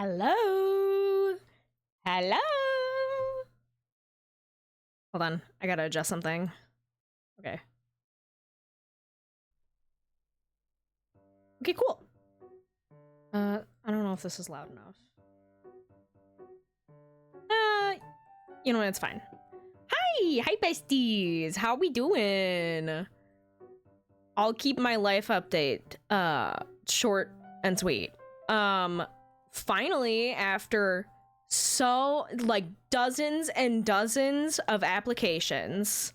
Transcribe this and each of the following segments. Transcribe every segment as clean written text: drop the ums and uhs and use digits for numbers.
Hello? Hello? Hold on, I gotta adjust something. Okay. Okay, cool. I don't know if this is loud enough. You know what, it's fine. Hi besties! How we doing? I'll keep my life update, short and sweet. Finally, after dozens and dozens of applications,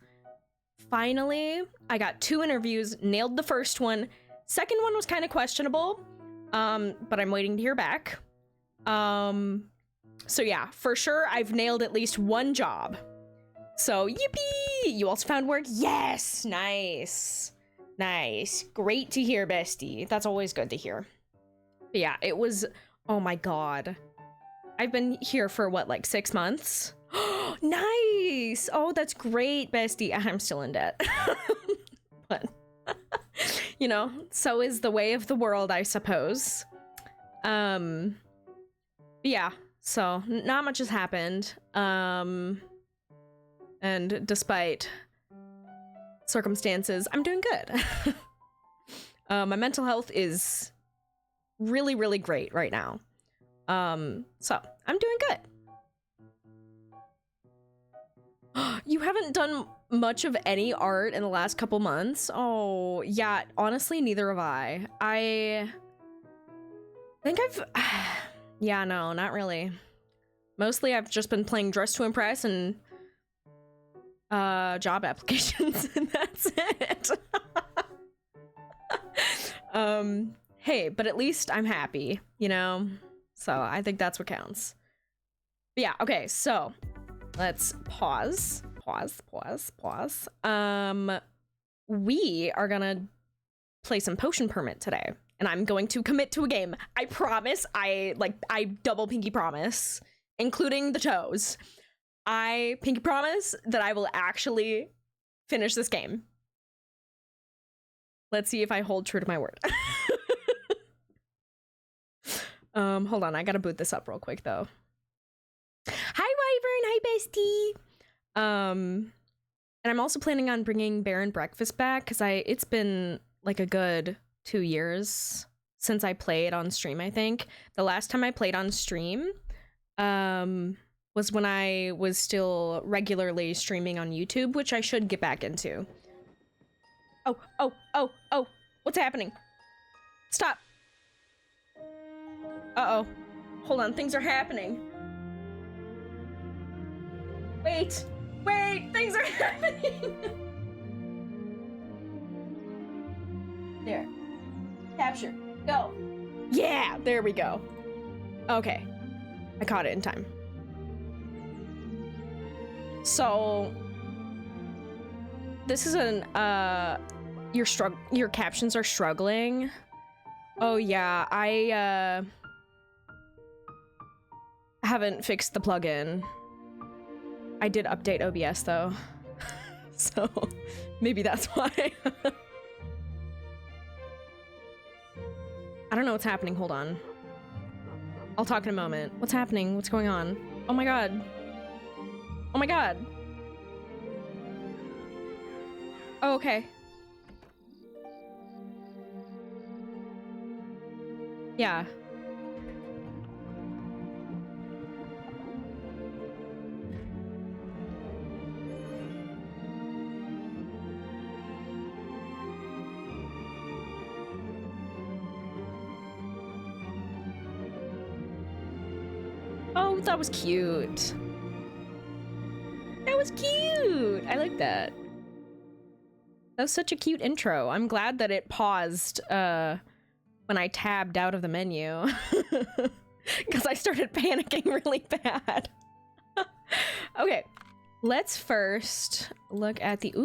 finally, I got 2 interviews, nailed the first one. Second one was kind of questionable, but I'm waiting to hear back. So yeah, for sure, I've nailed at least 1 job. So, yippee! You also found work? Yes! Nice. Nice. Great to hear, bestie. That's always good to hear. But yeah, it was... Oh my god. I've been here for, what, like 6 months? Nice! Oh, that's great, bestie. I'm still in debt. But, you know, so is the way of the world, I suppose. Yeah, so not much has happened. And despite circumstances, I'm doing good. My mental health is really, really great right now. So I'm doing good. You haven't done much of any art in the last couple months? Oh, yeah, honestly, neither have I. I think I've... Yeah, no, not really. Mostly I've just been playing Dress to Impress and job applications, and that's it. Hey, but at least I'm happy, you know? So I think that's what counts. But yeah, okay, so let's pause. We are gonna play some Potion Permit today, and I'm going to commit to a game. I promise, I double pinky promise, including the toes. I pinky promise that I will actually finish this game. Let's see if I hold true to my word. Hold on, I gotta boot this up real quick though. Hi Wyvern, hi bestie. And I'm also planning on bringing Baron Breakfast back because it's been like a good 2 years since I played on stream. I think the last time I played on stream was when I was still regularly streaming on YouTube, which I should get back into. Oh, what's happening? Stop. Uh-oh. Hold on, things are happening. Wait, things are happening. There. Capture, go. Yeah, there we go. Okay, I caught it in time. So, this is an, your captions are struggling. Oh yeah, I haven't fixed the plugin. I did update OBS though, so maybe that's why. I don't know what's happening, hold on. I'll talk in a moment. What's happening? What's going on? Oh my god. Oh my god. Oh, okay. Yeah. Oh, that was cute. That was cute. I like that. That was such a cute intro. I'm glad that it paused when I tabbed out of the menu. Because I started panicking really bad. Okay, let's first look at the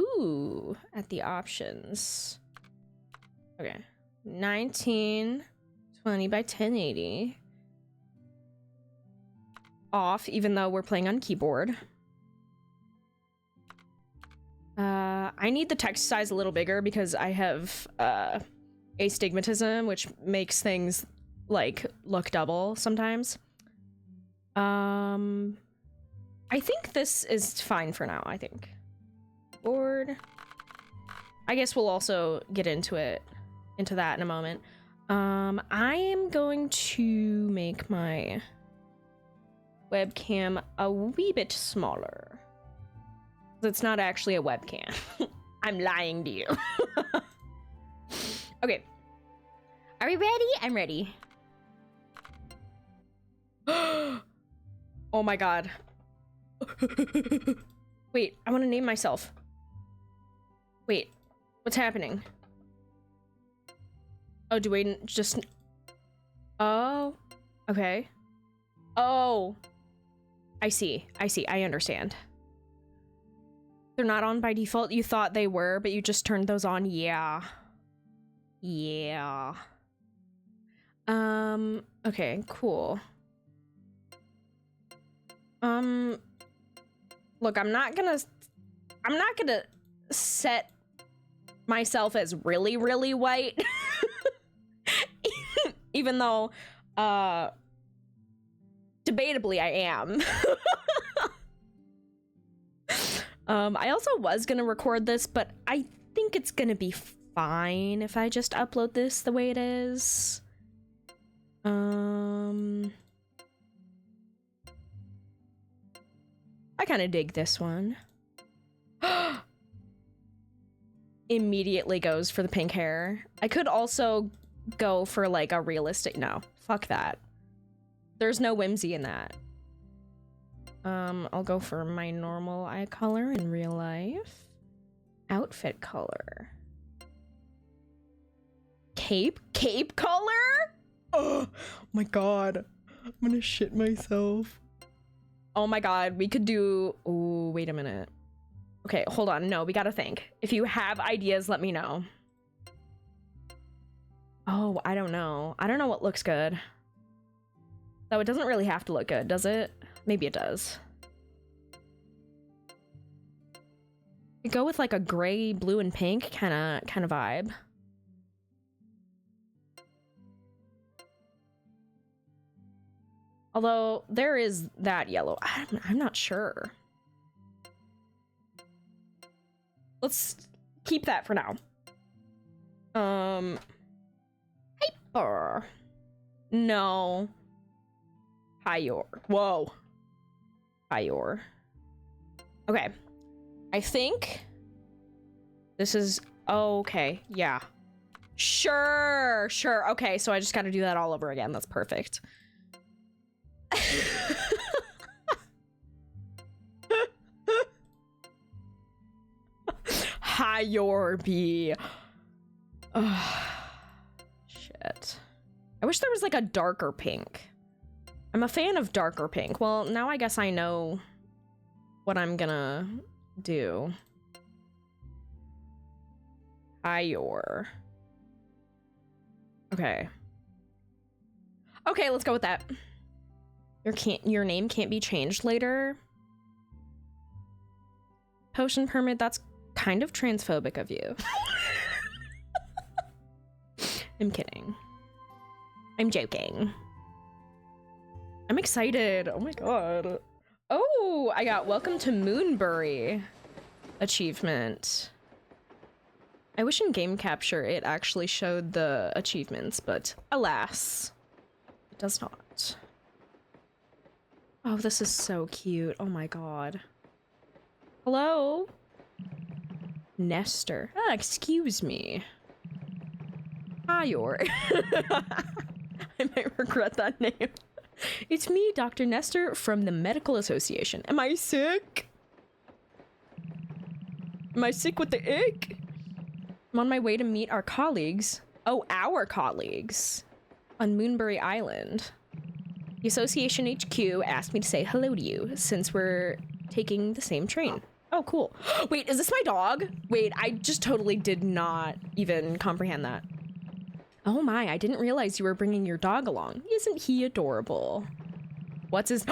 options. Okay, 1920 by 1080. Off, even though we're playing on keyboard. I need the text size a little bigger because I have astigmatism, which makes things like look double sometimes. I think this is fine for now, I think. Board. I guess we'll also get into that in a moment. I am going to make my webcam a wee bit smaller. It's not actually a webcam. I'm lying to you. Okay. Are we ready? I'm ready. Oh my god. Wait, I want to name myself. Wait, what's happening? Oh, do we just... Oh, okay. Oh, I see, I understand. They're not on by default. You thought they were, but you just turned those on. Yeah. Yeah. Okay, cool. Look, I'm not gonna set myself as really, really white. Even though, debatably I am. I also was gonna record this, but I think it's gonna be fine if I just upload this the way it is. I kind of dig this one. Immediately goes for the pink hair. I could also go for like a realistic... No, fuck that. There's no whimsy in that. I'll go for my normal eye color in real life. Outfit color. Cape color? Oh my god. I'm gonna shit myself. Oh my god, we could do... Ooh, wait a minute. Okay, hold on. No, we gotta think. If you have ideas, let me know. Oh, I don't know. I don't know what looks good. Though it doesn't really have to look good, does it? Maybe it does. We go with like a gray, blue, and pink kind of vibe. Although there is that yellow. I'm not sure. Let's keep that for now. Hyper. No. Higher. Whoa. Higher. Okay. I think this is okay. Yeah. Sure. Okay, so I just got to do that all over again. That's perfect. Higher B. Shit. I wish there was like a darker pink. I'm a fan of darker pink. Well, now I guess I know what I'm gonna do. Higher. Okay. Okay, let's go with that. Your name can't be changed later. Potion permit, that's kind of transphobic of you. I'm kidding. I'm joking. I'm excited. Oh my god. Oh, I got Welcome to Moonbury achievement. I wish in game capture it actually showed the achievements, but alas, it does not. Oh, this is so cute. Oh my god. Hello? Nestor. Ah, excuse me. Higher. I might regret that name. It's me, Dr. Nestor from the Medical Association. Am I sick? Am I sick with the ick? I'm on my way to meet our colleagues. Oh, our colleagues. On Moonbury Island. The Association HQ asked me to say hello to you since we're taking the same train. Oh, cool. Wait, is this my dog? Wait, I just totally did not even comprehend that. Oh my, I didn't realize you were bringing your dog along. Isn't he adorable? What's his...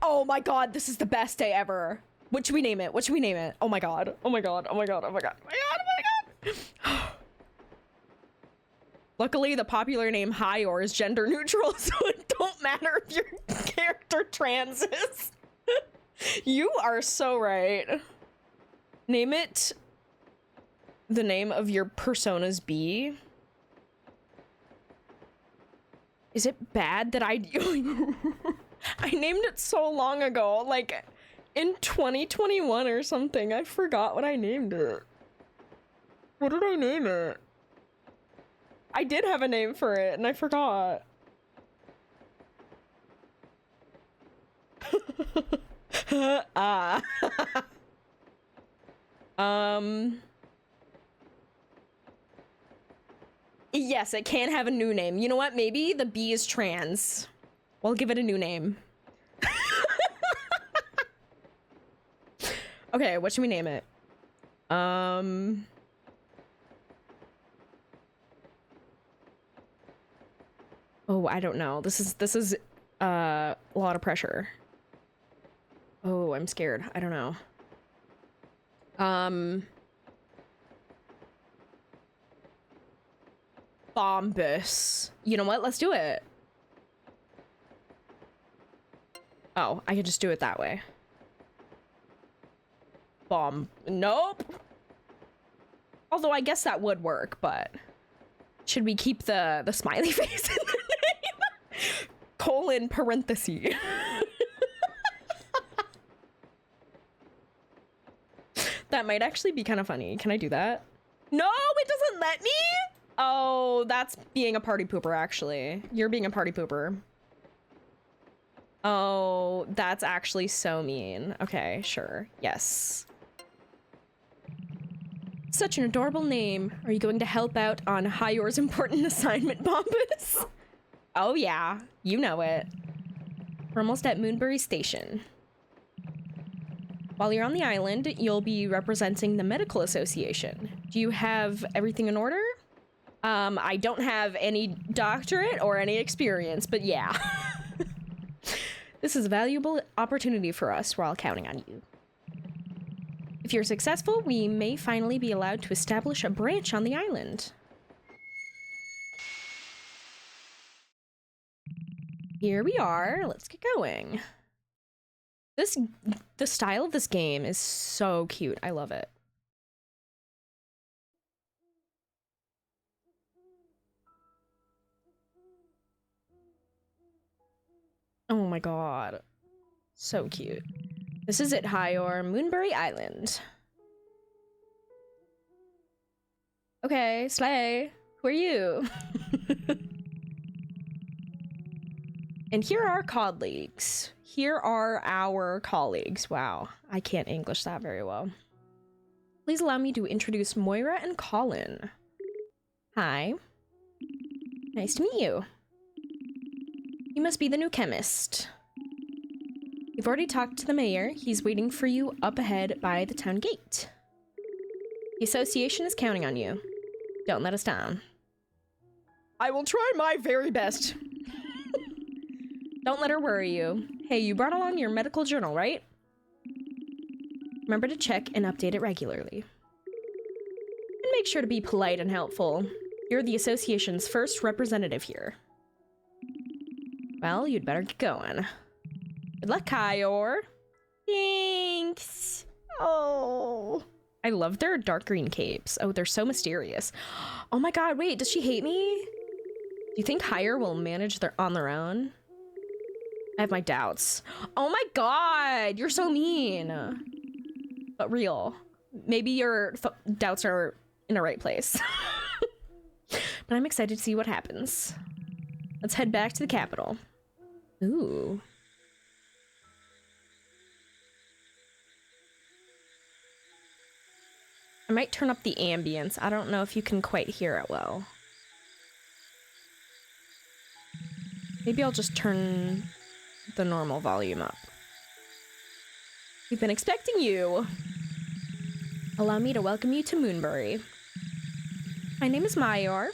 Oh my god, this is the best day ever. What should we name it? What should we name it? Oh my god. Oh my god. Oh my god. Oh my god. Oh my god. Oh my god. Luckily, the popular name Hyor is gender neutral, so it don't matter if your character trans is. You are so right. Name it the name of your persona's B. Is it bad that I named it so long ago, like in 2021 or something. I forgot what I named it. What did I name it? I did have a name for it and I forgot. Yes, it can have a new name. You know what? Maybe the bee is trans. We'll give it a new name. Okay, what should we name it? Oh, I don't know. This is a lot of pressure. Oh, I'm scared. I don't know. Bombus. You know what? Let's do it. Oh, I could just do it that way. Nope. Although I guess that would work, but should we keep the smiley face in the name? Colon parenthesis. That might actually be kind of funny. Can I do that? No, it doesn't let me. Oh, that's being a party pooper, actually. You're being a party pooper. Oh, that's actually so mean. Okay, sure. Yes. Such an adorable name. Are you going to help out on Hyor's important assignment, Bombus? Oh yeah, you know it. We're almost at Moonbury Station. While you're on the island, you'll be representing the Medical Association. Do you have everything in order? I don't have any doctorate or any experience, but yeah. This is a valuable opportunity for us. We're all counting on you. If you're successful, we may finally be allowed to establish a branch on the island. Here we are. Let's get going. The style of this game is so cute. I love it. Oh my god. So cute. This is it, Hyor, Moonbury Island. Okay, slay. Who are you? And here are our colleagues. Here are our colleagues. Wow, I can't English that very well. Please allow me to introduce Moira and Colin. Hi. Nice to meet you. You must be the new chemist. You've already talked to the mayor. He's waiting for you up ahead by the town gate. The association is counting on you. Don't let us down. I will try my very best. Don't let her worry you. Hey, you brought along your medical journal, right? Remember to check and update it regularly. And make sure to be polite and helpful. You're the association's first representative here. Well, you'd better get going. Good luck, Hyor. Thanks. Oh. I love their dark green capes. Oh, they're so mysterious. Oh my god, wait, does she hate me? Do you think Hyor will manage on their own? I have my doubts. Oh my god, you're so mean. But real. Maybe your doubts are in the right place. But I'm excited to see what happens. Let's head back to the capital. Ooh. I might turn up the ambience. I don't know if you can quite hear it well. Maybe I'll just turn the normal volume up. We've been expecting you. Allow me to welcome you to Moonbury. My name is Myor.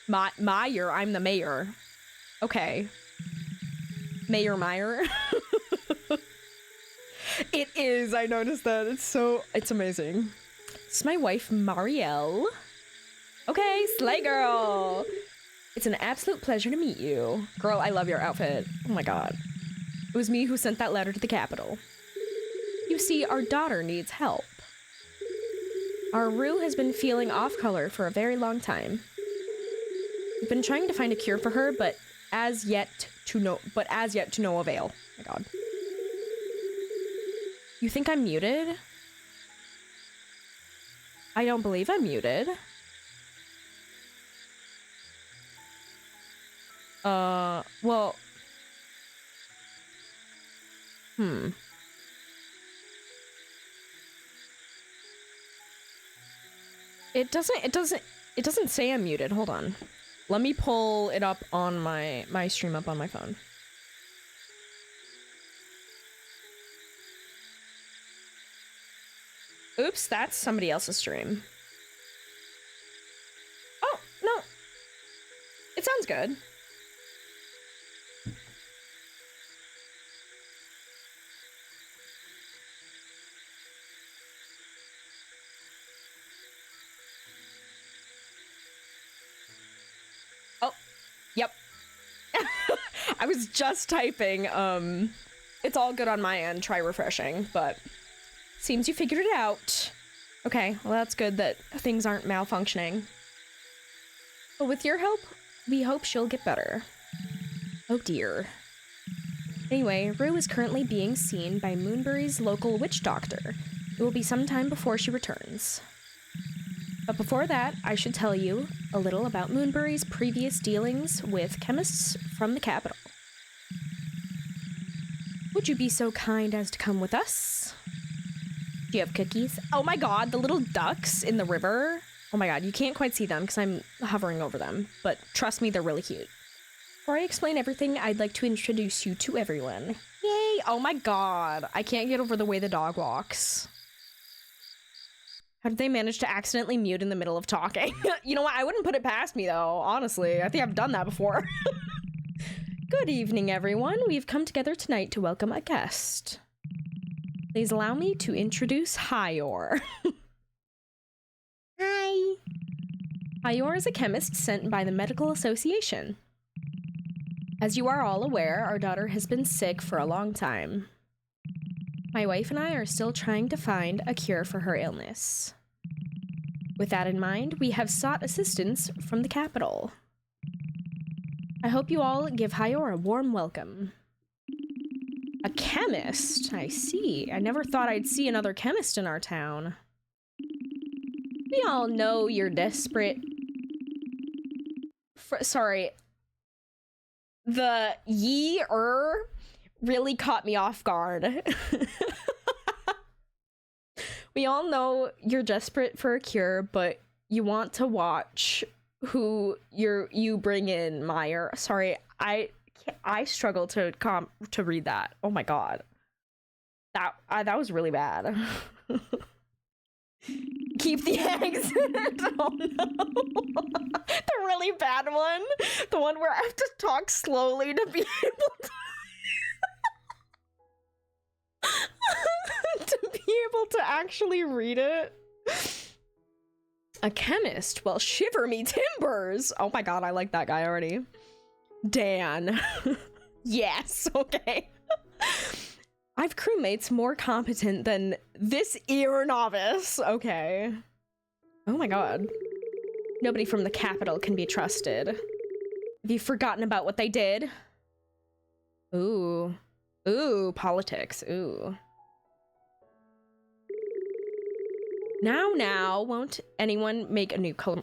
Meyer, I'm the mayor. Okay. Mayor Meyer. It is, I noticed that. It's amazing. This is my wife, Marielle. Okay, slay girl. It's an absolute pleasure to meet you. Girl, I love your outfit. Oh my god. It was me who sent that letter to the Capitol. You see, our daughter needs help. Our Rue has been feeling off color for a very long time. We've been trying to find a cure for her, but as yet to no avail. Oh my god. You think I'm muted? I don't believe I'm muted. Well... It doesn't say I'm muted. Hold on. Let me pull it up on my stream up on my phone. Oops, that's somebody else's stream. Oh, no. It sounds good. Oh, yep. I was just typing, it's all good on my end, try refreshing, but seems you figured it out. Okay, well that's good that things aren't malfunctioning. But with your help, we hope she'll get better. Oh dear. Anyway, Rue is currently being seen by Moonbury's local witch doctor. It will be some time before she returns. But before that, I should tell you a little about Moonbury's previous dealings with chemists from the capital. Would you be so kind as to come with us? Do you have cookies? Oh my god, the little ducks in the river. Oh my god, you can't quite see them because I'm hovering over them, but trust me, they're really cute. Before I explain everything, I'd like to introduce you to everyone. Yay! Oh my god, I can't get over the way the dog walks. How did they manage to accidentally mute in the middle of talking? You know what, I wouldn't put it past me though, honestly. I think I've done that before. Good evening, everyone. We've come together tonight to welcome a guest. Please allow me to introduce Hyor. Hi. Hyor is a chemist sent by the Medical Association. As you are all aware, our daughter has been sick for a long time. My wife and I are still trying to find a cure for her illness. With that in mind, we have sought assistance from the capital. I hope you all give Hyor a warm welcome. A chemist? I see. I never thought I'd see another chemist in our town. We all know you're desperate. Sorry. The ye-er really caught me off guard. We all know you're desperate for a cure, but you want to watch who you bring in, Meyer. Sorry, I struggle to read that. Oh my god, that was really bad. Keep the eggs. Oh no, the really bad one, the one where I have to talk slowly to be able to to be able to actually read it. A chemist? Well, shiver me timbers. Oh my god, I like that guy already. Dan. Yes, okay. I've crewmates more competent than this ear novice. Okay. Oh my god. Nobody from the capital can be trusted. Have you forgotten about what they did? Ooh. Ooh, politics. Ooh. Now, won't anyone make a newcomer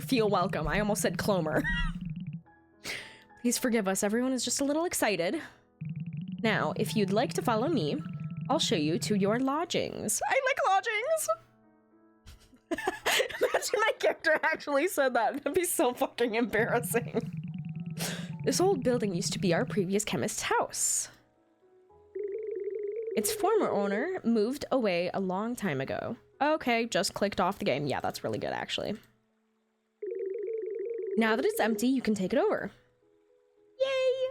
feel welcome? I almost said clomer. Please forgive us, everyone is just a little excited. Now, if you'd like to follow me, I'll show you to your lodgings. I like lodgings! Imagine my character actually said that. That'd be so fucking embarrassing. This old building used to be our previous chemist's house. Its former owner moved away a long time ago. Okay, just clicked off the game. Yeah, that's really good, actually. Now that it's empty, you can take it over. Yay!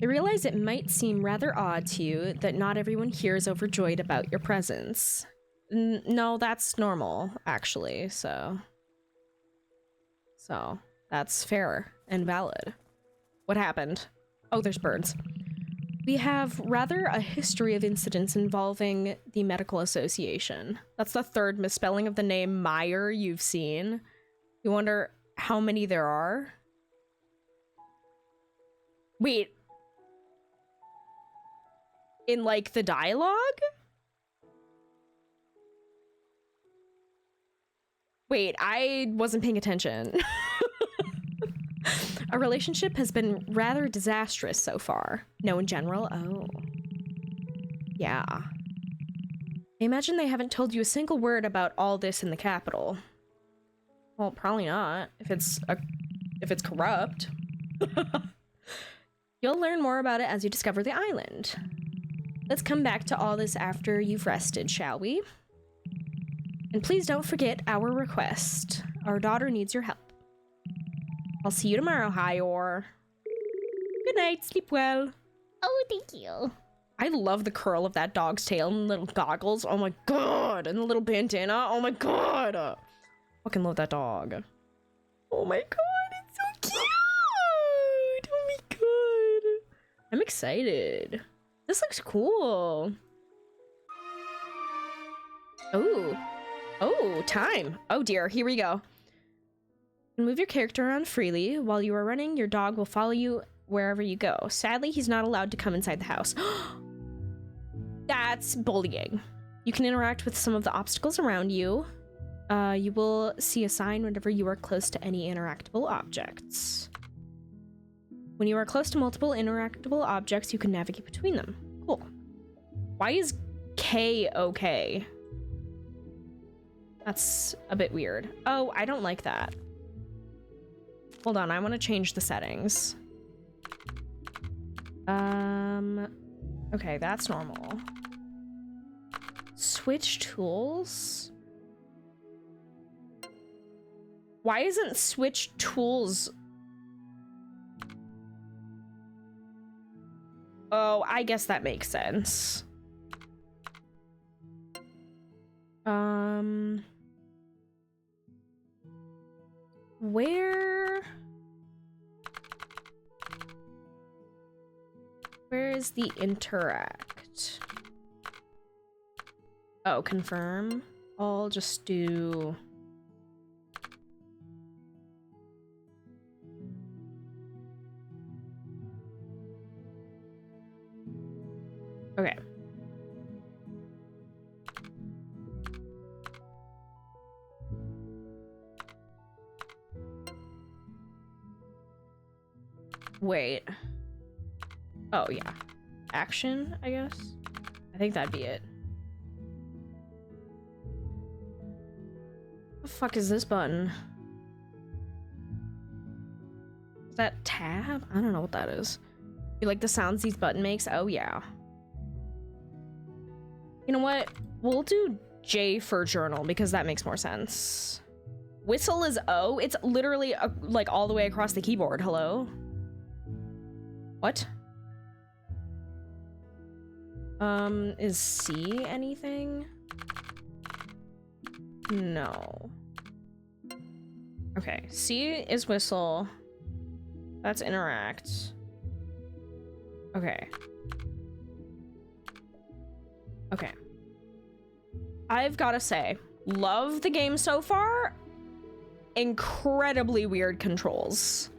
I realize it might seem rather odd to you that not everyone here is overjoyed about your presence. No, that's normal, actually, so... So that's fair and valid. What happened? Oh, there's birds. We have rather a history of incidents involving the medical association. That's the third misspelling of the name Meyer you've seen. You wonder how many there are? Wait. In, like, the dialogue? Wait, I wasn't paying attention. Our relationship has been rather disastrous so far. No, in general? Oh. Yeah. I imagine they haven't told you a single word about all this in the capital. Well, probably not, if it's corrupt. You'll learn more about it as you discover the island. Let's come back to all this after you've rested, shall we? And please don't forget our request. Our daughter needs your help. I'll see you tomorrow, Hyor. Good night, sleep well. Oh, thank you. I love the curl of that dog's tail and little goggles. Oh my god. And the little bandana. Oh my god. Fucking love that dog. Oh my god, it's so cute. Oh my god. I'm excited. This looks cool. Oh. Oh, time. Oh dear, here we go. Move your character around freely. While you are running, your dog will follow you wherever you go. Sadly, he's not allowed to come inside the house. That's bullying. You can interact with some of the obstacles around you. You will see a sign whenever you are close to any interactable objects. When you are close to multiple interactable objects, you can navigate between them. Cool. Why is K okay? That's a bit weird. Oh, I don't like that. Hold on, I want to change the settings. Okay, that's normal. Switch tools? Why isn't switch tools? Oh, I guess that makes sense. Where is the interact? Oh, confirm. I'll just do... Okay. Wait. Oh, yeah. Action, I guess? I think that'd be it. What the fuck is this button? Is that tab? I don't know what that is. You like the sounds these button makes? Oh, yeah. You know what? We'll do J for journal because that makes more sense. Whistle is O? It's literally like all the way across the keyboard. Hello? What? Is C anything? No. Okay, C is whistle. That's interact. Okay. Okay. I've gotta say, love the game so far. Incredibly weird controls.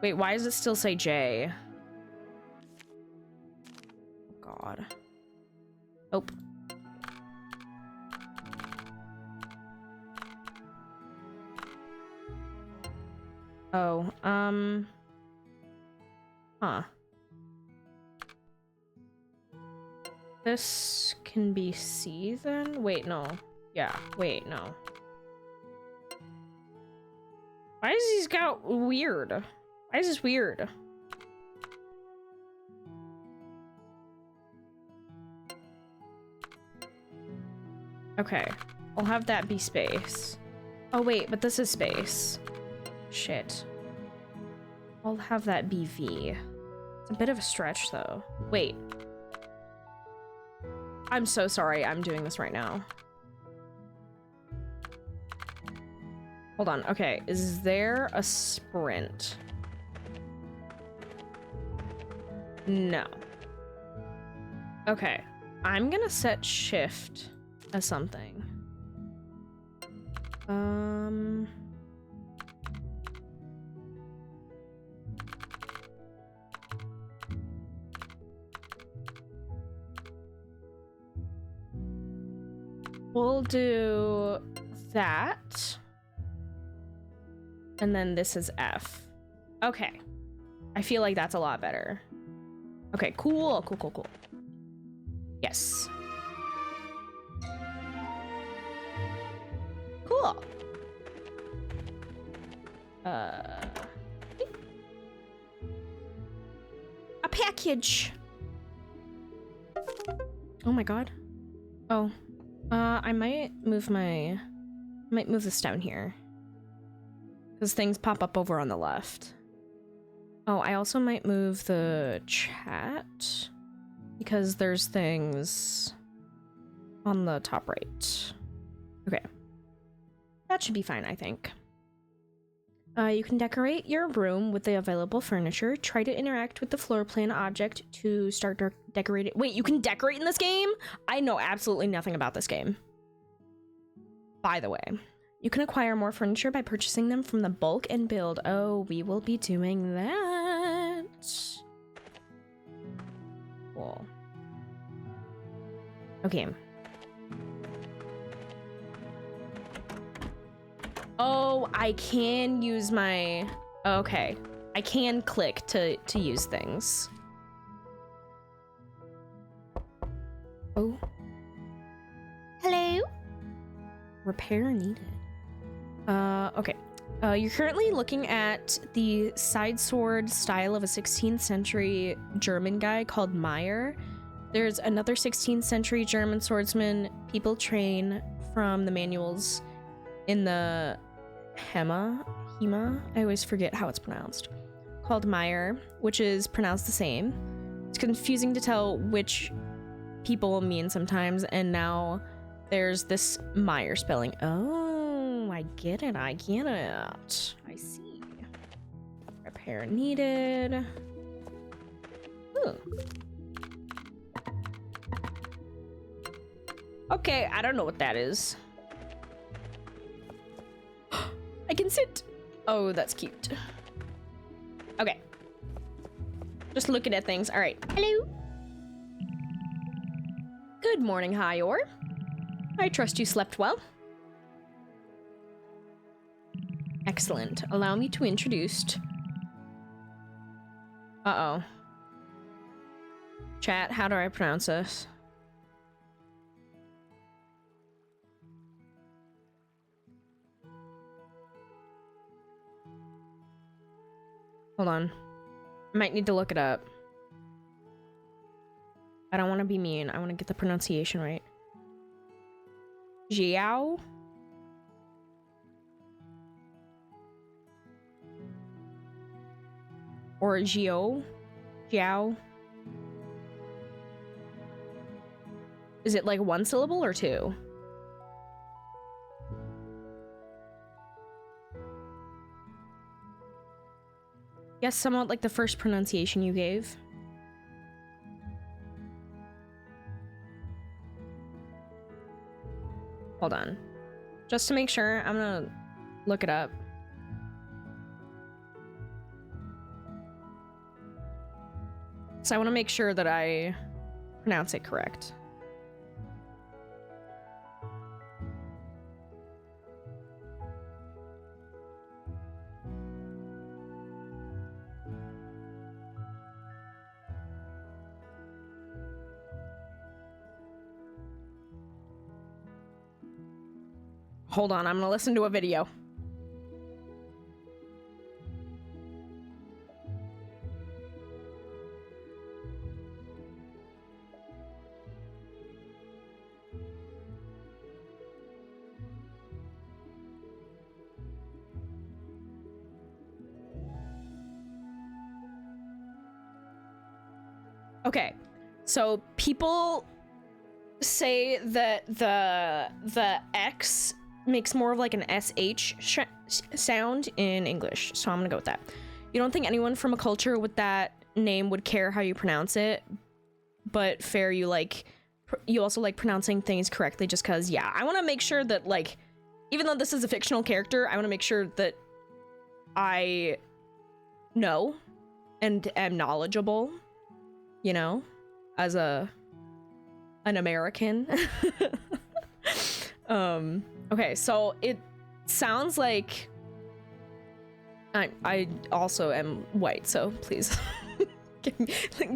Wait, why does it still say J? Oh, God. Oh. Oh, huh. This can be C then? Wait, no. Yeah, wait, no. Why is these got weird? Why is this weird? Okay, I'll have that be space. Oh wait, but this is space. Shit. I'll have that be V. It's a bit of a stretch though. Wait. I'm so sorry I'm doing this right now. Hold on. Okay, is there a sprint? No. Okay, I'm gonna set shift as something. We'll do that. And then this is F. Okay. I feel like that's a lot better. Okay, cool. Cool. Yes. Cool. A package. Oh my god. Oh. I might move this down here. Because things pop up over on the left. Oh, I also might move the chat. Because there's things on the top right. Okay. That should be fine, I think. You can decorate your room with the available furniture. Try to interact with the floor plan object to start decorating. Wait, you can decorate in this game? I know absolutely nothing about this game. By the way, you can acquire more furniture by purchasing them from the bulk and build. Oh, we will be doing that. Cool. Okay. Oh, I can use my... Okay. I can click to use things. Oh. Hello? Repair needed. Okay. You're currently looking at the side sword style of a 16th century German guy called Meyer. There's another 16th century German swordsman people train from the manuals in the Hema, I always forget how it's pronounced, called Meyer, which is pronounced the same. It's confusing to tell which people mean sometimes, and now there's this Meyer spelling. Oh, I get it. I see. Repair needed. Ooh. Okay, I don't know what that is. I can sit. Oh, that's cute. Okay. Just looking at things. All right. Hello. Good morning, Hyor. I trust you slept well. Excellent. Allow me to introduce... Uh-oh. Chat, how do I pronounce this? Hold on. I might need to look it up. I don't want to be mean. I want to get the pronunciation right. Jiao? Or Jiao? Jiao? Is it like one syllable or two? Yes, somewhat like the first pronunciation you gave. Hold on. Just to make sure, I'm gonna look it up. So I want to make sure that I pronounce it correct. Hold on, I'm gonna listen to a video. Okay, so people say that the X makes more of like an SH sound in English, so I'm gonna go with that. You don't think anyone from a culture with that name would care how you pronounce it, but fair, you also like pronouncing things correctly just because, yeah, I want to make sure that, like, even though this is a fictional character, I want to make sure that I know and am knowledgeable, you know, as an American. Okay, so it sounds like I also am white, so please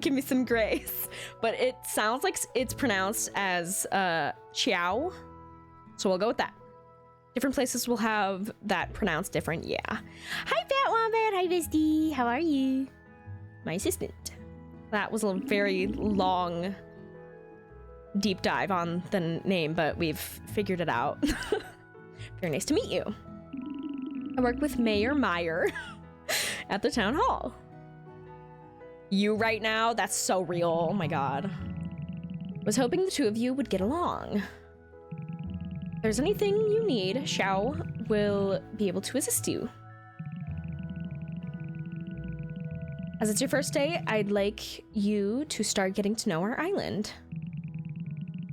give me some grace. But it sounds like it's pronounced as Chiao, so we'll go with that. Different places will have that pronounced different, yeah. Hi, Fat Wombat. Hi, Misty. How are you? My assistant. That was a very long, deep dive on the name, but we've figured it out. Very nice to meet you. I work with Mayor Meyer at the town hall. You right now? That's so real. Oh my god. Was hoping the two of you would get along. If there's anything you need, Xiao will be able to assist you. As it's your first day, I'd like you to start getting to know our island.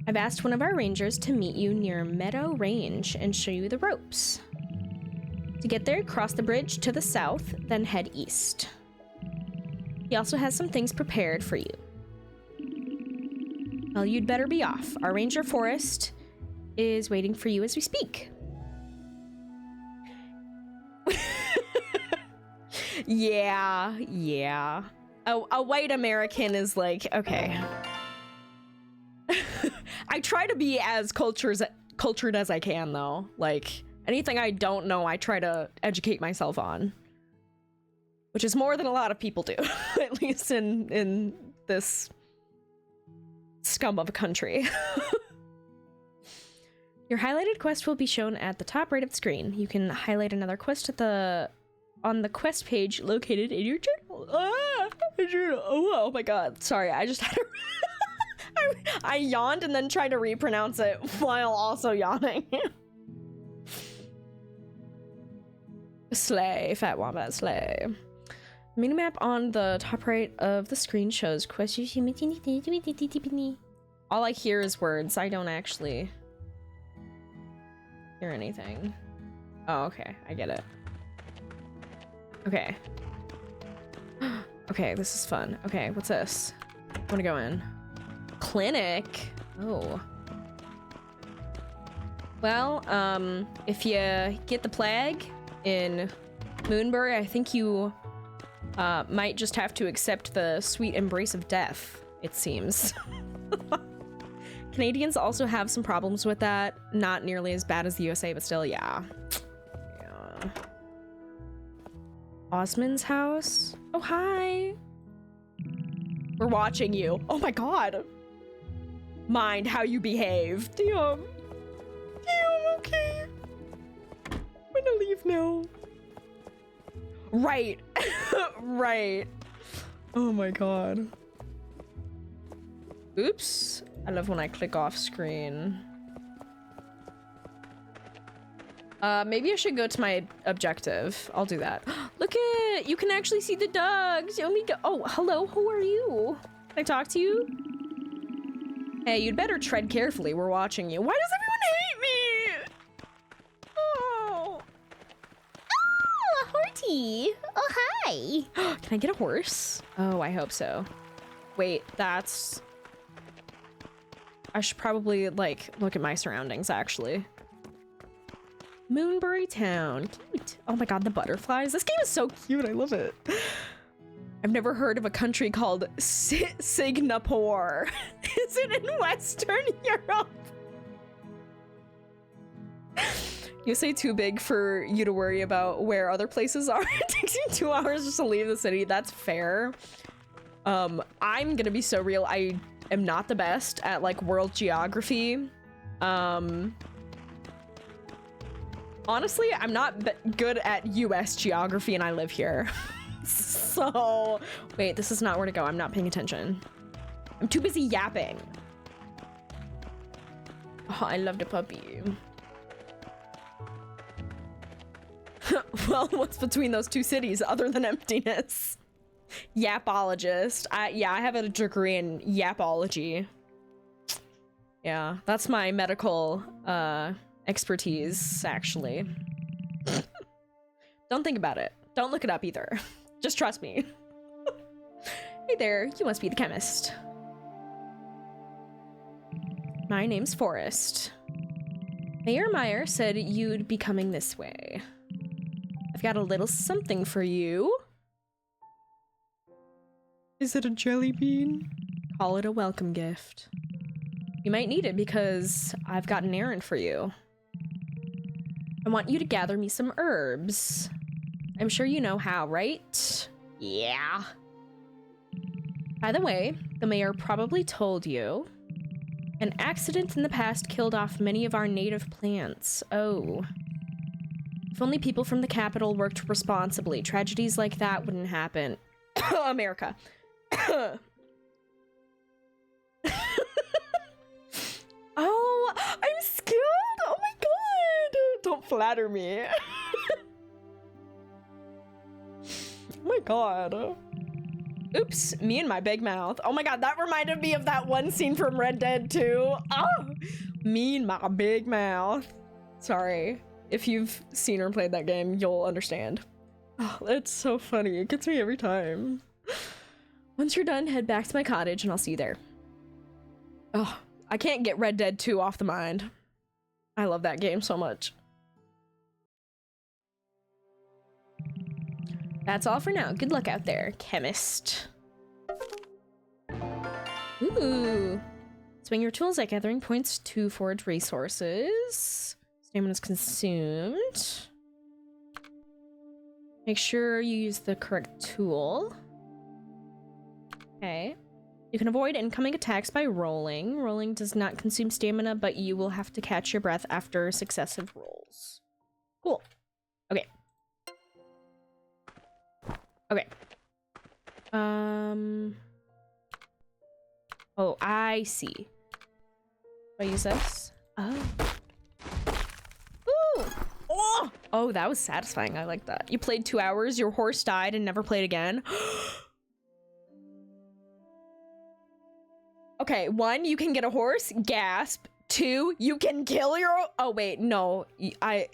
I've asked one of our rangers to meet you near Meadow Range and show you the ropes. To get there, cross the bridge to the south, then head east. He also has some things prepared for you. Well, you'd better be off. Our ranger Forrest is waiting for you as we speak. Yeah. A white American is like, okay. I try to be as cultured as I can, though. Like, anything I don't know, I try to educate myself on. Which is more than a lot of people do, at least in this scum of a country. Your highlighted quest will be shown at the top right of the screen. You can highlight another quest on the quest page located in your journal. Oh my god. Sorry, I just had to... I yawned and then tried to repronounce it while also yawning. Slay, Fat Wombat, slay. Minimap on the top right of the screen shows questions. All I hear is words. I don't actually hear anything. Oh, okay. I get it. Okay. Okay, this is fun. Okay, what's this? I wanna go in. Clinic? Oh. Well, if you get the plague in Moonbury, I think you might just have to accept the sweet embrace of death, it seems. Canadians also have some problems with that. Not nearly as bad as the USA, but still, yeah. Osmond's house? Oh, hi. We're watching you. Oh my god. Mind how you behave. Damn, okay. I'm gonna leave now. Right. Right. Oh my god. Oops. I love when I click off screen. Maybe I should go to my objective. I'll do that. Look at, you can actually see the dogs. Oh, oh, hello, who are you? Can I talk to you? Hey, you'd better tread carefully. We're watching you. Why does everyone hate me? Oh. Oh, a horty. Oh, hi. Can I get a horse? Oh, I hope so. Wait, that's... I should probably, like, look at my surroundings, actually. Moonbury Town. Cute. Oh my god, the butterflies. This game is so cute. I love it. I've never heard of a country called Singapore. Is it in Western Europe? You say too big for you to worry about where other places are. It takes you 2 hours just to leave the city. That's fair. I'm gonna be so real. I am not the best at, like, world geography. Honestly, I'm not good at US geography and I live here. So, wait, this is not where to go. I'm not paying attention. I'm too busy yapping. Oh, I love the puppy. Well, what's between those two cities other than emptiness? Yapologist. Yeah, I have a degree in yapology. Yeah, that's my medical expertise, actually. Don't think about it. Don't look it up either. Just trust me. Hey there, you must be the chemist. My name's Forrest. Mayor Meyer said you'd be coming this way. I've got a little something for you. Is it a jelly bean? Call it a welcome gift. You might need it because I've got an errand for you. I want you to gather me some herbs. I'm sure you know how, right? Yeah. By the way, the mayor probably told you. An accident in the past killed off many of our native plants. Oh. If only people from the capital worked responsibly, tragedies like that wouldn't happen. America. Oh, I'm scared. Oh my god. Don't flatter me. Oh my god. Oops, me and my big mouth. Oh my god, that reminded me of that one scene from Red Dead 2. Oh, me and my big mouth. Sorry. If you've seen or played that game, you'll understand. Oh, it's so funny. It gets me every time. Once you're done, head back to my cottage and I'll see you there. Oh, I can't get Red Dead 2 off the mind. I love that game so much. That's all for now. Good luck out there, chemist. Ooh. Swing your tools at gathering points to forage resources. Stamina's consumed. Make sure you use the correct tool. Okay. You can avoid incoming attacks by rolling. Rolling does not consume stamina, but you will have to catch your breath after successive rolls. Cool. Okay. Okay. Oh, I see. Do I use this? Oh. Ooh! Oh! Oh, that was satisfying. I like that. You played 2 hours, your horse died, and never played again. Okay, 1, you can get a horse. Gasp. 2, you can kill your... Oh, wait, no.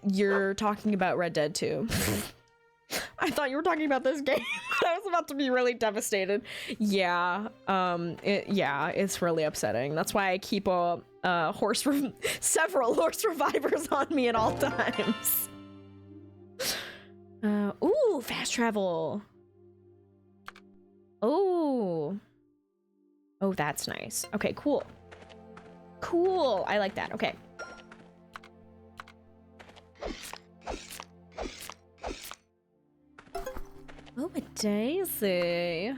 You're talking about Red Dead 2. I thought you were talking about this game. I was about to be really devastated. Yeah, it's really upsetting. That's why I keep several horse revivers on me at all times. Ooh, fast travel. Oh, that's nice. Okay, cool. Cool, I like that. Okay. Oh, a daisy.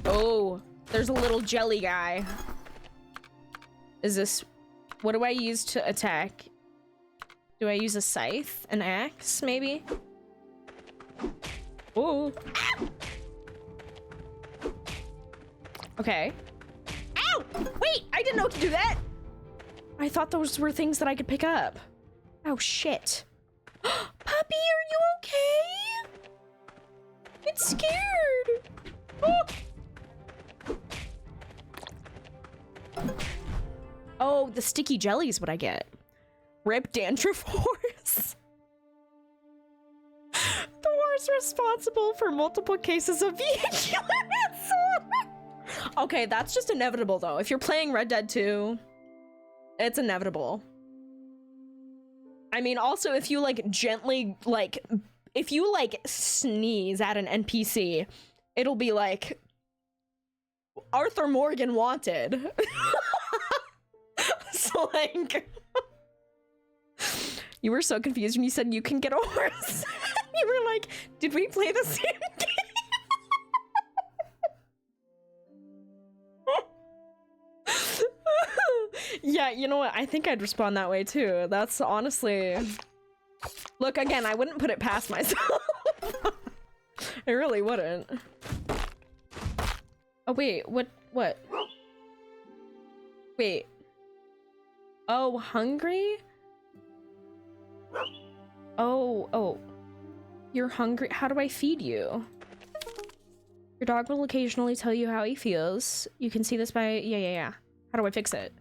Oh, there's a little jelly guy. Is this... What do I use to attack? Do I use a scythe? An axe, maybe? Oh. Ow! Okay. Ow! Wait, I didn't know to do that! I thought those were things that I could pick up. Oh, shit. Puppy, are you okay? It's scared. Oh, the sticky jelly is what I get. Rip dandruff horse. The horse responsible for multiple cases of vehicular assault. Okay, that's just inevitable though. If you're playing Red Dead 2, it's inevitable. I mean, also if you like gently if you like sneeze at an NPC, it'll be like Arthur Morgan wanted. So like you were so confused when you said you can get a horse. You were like, did we play the same game? Yeah, you know what? I think I'd respond that way too. That's honestly... Look, again, I wouldn't put it past myself. I really wouldn't. Oh, wait, what? Wait. Oh, hungry? Oh. You're hungry. How do I feed you? Your dog will occasionally tell you how he feels. You can see this by... Yeah. How do I fix it?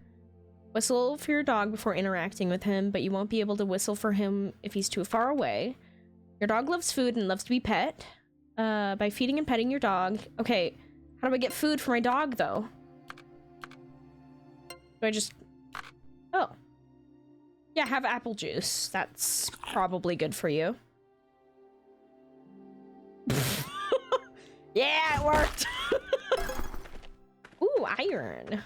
Whistle for your dog before interacting with him, but you won't be able to whistle for him if he's too far away. Your dog loves food and loves to be pet. By feeding and petting your dog. Okay, how do I get food for my dog, though? Do I just... Oh. Yeah, have apple juice. That's probably good for you. Yeah, it worked! Ooh, iron.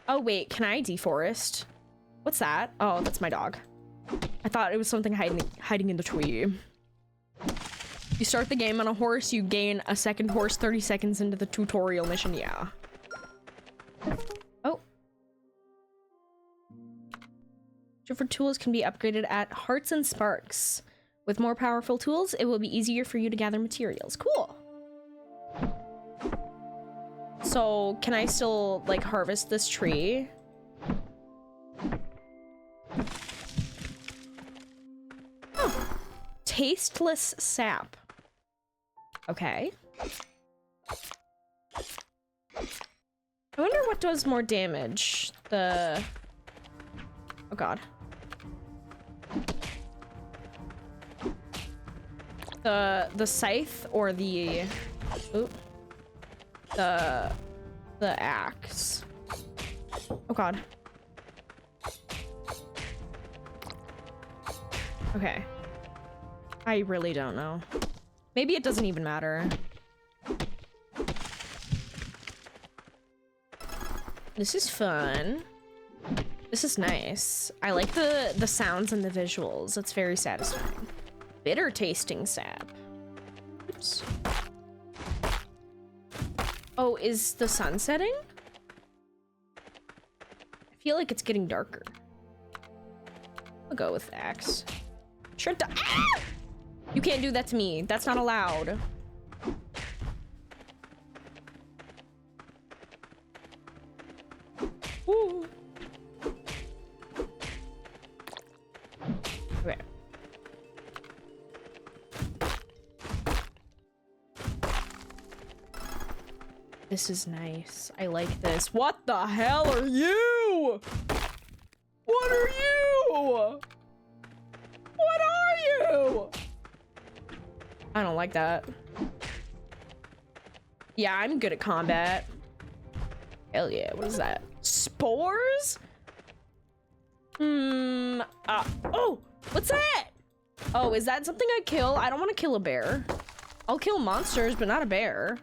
Oh, wait, can I deforest? What's that? Oh, that's my dog. I thought it was something hiding in the tree. You start the game on a horse, you gain a second horse 30 seconds into the tutorial mission, yeah. Oh. Different tools can be upgraded at Hearts and Sparks. With more powerful tools, it will be easier for you to gather materials. Cool. So, can I still, like, harvest this tree? Oh. Tasteless sap. Okay. I wonder what does more damage. Oh god. The scythe or the... Ooh. The axe. Oh god. Okay. I really don't know. Maybe it doesn't even matter. This is fun. This is nice. I like the sounds and the visuals. It's very satisfying. Bitter tasting sap. Oops. Oh, is the sun setting? I feel like it's getting darker. I'll go with axe. Sure. Ah! You can't do that to me. That's not allowed. Ooh. Okay. This is nice. I like this. What the hell are you? What are you? What are you? I don't like that. Yeah, I'm good at combat. Hell yeah, what is that? Spores? Oh, what's that? Oh, is that something I kill? I don't want to kill a bear. I'll kill monsters, but not a bear.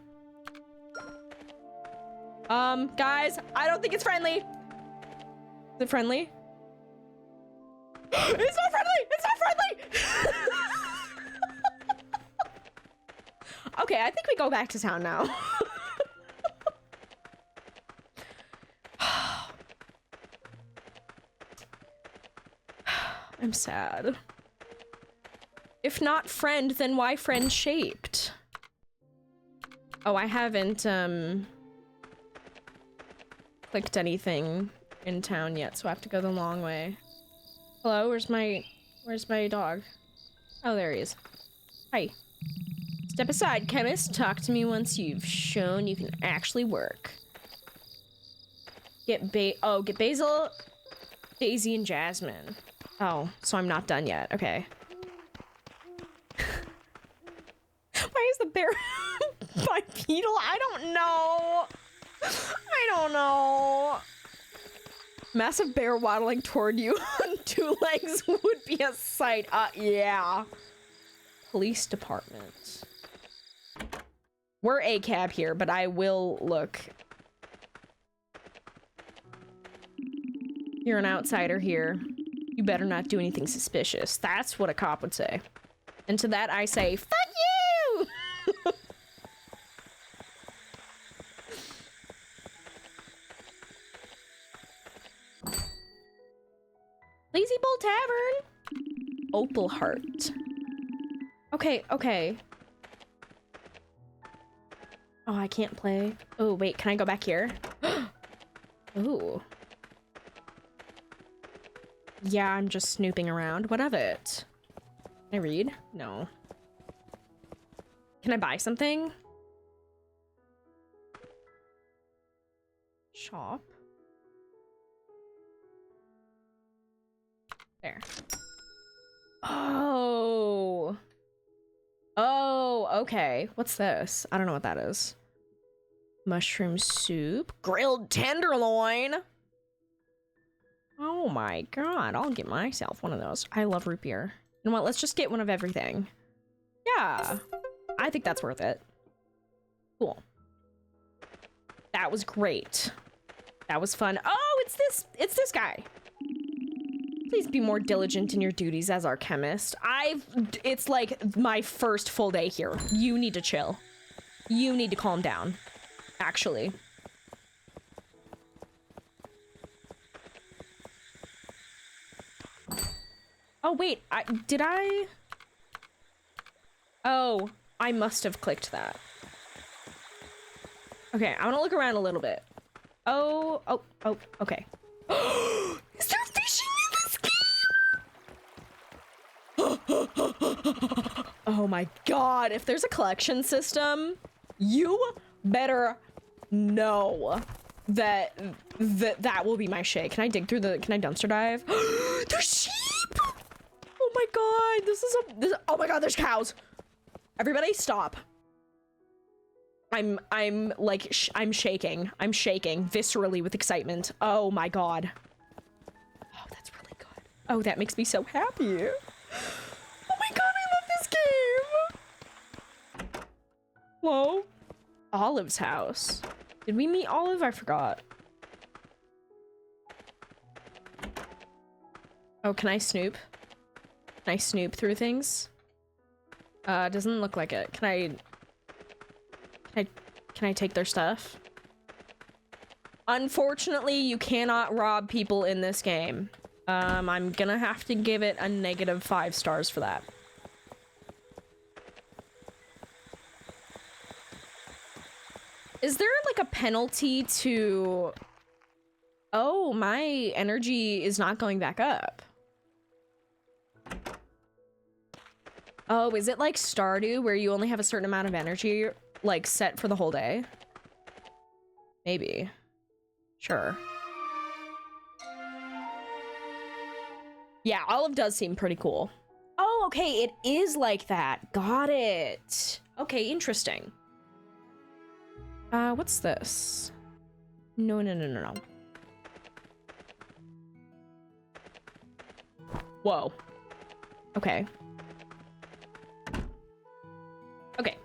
Guys, I don't think it's friendly. Is it friendly? It's not friendly! It's not friendly! Okay, I think we go back to town now. I'm sad. If not friend, then why friend shaped? Oh, I haven't, clicked anything in town yet, so I have to go the long way. Hello, where's my dog? Oh, there he is. Hi. Step aside, chemist. Talk to me once you've shown you can actually work. Get basil, Daisy, and Jasmine. Oh, so I'm not done yet. Okay. Why is the bear bipedal? I don't know. I don't know. Massive bear waddling toward you on two legs would be a sight. Yeah. Police department. We're a cab here, but I will look. You're an outsider here. You better not do anything suspicious. That's what a cop would say. And to that I say, fuck you! Lazy Bull Tavern. Opal Heart. Okay, okay. Oh, I can't play. Oh, wait, can I go back here? Ooh. Yeah, I'm just snooping around. What of it? Can I read? No. Can I buy something? Shop. There. Oh. Oh, okay. What's this? I don't know what that is. Mushroom soup. Grilled tenderloin. Oh my god. I'll get myself one of those. I love root beer. You know what? Let's just get one of everything. Yeah. I think that's worth it. Cool. That was great. That was fun. Oh, it's this guy. Please be more diligent in your duties as our chemist. It's like my first full day here. You need to chill. You need to calm down, actually. Oh, wait, did I? Oh, I must have clicked that. Okay, I want to look around a little bit. Oh, okay. Is there fishing in this game? Oh my god, if there's a collection system, you better know that will be my shit. Can I dig through can I dumpster dive? There's sheep! Oh my god, oh my god, there's cows. Everybody stop. I'm like, I'm shaking. I'm shaking viscerally with excitement. Oh my god. Oh, that's really good. Oh, that makes me so happy. Oh my god, I love this game. Hello? Olive's house. Did we meet Olive? I forgot. Oh, can I snoop? Can I snoop through things? Doesn't look like it. Can I take their stuff? Unfortunately, you cannot rob people in this game. I'm gonna have to give it a -5 stars for that. Is there like a penalty to... Oh, my energy is not going back up. Oh, is it like Stardew where you only have a certain amount of energy like set for the whole day? Maybe. Sure. Yeah, Olive does seem pretty cool. Oh, okay, it is like that. Got it. Okay, interesting. What's this? No. Whoa. Okay. Okay.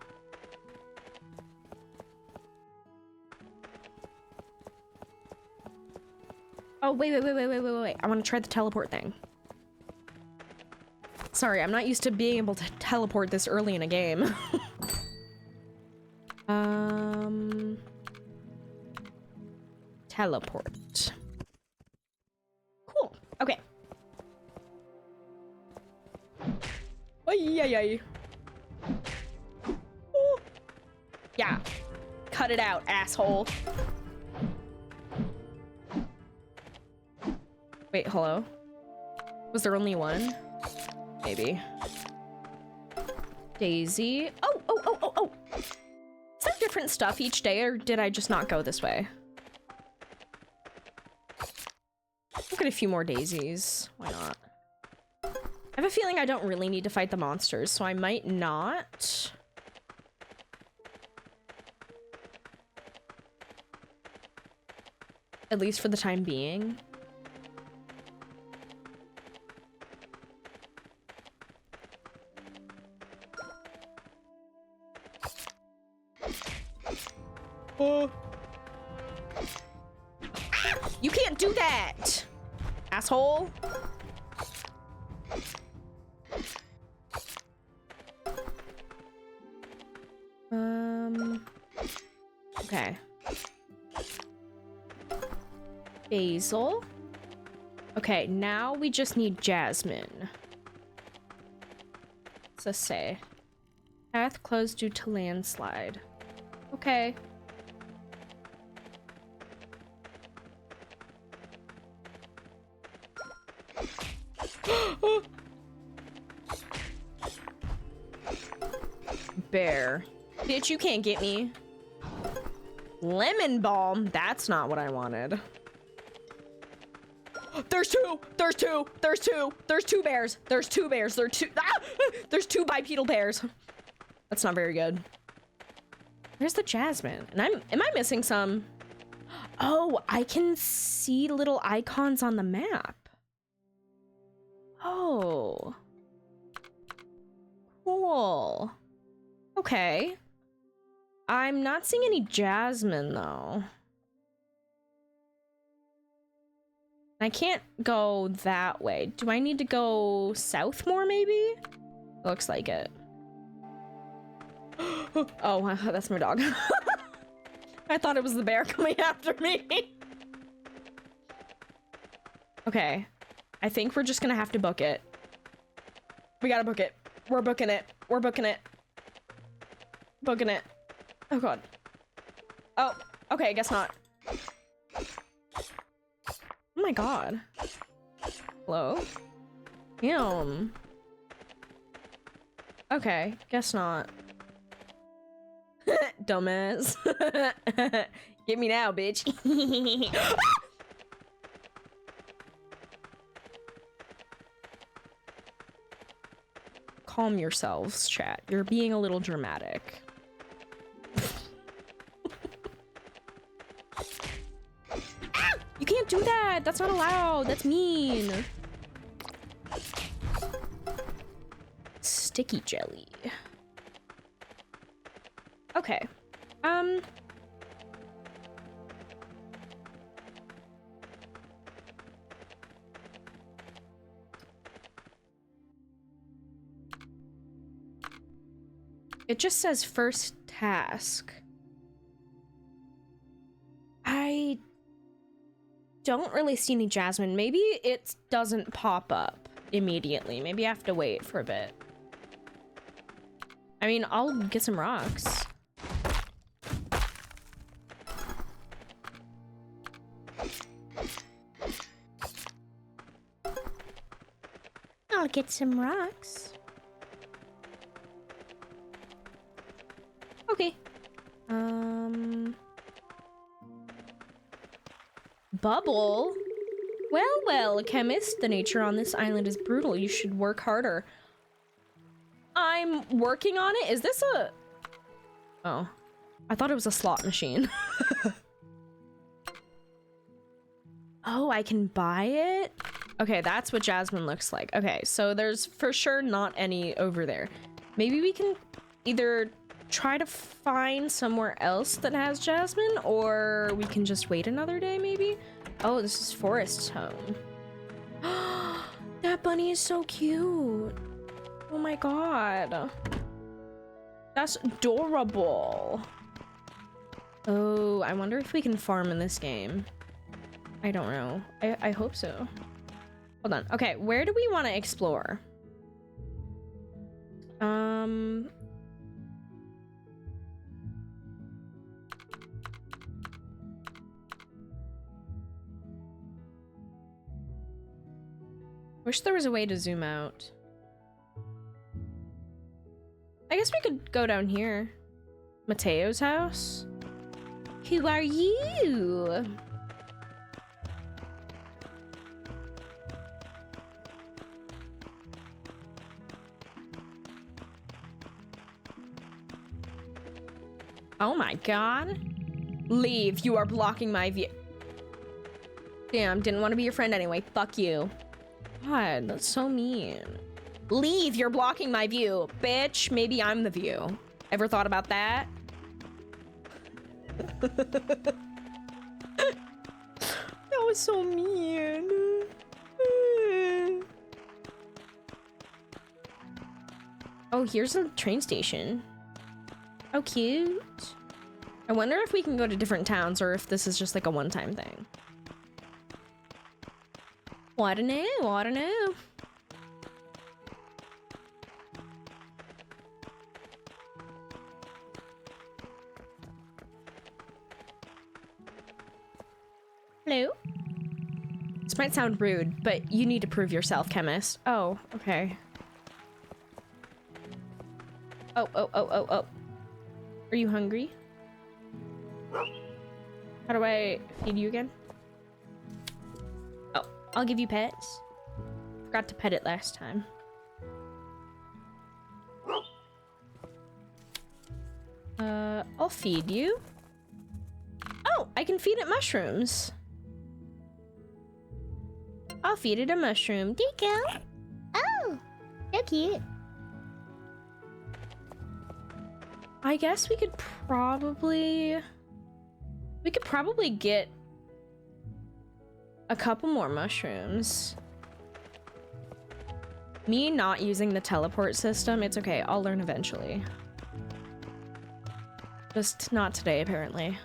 Oh, wait. I want to try the teleport thing. Sorry, I'm not used to being able to teleport this early in a game. Teleport. Cool. Okay. Ay. Ooh. Yeah. Cut it out, asshole. Wait, hello? Was there only one? Maybe. Daisy. Oh. Is there different stuff each day, or did I just not go this way? Look at a few more daisies. Why not? I have a feeling I don't really need to fight the monsters, so I might not. At least for the time being. Oh. You can't do that, asshole. Okay. Basil. Okay, now we just need Jasmine. What's this say? Path closed due to landslide. Okay. bear. Bitch, you can't get me. Lemon balm? That's not what I wanted. There's two! There's two! There's two! There's two bears! There's two bears! There's two bipedal bears. That's not very good. Where's the jasmine? And am I missing some? Oh, I can see little icons on the map. Oh. Cool. Okay. I'm not seeing any jasmine though. I can't go that way. Do I need to go south more maybe? Looks like it. Oh, that's my dog. I thought it was the bear coming after me. Okay. I think we're just gonna have to book it. We gotta book it. We're booking it. We're booking it. Booking it. Oh god. Oh, okay, I guess not. Oh my god. Hello? Damn. Okay, guess not. Dumbass. Get me now, bitch. Calm yourselves, chat. You're being a little dramatic. You can't do that! That's not allowed! That's mean! Sticky jelly. Okay. It just says first task. I don't really see any jasmine. Maybe it doesn't pop up immediately. Maybe I have to wait for a bit. I mean, I'll get some rocks. I'll get some rocks. Okay. Bubble? Well, chemist, the nature on this island is brutal. You should work harder. I'm working on it. Is this a... Oh. I thought it was a slot machine. Oh, I can buy it? Okay, that's what jasmine looks like. Okay, so there's for sure not any over there. Maybe we can either try to find somewhere else that has jasmine, or we can just wait another day, maybe? Oh, this is Forest's home. That bunny is so cute. Oh my god. That's adorable. Oh, I wonder if we can farm in this game. I don't know. I hope so. Hold on. Okay, where do we want to explore? Wish there was a way to zoom out. I guess we could go down here. Mateo's house? Who are you? Oh my god. Leave. You are blocking my view. Damn, didn't want to be your friend anyway. Fuck you. God, that's so mean. Leave. You're blocking my view. Bitch, maybe I'm the view. Ever thought about that? That was so mean. Oh, here's a train station. Oh, cute. I wonder if we can go to different towns or if this is just like a one-time thing. Well, I don't know. I don't know. Hello? This might sound rude, but you need to prove yourself, chemist. Oh, okay. Oh, oh, oh, oh, oh. Are you hungry? How do I feed you again? Oh, I'll give you pets. Forgot to pet it last time. I'll feed you. Oh, I can feed it mushrooms. I'll feed it a mushroom. Deco. Oh, so cute. I guess we could probably get a couple more mushrooms. Me not using the teleport system, it's okay. I'll learn eventually. Just not today, apparently.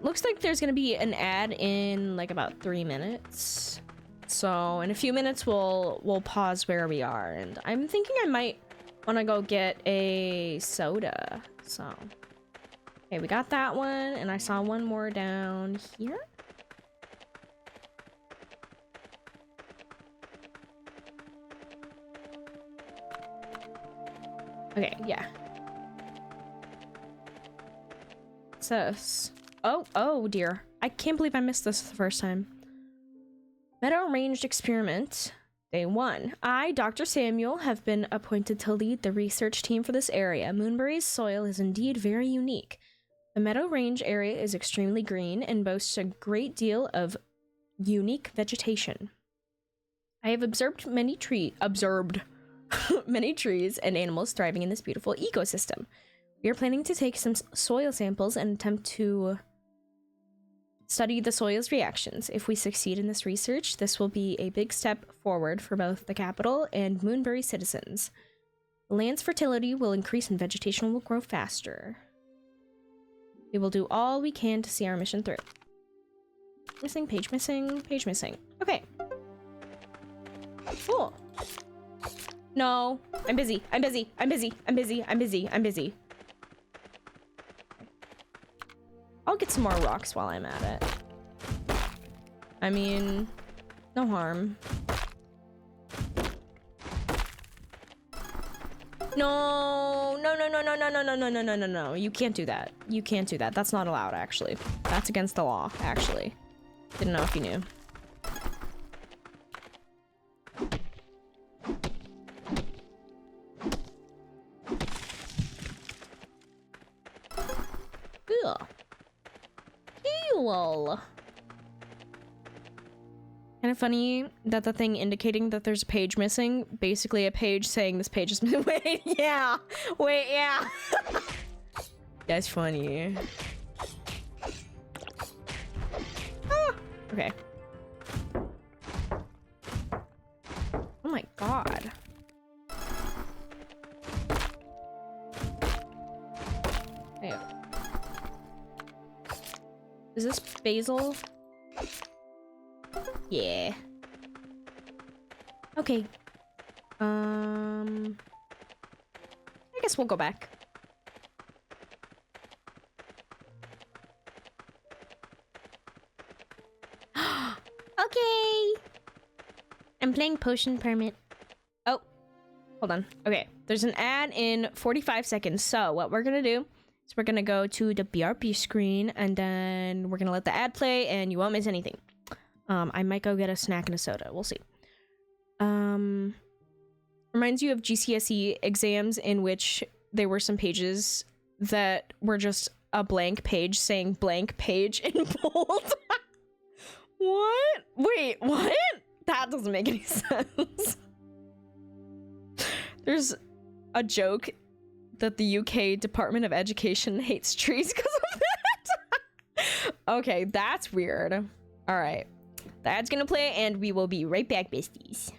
Looks like there's gonna be an ad in like about 3 minutes. So in a few minutes we'll pause where we are, and I'm thinking I might want to go get a soda. So okay, we got that one, and I saw one more down here. Okay, yeah. Oh dear. I can't believe I missed this the first time. Meadow Ranged Experiment. Day 1. I, Dr. Samuel, have been appointed to lead the research team for this area. Moonbury's soil is indeed very unique. The Meadow Range area is extremely green and boasts a great deal of unique vegetation. I have observed many trees and animals thriving in this beautiful ecosystem. We are planning to take some soil samples and attempt to study the soil's reactions. If we succeed in this research, this will be a big step forward for both the capital and Moonbury citizens. The land's fertility will increase and vegetation will grow faster. We will do all we can to see our mission through. Missing, page missing, page missing. Okay. Cool. No, I'm busy. I'm busy. I'm busy. I'm busy. I'm busy. I'm busy. I'll get some more rocks while I'm at it. I mean, no harm. No, no, no, no, no, no, no, no, no, no, no, no, no. You can't do that. You can't do that. That's not allowed, actually. That's against the law, actually. Didn't know if you knew. Ugh. Cool. Kind of funny that the thing indicating that there's a page missing, basically a page saying this page is missing. Wait, yeah. Wait, yeah. That's funny. Ah, okay. Oh my god. Hey. Is this basil? Yeah. Okay. I guess we'll go back. Okay. I'm playing Potion Permit. Oh, hold on. Okay, there's an ad in 45 seconds. So what we're gonna do is we're gonna go to the BRB screen, and then we're gonna let the ad play, and you won't miss anything. I might go get a snack and a soda. We'll see. Reminds you of GCSE exams in which there were some pages that were just a blank page saying blank page in bold. What? Wait, what? That doesn't make any sense. There's a joke that the UK Department of Education hates trees because of it. Okay, that's weird. All right. The ad's gonna play, and we will be right back, besties.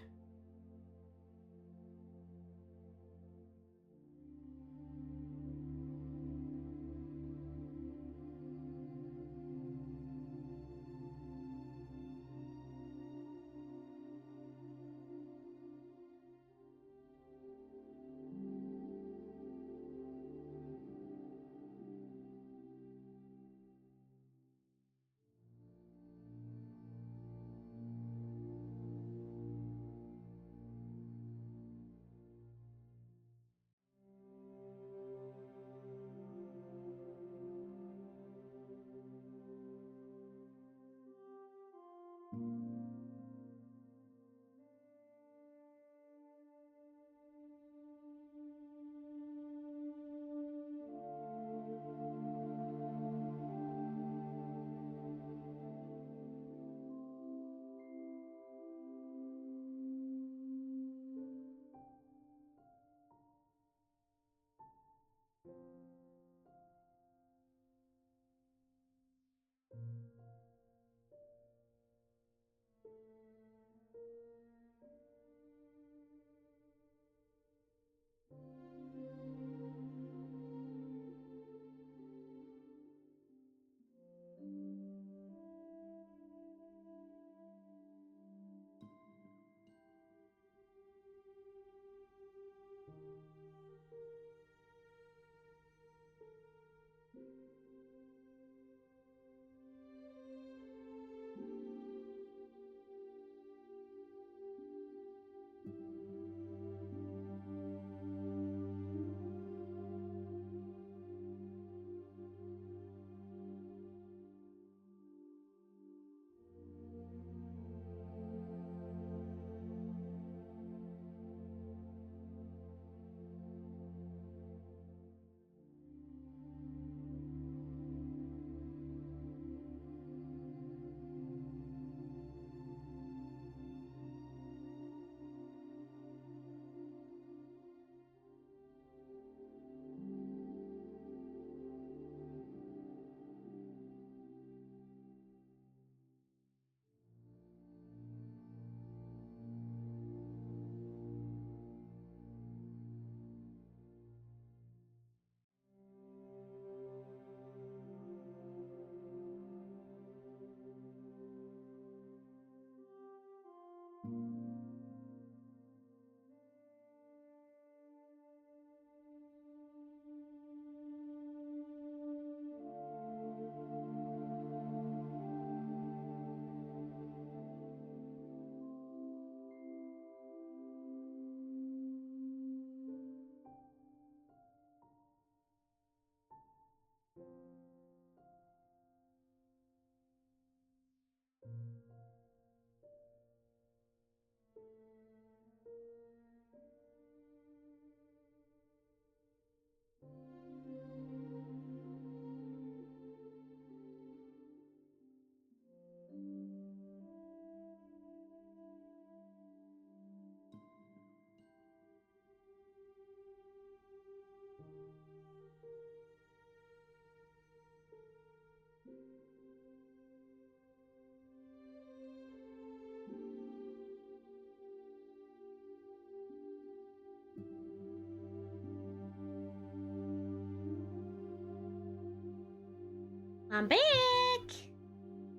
I'm back!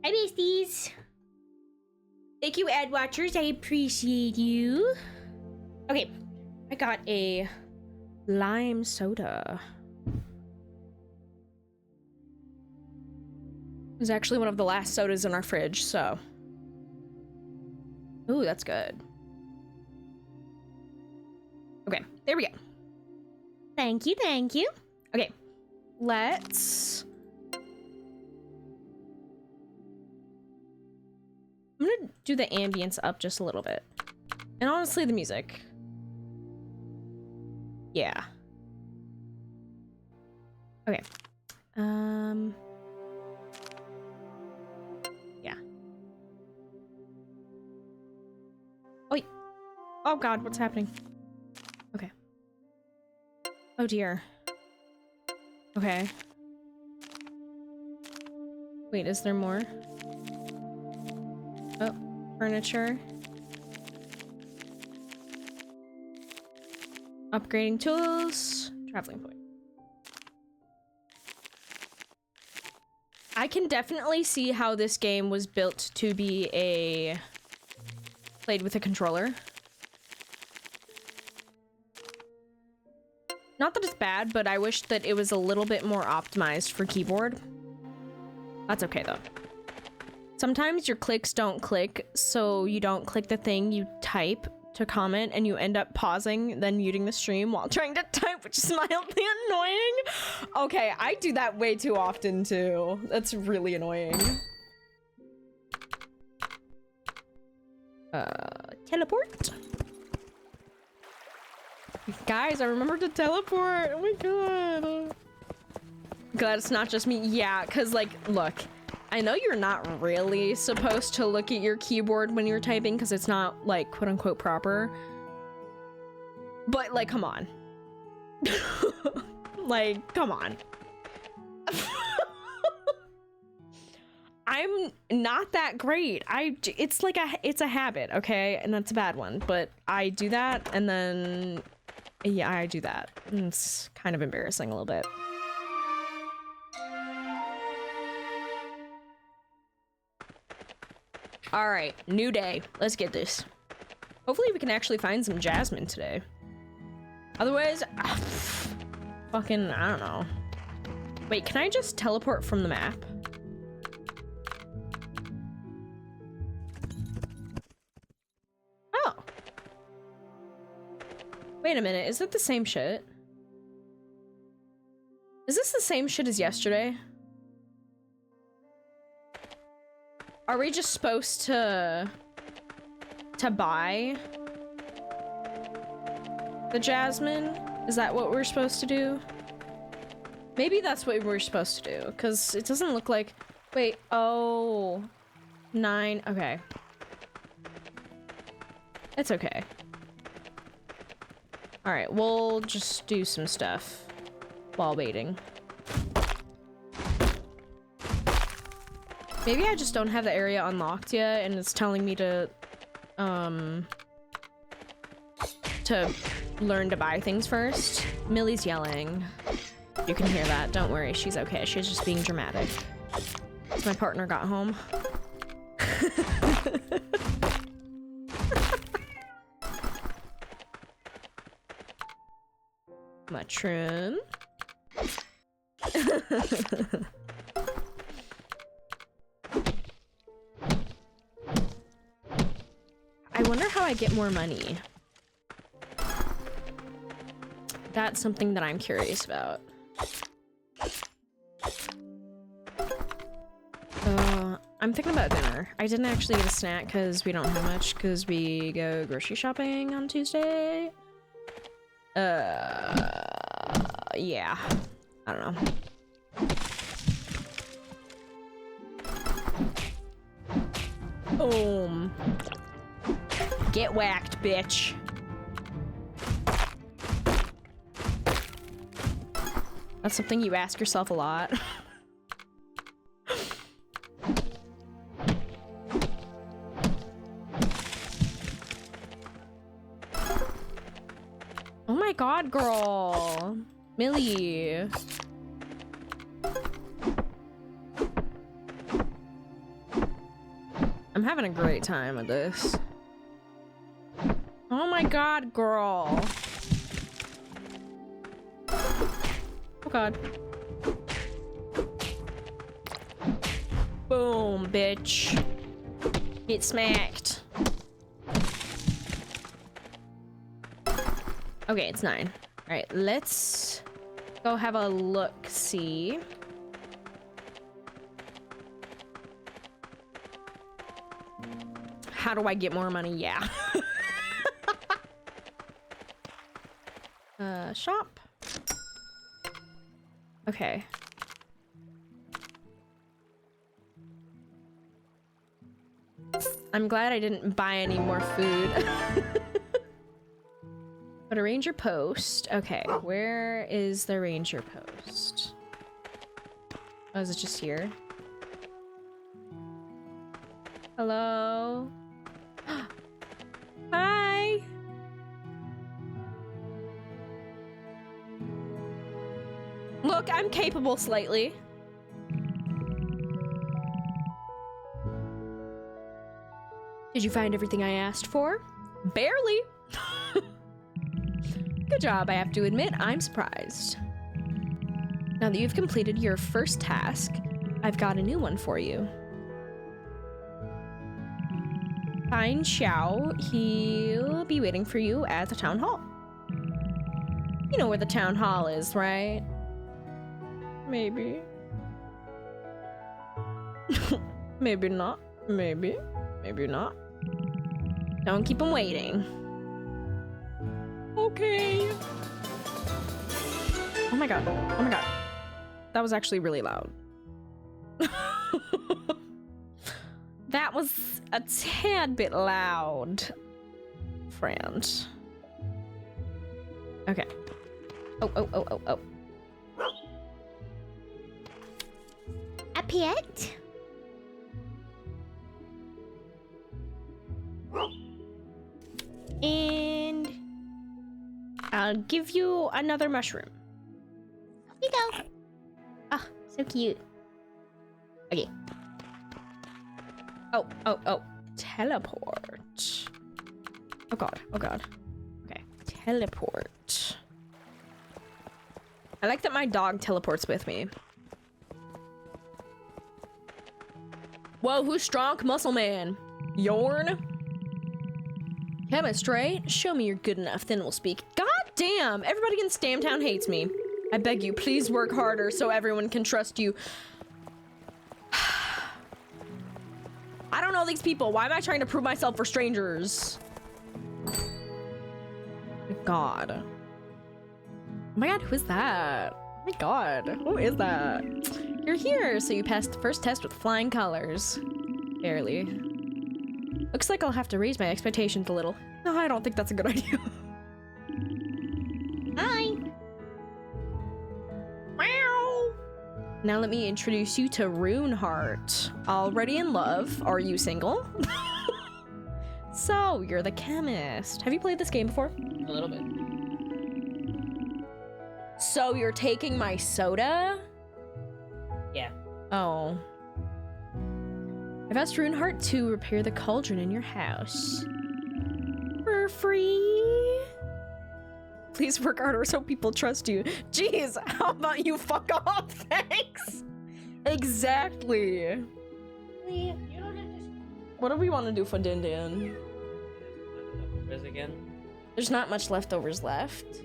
Hi, besties! Thank you, ad watchers. I appreciate you. Okay, I got a lime soda. It was actually one of the last sodas in our fridge, so. Ooh, that's good. Okay, there we go. Thank you, thank you. Okay, let's... I'm gonna do the ambience up just a little bit. And honestly, the music. Yeah. Okay. Yeah. Oh, oh God, what's happening? Okay. Oh dear. Okay. Wait, is there more? Oh, furniture. Upgrading tools. Traveling point. I can definitely see how this game was built to be played with a controller. Not that it's bad, but I wish that it was a little bit more optimized for keyboard. That's okay though. Sometimes your clicks don't click, so you don't click the thing you type to comment, and you end up pausing, then muting the stream while trying to type, which is mildly annoying. Okay, I do that way too often too. That's really annoying. Teleport. Guys, I remembered to teleport. Oh my God. Glad it's not just me. Yeah, because like, look. I know you're not really supposed to look at your keyboard when you're typing because it's not like quote unquote proper. But like, come on. Like, come on. I'm not that great. It's like it's a habit, okay? And that's a bad one, but I do that and then yeah, I do that. And it's kind of embarrassing a little bit. All right, new day. Let's get this. Hopefully we can actually find some jasmine today. Otherwise, fucking, I don't know. Wait, can I just teleport from the map? Oh. Wait a minute, is it the same shit? Is this the same shit as yesterday? Are we just supposed to buy the jasmine? Is that what we're supposed to do? Maybe that's what we're supposed to do, because it doesn't look like... Wait, oh... 9, okay. It's okay. Alright, we'll just do some stuff while waiting. Maybe I just don't have the area unlocked yet, and it's telling me to learn to buy things first. Millie's yelling. You can hear that. Don't worry, she's okay. She's just being dramatic. My partner got home. Mushroom. I wonder how I get more money. That's something that I'm curious about. I'm thinking about dinner. I didn't actually get a snack because we don't have much because we go grocery shopping on Tuesday. Yeah. I don't know. Boom. Get whacked, bitch. That's something you ask yourself a lot. Oh my god, girl. Millie. I'm having a great time with this. Oh my god, girl. Oh god. Boom, bitch. Get smacked. Okay, it's 9. All right, let's go have a look-see. How do I get more money? Yeah. Shop. Okay. I'm glad I didn't buy any more food. But a ranger post. Okay, where is the ranger post? Oh, is it just here? Hello? Hi! Look, I'm capable slightly. Did you find everything I asked for? Barely. Good job, I have to admit, I'm surprised. Now that you've completed your first task, I've got a new one for you. Find Xiao. He'll be waiting for you at the town hall. You know where the town hall is, right? Maybe. Maybe not. Maybe. Maybe not. Don't keep him waiting. Okay. Oh my god. Oh my god. That was actually really loud. That was a tad bit loud, friend. Okay. Oh, oh, oh, oh, oh. A pet? And I'll give you another mushroom. Here you go. Oh, so cute. Okay. Oh, oh, oh. Teleport. Oh god, oh god. Okay, teleport. I like that my dog teleports with me. Whoa, who's strong? Muscle man. Yorn? Chemist, right? Show me you're good enough, then we'll speak. God damn! Everybody in Stamtown hates me. I beg you, please work harder so everyone can trust you. I don't know these people. Why am I trying to prove myself for strangers? God. Oh my god, who is that? Oh my god, who is that? You're here, so you passed the first test with flying colors. Barely. Looks like I'll have to raise my expectations a little. No, I don't think that's a good idea. Hi. Meow. Now let me introduce you to Runeheart. Already in love? Are you single? So, you're the chemist. Have you played this game before? A little bit. So, you're taking my soda? Yeah. Oh. I've asked Runeheart to repair the cauldron in your house. For free? Please work harder so people trust you. Jeez, how about you fuck off? Thanks. Exactly. You don't have to. What do we want to do for Din Din? Again. There's not much leftovers left.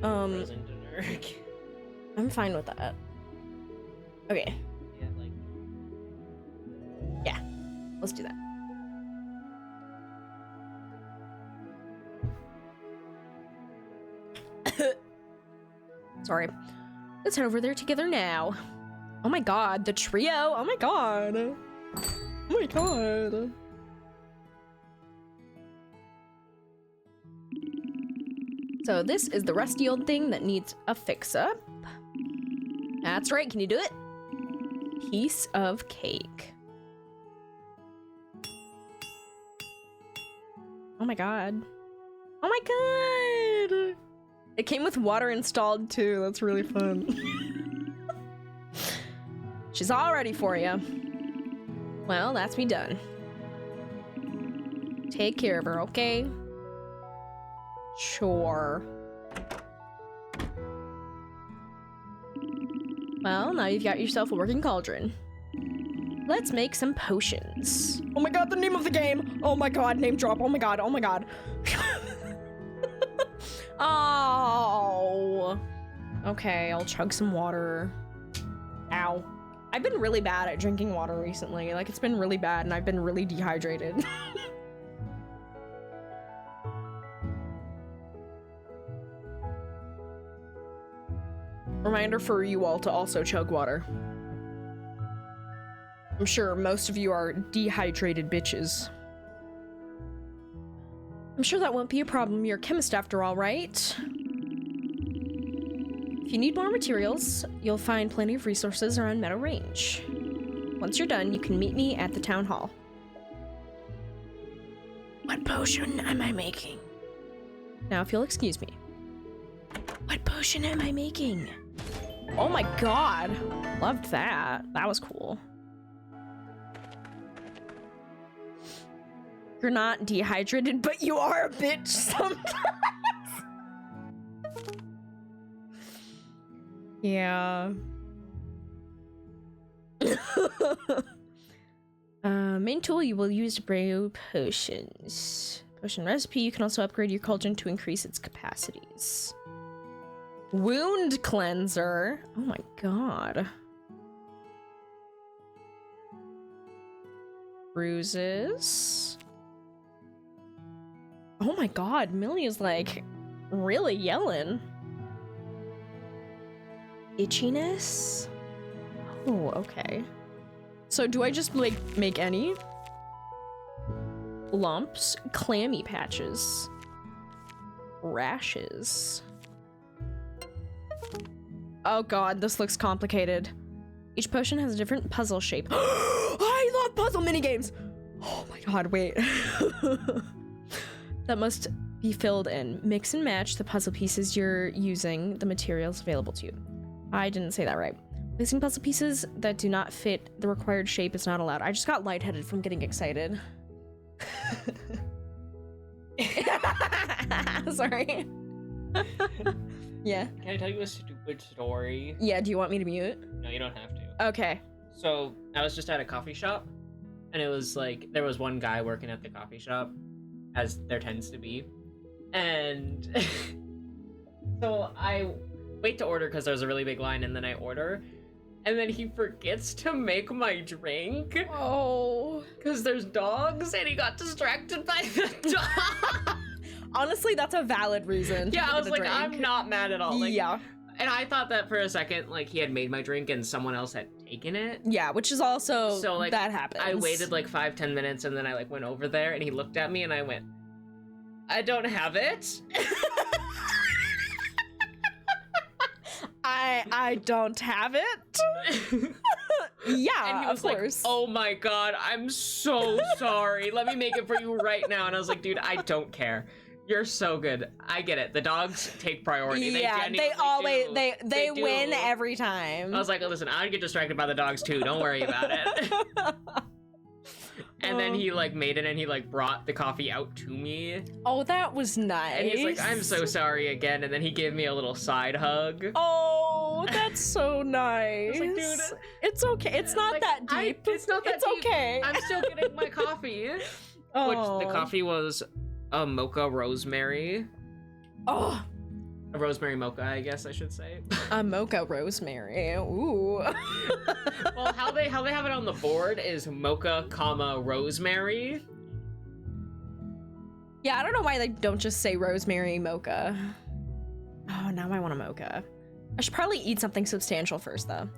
Frozen dinner. I'm fine with that. Okay. Yeah, like. Let's do that. Sorry. Let's head over there together now. Oh my god, the trio. Oh my god. Oh my god. So this is the rusty old thing that needs a fix-up. That's right, can you do it? Piece of cake. Oh my god. Oh my god! It came with water installed too, that's really fun. She's all ready for you. Well, that's me done. Take care of her, okay? Sure. Well, now you've got yourself a working cauldron. Let's make some potions. Oh my god, the name of the game! Oh my god, name drop. Oh my god, oh my god. Oh. Okay, I'll chug some water. Ow. I've been really bad at drinking water recently. Like, it's been really bad and I've been really dehydrated. Reminder for you all to also chug water. I'm sure most of you are dehydrated bitches. I'm sure that won't be a problem. You're a chemist after all, right? If you need more materials, you'll find plenty of resources around Meadow Range. Once you're done, you can meet me at the town hall. What potion am I making? Now, if you'll excuse me. What potion am I making? Oh my god. Loved that. That was cool. You're not dehydrated, but you are a bitch sometimes. Yeah. Main tool you will use to brew potions. Potion recipe, you can also upgrade your cauldron to increase its capacities. Wound cleanser. Oh my god. Bruises. Oh my god, Millie is like really yelling. Itchiness? Oh, okay. So do I just like make any? Lumps, clammy patches, rashes. Oh god, this looks complicated. Each potion has a different puzzle shape. I love puzzle minigames! Oh my god, wait. That must be filled in. Mix and match the puzzle pieces you're using the materials available to you. I didn't say that right. Placing puzzle pieces that do not fit the required shape is not allowed. I just got lightheaded from getting excited. Sorry. Yeah. Can I tell you a stupid story? Yeah, do you want me to mute? No, you don't have to. Okay. So, I was just at a coffee shop, and it was like, there was one guy working at the coffee shop, as there tends to be, and so I wait to order because there's a really big line, and then I order, and then he forgets to make my drink. Oh. Because there's dogs, and he got distracted by the dog. Honestly, that's a valid reason. Yeah, I was like, drink. I'm not mad at all. Like, yeah. And I thought that for a second, like, he had made my drink and someone else had taken it. Yeah, which is also, so, like, that happens. I waited like 5-10 minutes, and then I like went over there, and he looked at me, and I went, I don't have it. I don't have it. Yeah, and he was of like, course. oh my god, I'm so sorry. Let me make it for you right now. And I was like, dude, I don't care. You're so good. I get it. The dogs take priority. Yeah, they they always do. they do. win every time. I was like, listen, I get distracted by the dogs too. Don't worry about it. And then he like made it, and he like brought the coffee out to me. Oh, that was nice. And he's like, I'm so sorry again. And then he gave me a little side hug. Oh, that's so nice. I was like, dude, it's okay. It's not like, that deep. It's not that it's deep. okay. I'm still getting my coffee. Oh. Which the coffee was a mocha rosemary. Oh, A rosemary mocha, I guess I should say. A mocha rosemary. Ooh. Well, how they have it on the board is mocha, comma, rosemary. Yeah, I don't know why they don't just say rosemary mocha. Oh, now I want a mocha. I should probably eat something substantial first, though.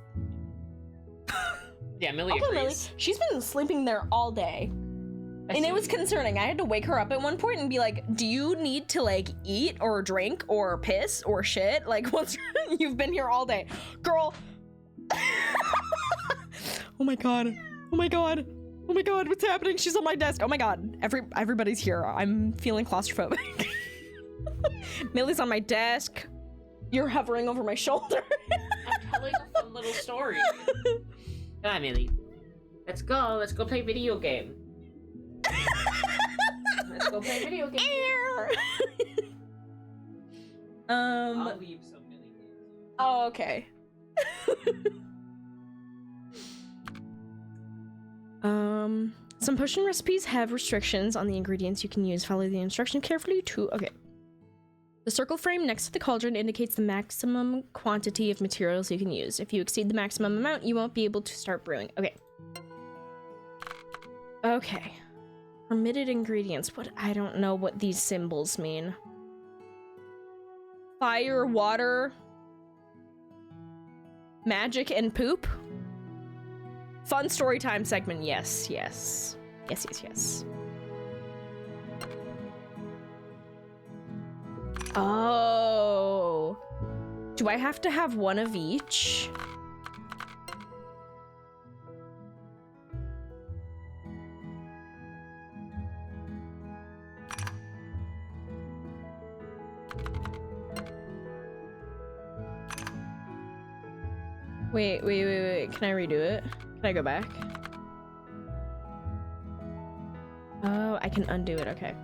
Yeah, Millie Although agrees. Millie, she's been sleeping there all day. And it was concerning. I had to wake her up at one point and be like, do you need to, like, eat or drink or piss or shit? Like, once you've been here all day. Girl. Oh my god. Oh my god. Oh my god, what's happening? She's on my desk. Oh my god. Everybody's here. I'm feeling claustrophobic. Millie's on my desk. You're hovering over my shoulder. I'm telling a fun little story. Come on, Millie. Let's go. Let's go play video game. Let's go play video game. I'll leave some Millie games. Oh, okay. Some potion recipes have restrictions on the ingredients you can use. Follow the instruction carefully to... Okay. The circle frame next to the cauldron indicates the maximum quantity of materials you can use. If you exceed the maximum amount, you won't be able to start brewing. Okay. Okay. Permitted ingredients. What? I don't know what these symbols mean. Fire, water, magic, and poop? Fun story time segment. Yes, yes. Yes, yes, yes. Oh. Do I have to have one of each? Wait. Can I redo it? Can I go back? Oh, I can undo it. Okay.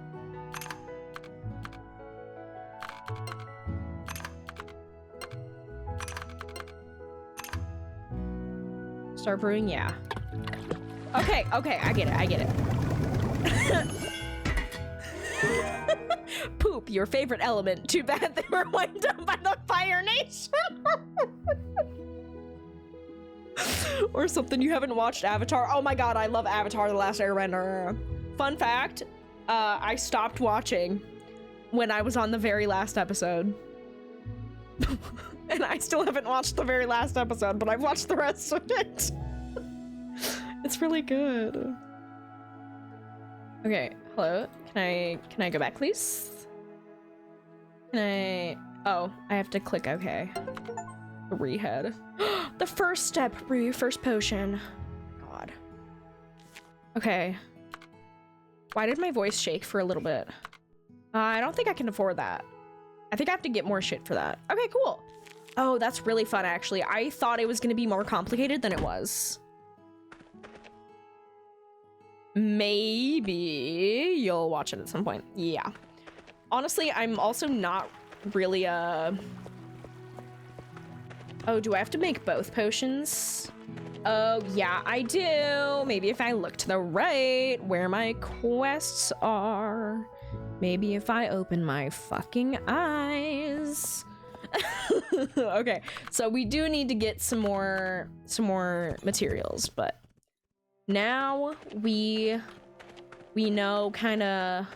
Start brewing? Yeah. Okay, I get it. Poop, your favorite element. Too bad they were wiped out by the Fire Nation. Or something. You haven't watched Avatar? Oh my god, I love Avatar: The Last Airbender. Fun fact, I stopped watching when I was on the very last episode. And I still haven't watched the very last episode, but I've watched the rest of it. It's really good. Okay, hello. Can I go back, please? Oh, I have to click okay. Rehead. The first step, brew your first potion. God. Okay. Why did my voice shake for a little bit? I don't think I can afford that. I think I have to get more shit for that. Okay, cool. Oh, that's really fun, actually. I thought it was gonna be more complicated than it was. Maybe you'll watch it at some point. Yeah. Honestly, I'm also not really Oh, do I have to make both potions? Oh, yeah, I do. Maybe if I look to the right where my quests are. Maybe if I open my fucking eyes. Okay, so we do need to get some more materials, but now we know kind of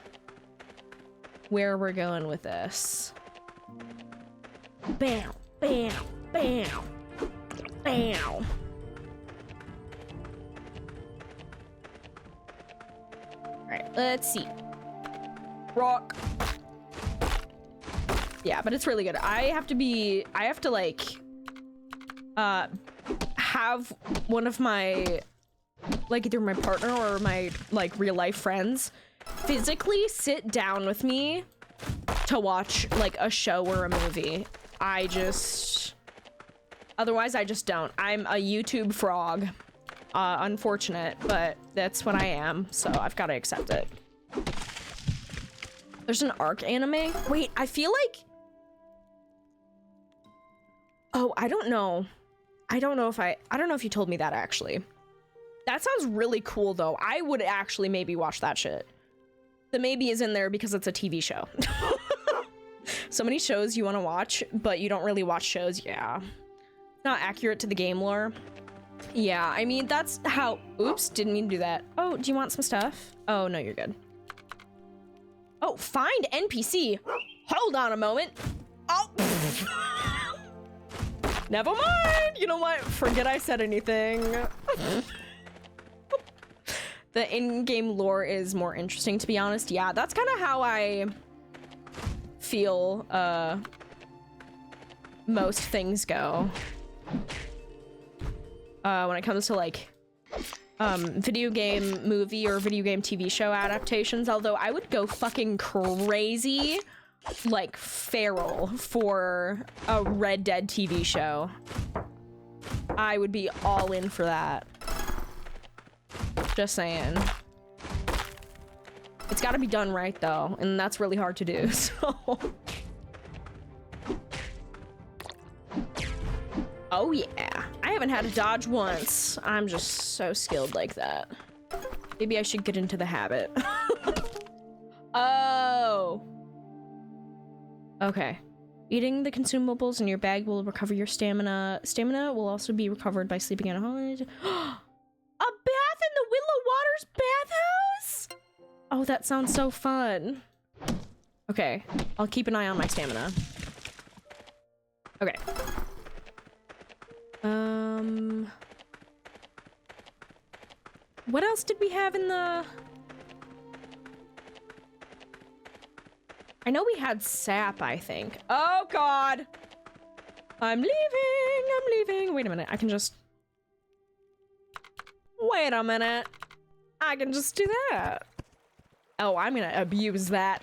where we're going with this. Bam, bam, bam, bam. All right, let's see. Rock. Yeah, but it's really good. I have to like have one of my, like, either my partner or my like real life friends physically sit down with me to watch like a show or a movie. Otherwise I just don't. I'm a YouTube frog. Unfortunate, but that's what I am, so I've got to accept it. There's an ARC anime? Wait, I feel like... Oh, I don't know. I don't know if you told me that, actually. That sounds really cool, though. I would actually maybe watch that shit. The maybe is in there because it's a TV show. So many shows you want to watch, but you don't really watch shows. Yeah. Not accurate to the game lore. Yeah, I mean, that's how... Oops, didn't mean to do that. Oh, do you want some stuff? Oh, no, you're good. Oh, find NPC. Hold on a moment. Oh. Never mind. You know what? Forget I said anything. The in-game lore is more interesting, to be honest. Yeah, that's kind of how I feel most things go. When it comes to like video game movie or video game TV show adaptations, although I would go fucking crazy like feral for a Red Dead TV show. I would be all in for that. Just saying. It's got to be done right though, and that's really hard to do, so. Oh yeah, I haven't had a dodge once. I'm just so skilled like that. Maybe I should get into the habit. Oh. Okay. Eating the consumables in your bag will recover your stamina. Stamina will also be recovered by sleeping in a home. A bath in the Willow Waters bathhouse? Oh, that sounds so fun. Okay, I'll keep an eye on my stamina. Okay. What else did we have in the... I know we had sap, I think. Oh, God. I'm leaving. Wait a minute, I can just... Wait a minute. I can just do that. Oh, I'm gonna abuse that.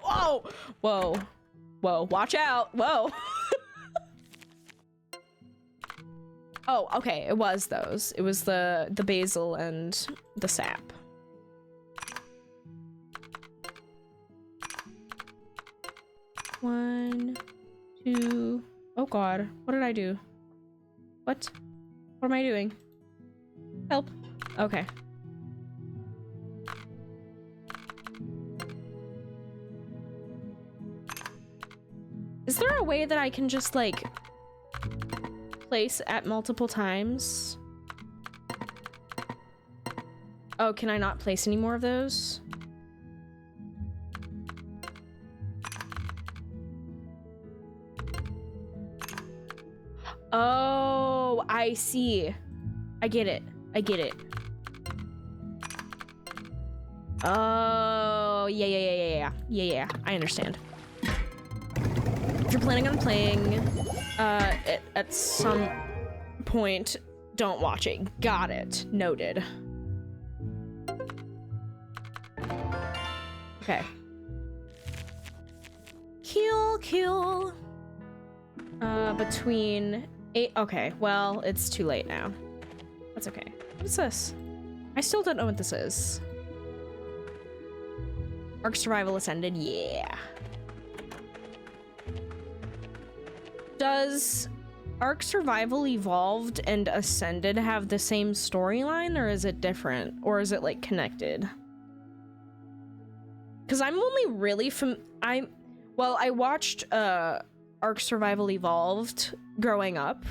Whoa. Whoa. Whoa, watch out. Whoa. Oh, okay, it was those. It was the basil and the sap. One, two... Oh god, what did I do? What? What am I doing? Help. Okay. Is there a way that I can just, like, place at multiple times? Oh, can I not place any more of those? Oh, I see. I get it. I get it. Oh, yeah. I understand. If you're planning on playing at some point, don't watch it. Got it. Noted. Okay. Kill. Between 8. Okay, well, it's too late now. That's okay. What is this? I still don't know what this is. Ark Survival Ascended, yeah. Does Ark Survival Evolved and Ascended have the same storyline, or is it different? Or is it, like, connected? Because I'm only really I watched, Ark Survival Evolved growing up,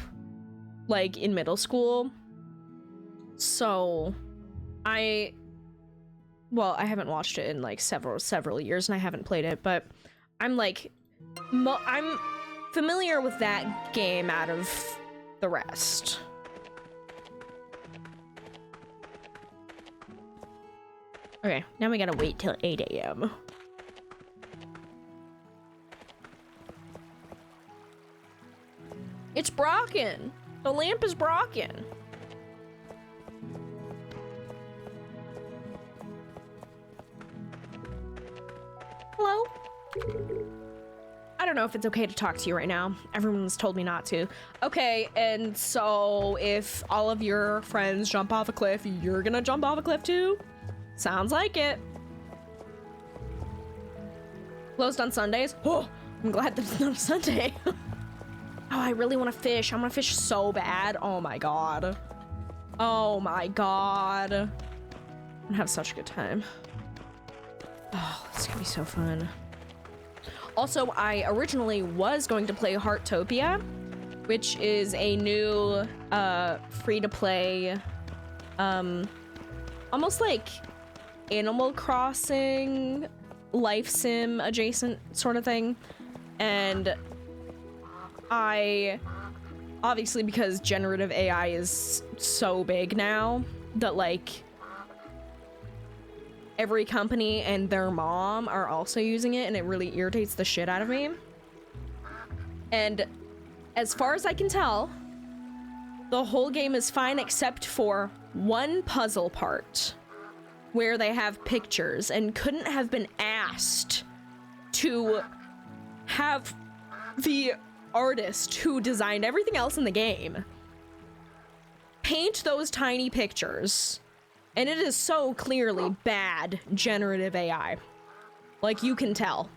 like, in middle school. So, I haven't watched it in, like, several years, and I haven't played it, but I'm, like, I'm familiar with that game out of the rest. Okay, now we gotta wait till 8 a.m. It's broken! The lamp is broken! Hello? I don't know if it's okay to talk to you right now. Everyone's told me not to. Okay, and so if all of your friends jump off a cliff, you're gonna jump off a cliff too? Sounds like it. Closed on Sundays? Oh, I'm glad that it's not a Sunday. Oh, I really want to fish. I want to fish so bad. Oh my god. Oh my god. I'm gonna have such a good time. Oh, it's gonna be so fun. Also, I originally was going to play Heartopia, which is a new free-to-play, almost like Animal Crossing, life sim adjacent sort of thing. And I, obviously because generative AI is so big now that like every company and their mom are also using it, and it really irritates the shit out of me. And as far as I can tell, the whole game is fine except for one puzzle part where they have pictures and couldn't have been asked to have the artist who designed everything else in the game paint those tiny pictures. And it is so clearly bad generative AI. Like, you can tell.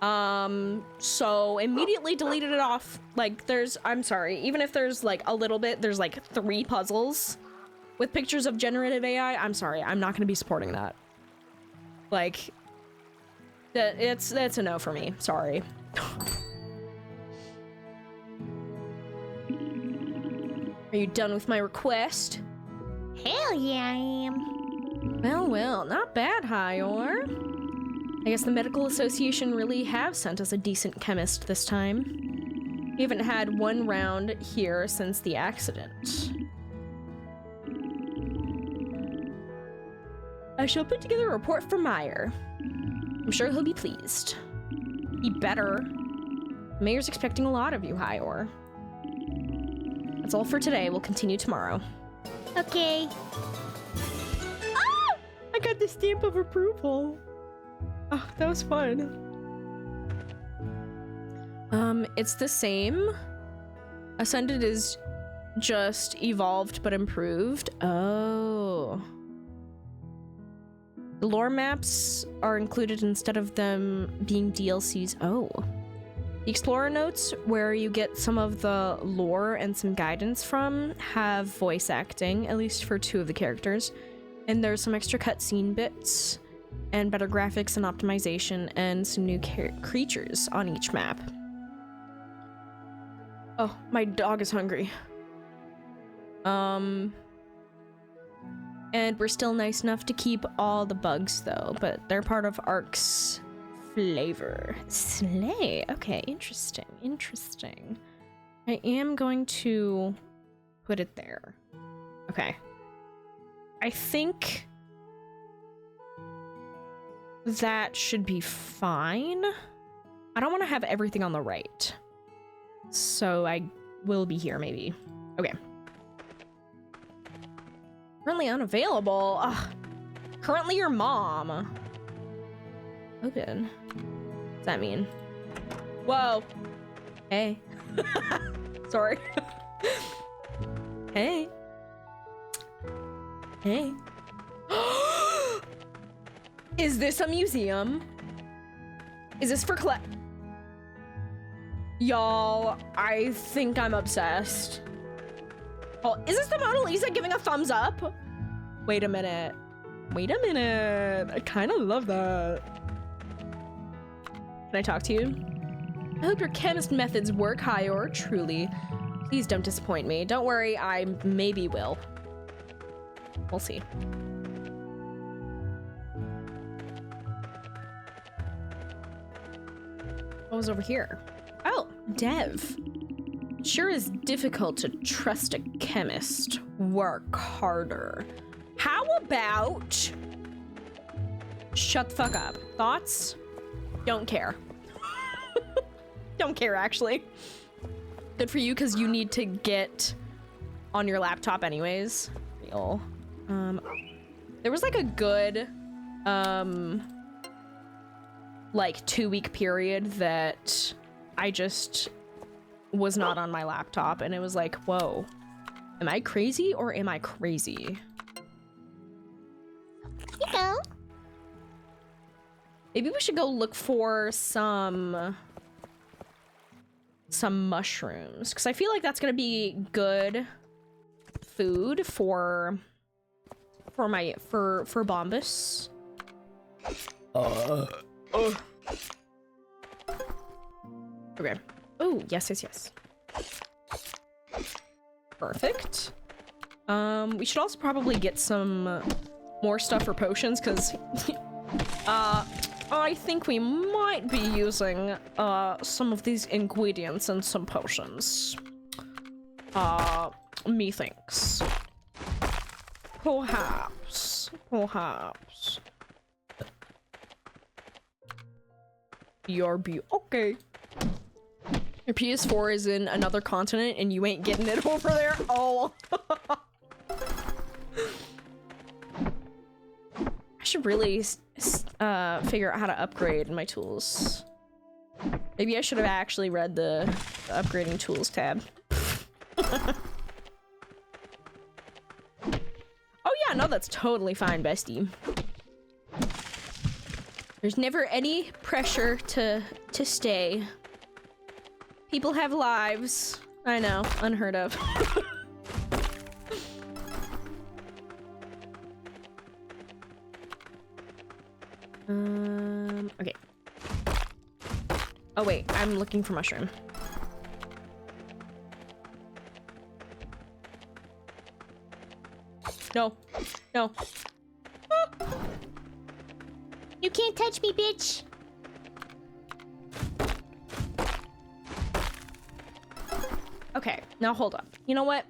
So immediately deleted it off. Like, I'm sorry, even if there's like a little bit, there's like 3 puzzles with pictures of generative AI, I'm sorry, I'm not gonna be supporting that. Like, that's a no for me, sorry. Are you done with my request? Hell yeah, I am. Well, not bad, Hyor. I guess the Medical Association really have sent us a decent chemist this time. We haven't had one round here since the accident. I shall put together a report for Meyer. I'm sure he'll be pleased. He better. The mayor's expecting a lot of you, Hyor. That's all for today. We'll continue tomorrow. Okay. Ah! I got the stamp of approval. Oh, that was fun. It's the same. Ascended is just evolved but improved. Oh. The lore maps are included instead of them being DLCs. Oh. The Explorer notes, where you get some of the lore and some guidance from, have voice acting, at least for 2 of the characters. And there's some extra cutscene bits, and better graphics and optimization, and some new creatures on each map. Oh, my dog is hungry. And we're still nice enough to keep all the bugs, though, but they're part of Ark's flavor. Slay. Okay, interesting. I am going to put it there. Okay. I think that should be fine. I don't want to have everything on the right, so I will be here maybe. Okay. Currently unavailable. Ugh. Currently your mom. Open. What's that mean? Whoa. Hey. Sorry. Hey. Hey. Is this a museum? Is this for Y'all, I think I'm obsessed. Oh, is this the Mona Lisa giving a thumbs up? Wait a minute. I kind of love that. Can I talk to you? I hope your chemist methods work, Hyor, truly. Please don't disappoint me. Don't worry, I maybe will. We'll see. What was over here? Oh, Dev. Sure is difficult to trust a chemist. Work harder. How about... Shut the fuck up. Thoughts? Don't care. Don't care, actually. Good for you, because you need to get on your laptop anyways. Real. There was like a good, like 2-week period that I just was not on my laptop, and it was like, whoa, am I crazy or am I crazy? You know. Maybe we should go look for some mushrooms, because I feel like that's gonna be good food for Bombus. Okay. Oh, yes, yes, yes. Perfect. We should also probably get some more stuff for potions, because I think we might be using some of these ingredients in some potions. Methinks. Perhaps. Perhaps. BRB. Okay. Your PS4 is in another continent and you ain't getting it over there? Oh. I should really figure out how to upgrade my tools. Maybe I should have actually read the upgrading tools tab. Oh yeah, no, that's totally fine, bestie. There's never any pressure to stay. People have lives. I know, unheard of. Okay. Oh wait, I'm looking for mushroom. No. No. You can't touch me, bitch. Okay, now hold up. You know what?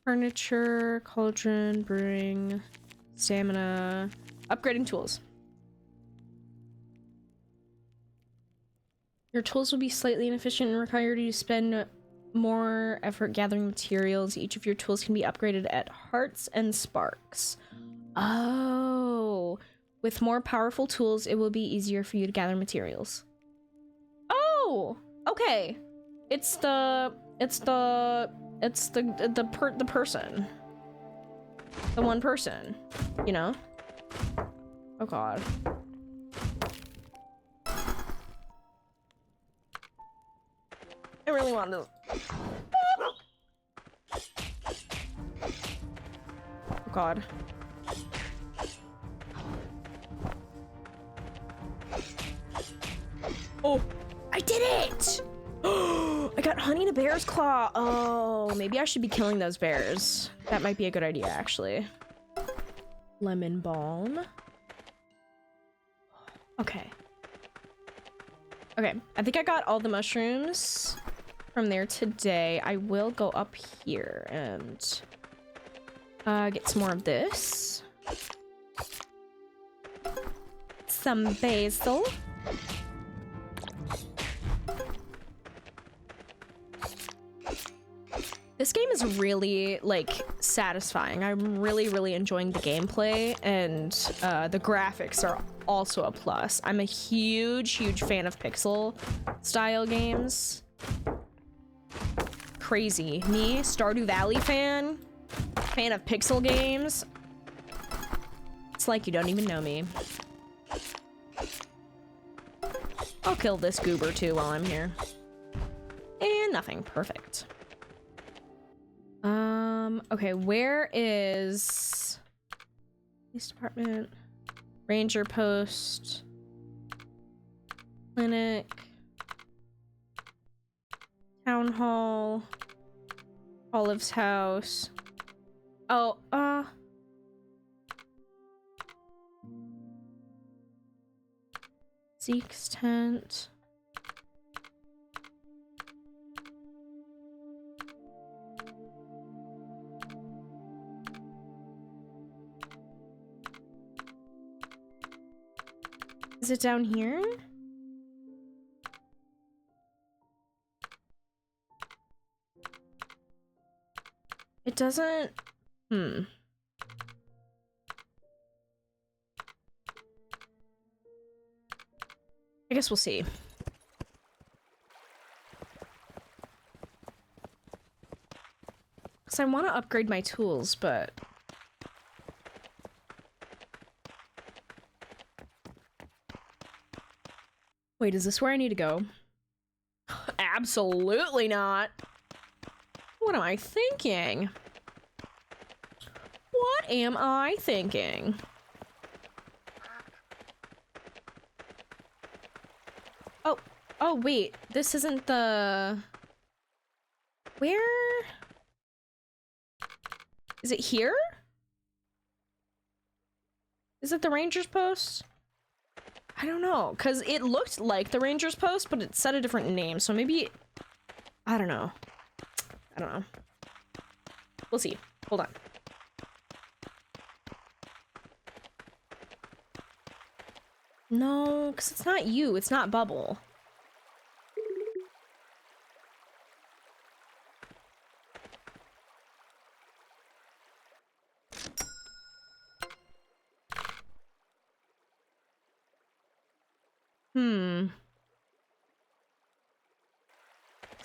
Furniture, cauldron, brewing, stamina, upgrading tools. Your tools will be slightly inefficient and require you to spend more effort gathering materials. Each of your tools can be upgraded at hearts and sparks. Oh, with more powerful tools, it will be easier for you to gather materials. Oh, okay. It's the person. The one person, you know? Oh god. I really want to. Oh god. Oh, I did it! I got honey in a bear's claw. Oh, maybe I should be killing those bears. That might be a good idea, actually. Lemon balm. Okay. Okay, I think I got all the mushrooms from there today. I will go up here and get some more of this. Some basil. This game is really, like, satisfying. I'm really enjoying the gameplay, and the graphics are also a plus. I'm a huge fan of pixel-style games. Crazy. Me, Stardew Valley fan of pixel games. It's like you don't even know me. I'll kill this goober, too, while I'm here. And nothing. Perfect. Okay, where is police department, ranger post, clinic, town hall, Olive's house? Oh, Zeke's tent. Is it down here? It doesn't... I guess we'll see. Because I want to upgrade my tools, but... Wait, is this where I need to go? Absolutely not. What am I thinking? What am I thinking? Oh, wait. This isn't the... Where? Is it here? Is it the ranger's post? I don't know, because it looked like the ranger's post, but it said a different name, so maybe... I don't know. I don't know. We'll see. Hold on. No, because it's not you. It's not Bubble.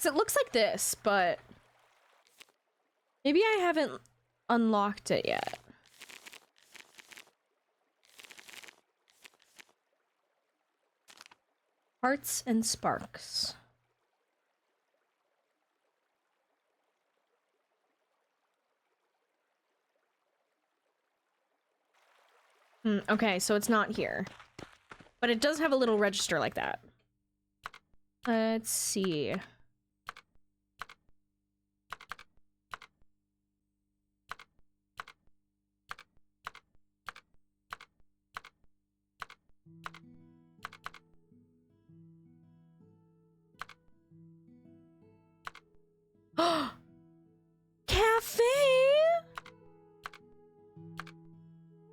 Because it looks like this, but... Maybe I haven't unlocked it yet. Hearts and sparks. Okay, so it's not here. But it does have a little register like that. Let's see. Cafe!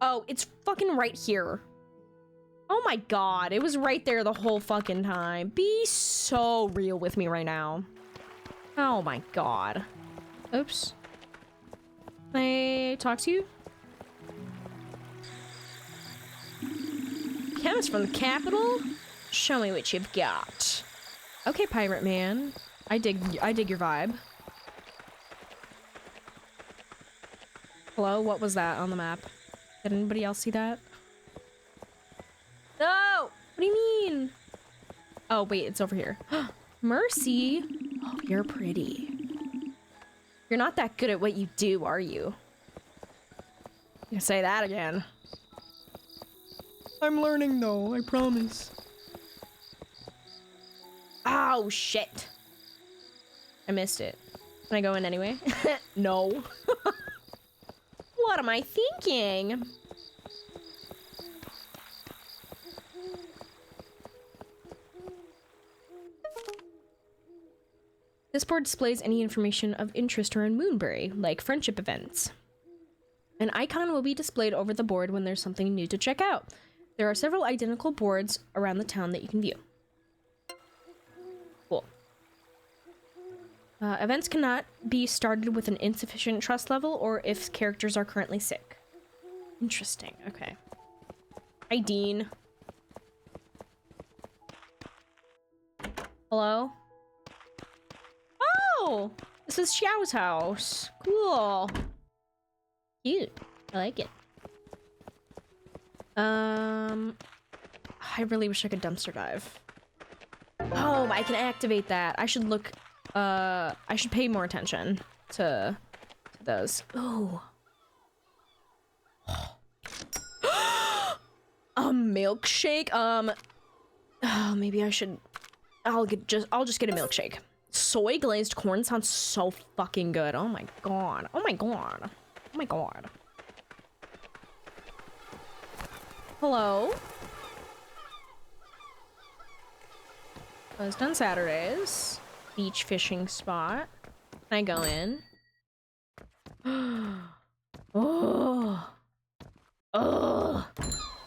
Oh, it's fucking right here. Oh my god, it was right there the whole fucking time. Be so real with me right now. Oh my god. Oops. Can I talk to you? Chemist from the capital? Show me what you've got. Okay, pirate man. I dig your vibe. Hello, what was that on the map? Did anybody else see that? No! What do you mean? Oh, wait, it's over here. Mercy! Oh, you're pretty. You're not that good at what you do, are you? You can say that again. I'm learning though, I promise. Oh, shit. I missed it. Can I go in anyway? No. What am I thinking? This board displays any information of interest around Moonbury, like friendship events. An icon will be displayed over the board when there's something new to check out. There are several identical boards around the town that you can view. Cool. Events cannot be started with an insufficient trust level or if characters are currently sick. Interesting, okay. Hi, Dean. Hello? Oh! This is Xiao's house. Cool. Cute. I like it. I really wish I could dumpster dive. Oh, I can activate that. I should look, I should pay more attention to those. Oh. A milkshake? Oh, maybe I should, I'll just get a milkshake. Soy glazed corn sounds so fucking good. Oh my god. Oh my god. Oh my god. Hello? Closed on Saturdays. Beach fishing spot. Can I go in? Oh. Oh.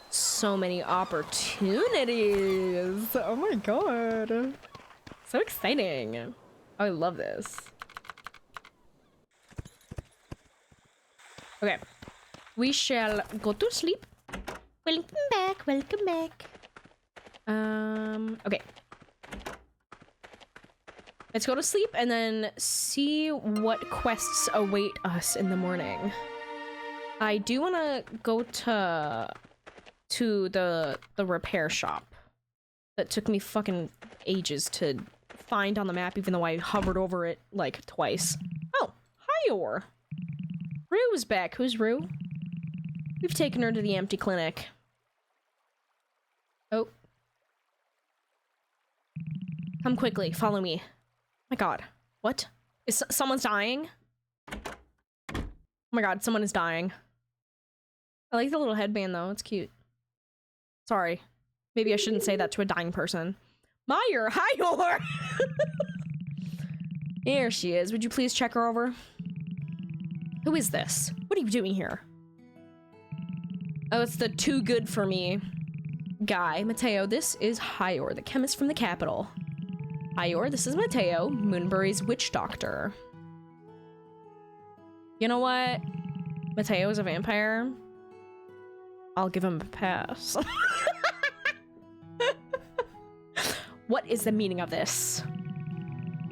So many opportunities. Oh my god. So exciting. Oh, I love this. Okay. We shall go to sleep. Welcome back, welcome back. Okay. Let's go to sleep and then see what quests await us in the morning. I do want to go to the repair shop that took me fucking ages to find on the map, even though I hovered over it like twice. Oh, hi, Or. Rue's back. Who's Rue? We've taken her to the empty clinic. Oh. Come quickly, follow me. My god. What? Is someone's dying? Oh my god, someone is dying. I like the little headband though, it's cute. Sorry. Maybe I shouldn't say that to a dying person. Meyer, hi. Here she is. Would you please check her over? Who is this? What are you doing here? Oh, it's the too good for me guy. Mateo, this is Hyor, the chemist from the capital. Hyor, this is Mateo, Moonbury's witch doctor. You know what? Mateo is a vampire. I'll give him a pass. What is the meaning of this?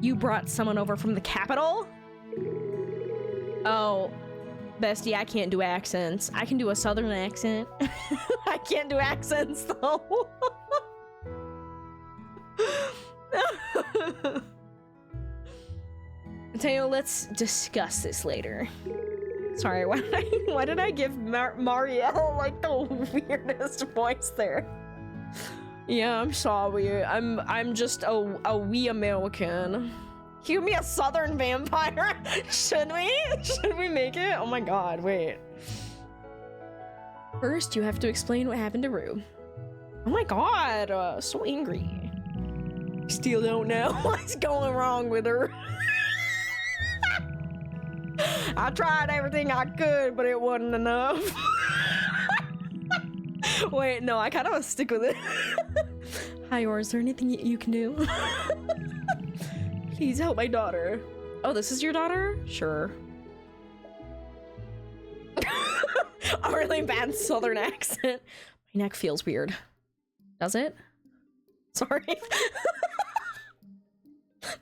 You brought someone over from the capital? Oh, bestie, I can't do accents. I can do a southern accent. I can't do accents though. Mateo, let's discuss this later. Sorry, why did I give Marielle like the weirdest voice there? Yeah, I'm sorry. I'm just a wee American. Give me a southern vampire. Should we? Should we make it? Oh my god, wait. First, you have to explain what happened to Rue. Oh my god, so angry. Still don't know what's going wrong with her. I tried everything I could, but it wasn't enough. Wait, no, I kind of want to stick with it. Hi, or is there anything you can do? Please help my daughter. Oh, this is your daughter? Sure. A really bad southern accent. My neck feels weird. Does it? Sorry.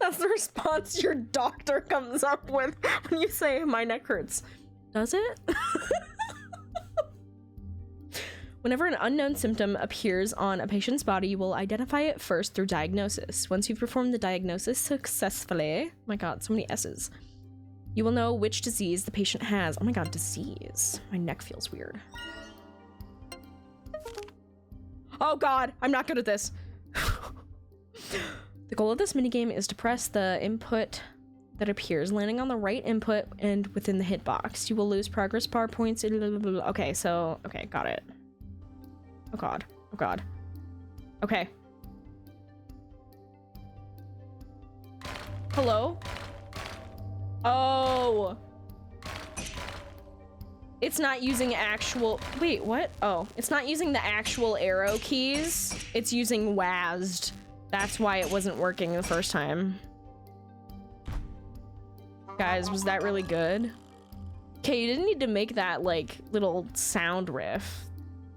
That's the response your doctor comes up with when you say my neck hurts. Does it? Whenever an unknown symptom appears on a patient's body, you will identify it first through diagnosis. Once you've performed the diagnosis successfully, oh my god, so many S's, you will know which disease the patient has. Oh my god, disease. My neck feels weird. Oh god, I'm not good at this. The goal of this minigame is to press the input that appears, landing on the right input and within the hitbox. You will lose progress bar points. Okay, so, okay, got it. Oh god. Oh god. Okay. Hello? Oh. It's not using actual... Wait, what? Oh, it's not using the actual arrow keys. It's using WASD. That's why it wasn't working the first time. Guys, was that really good? Okay, you didn't need to make that, like, little sound riff.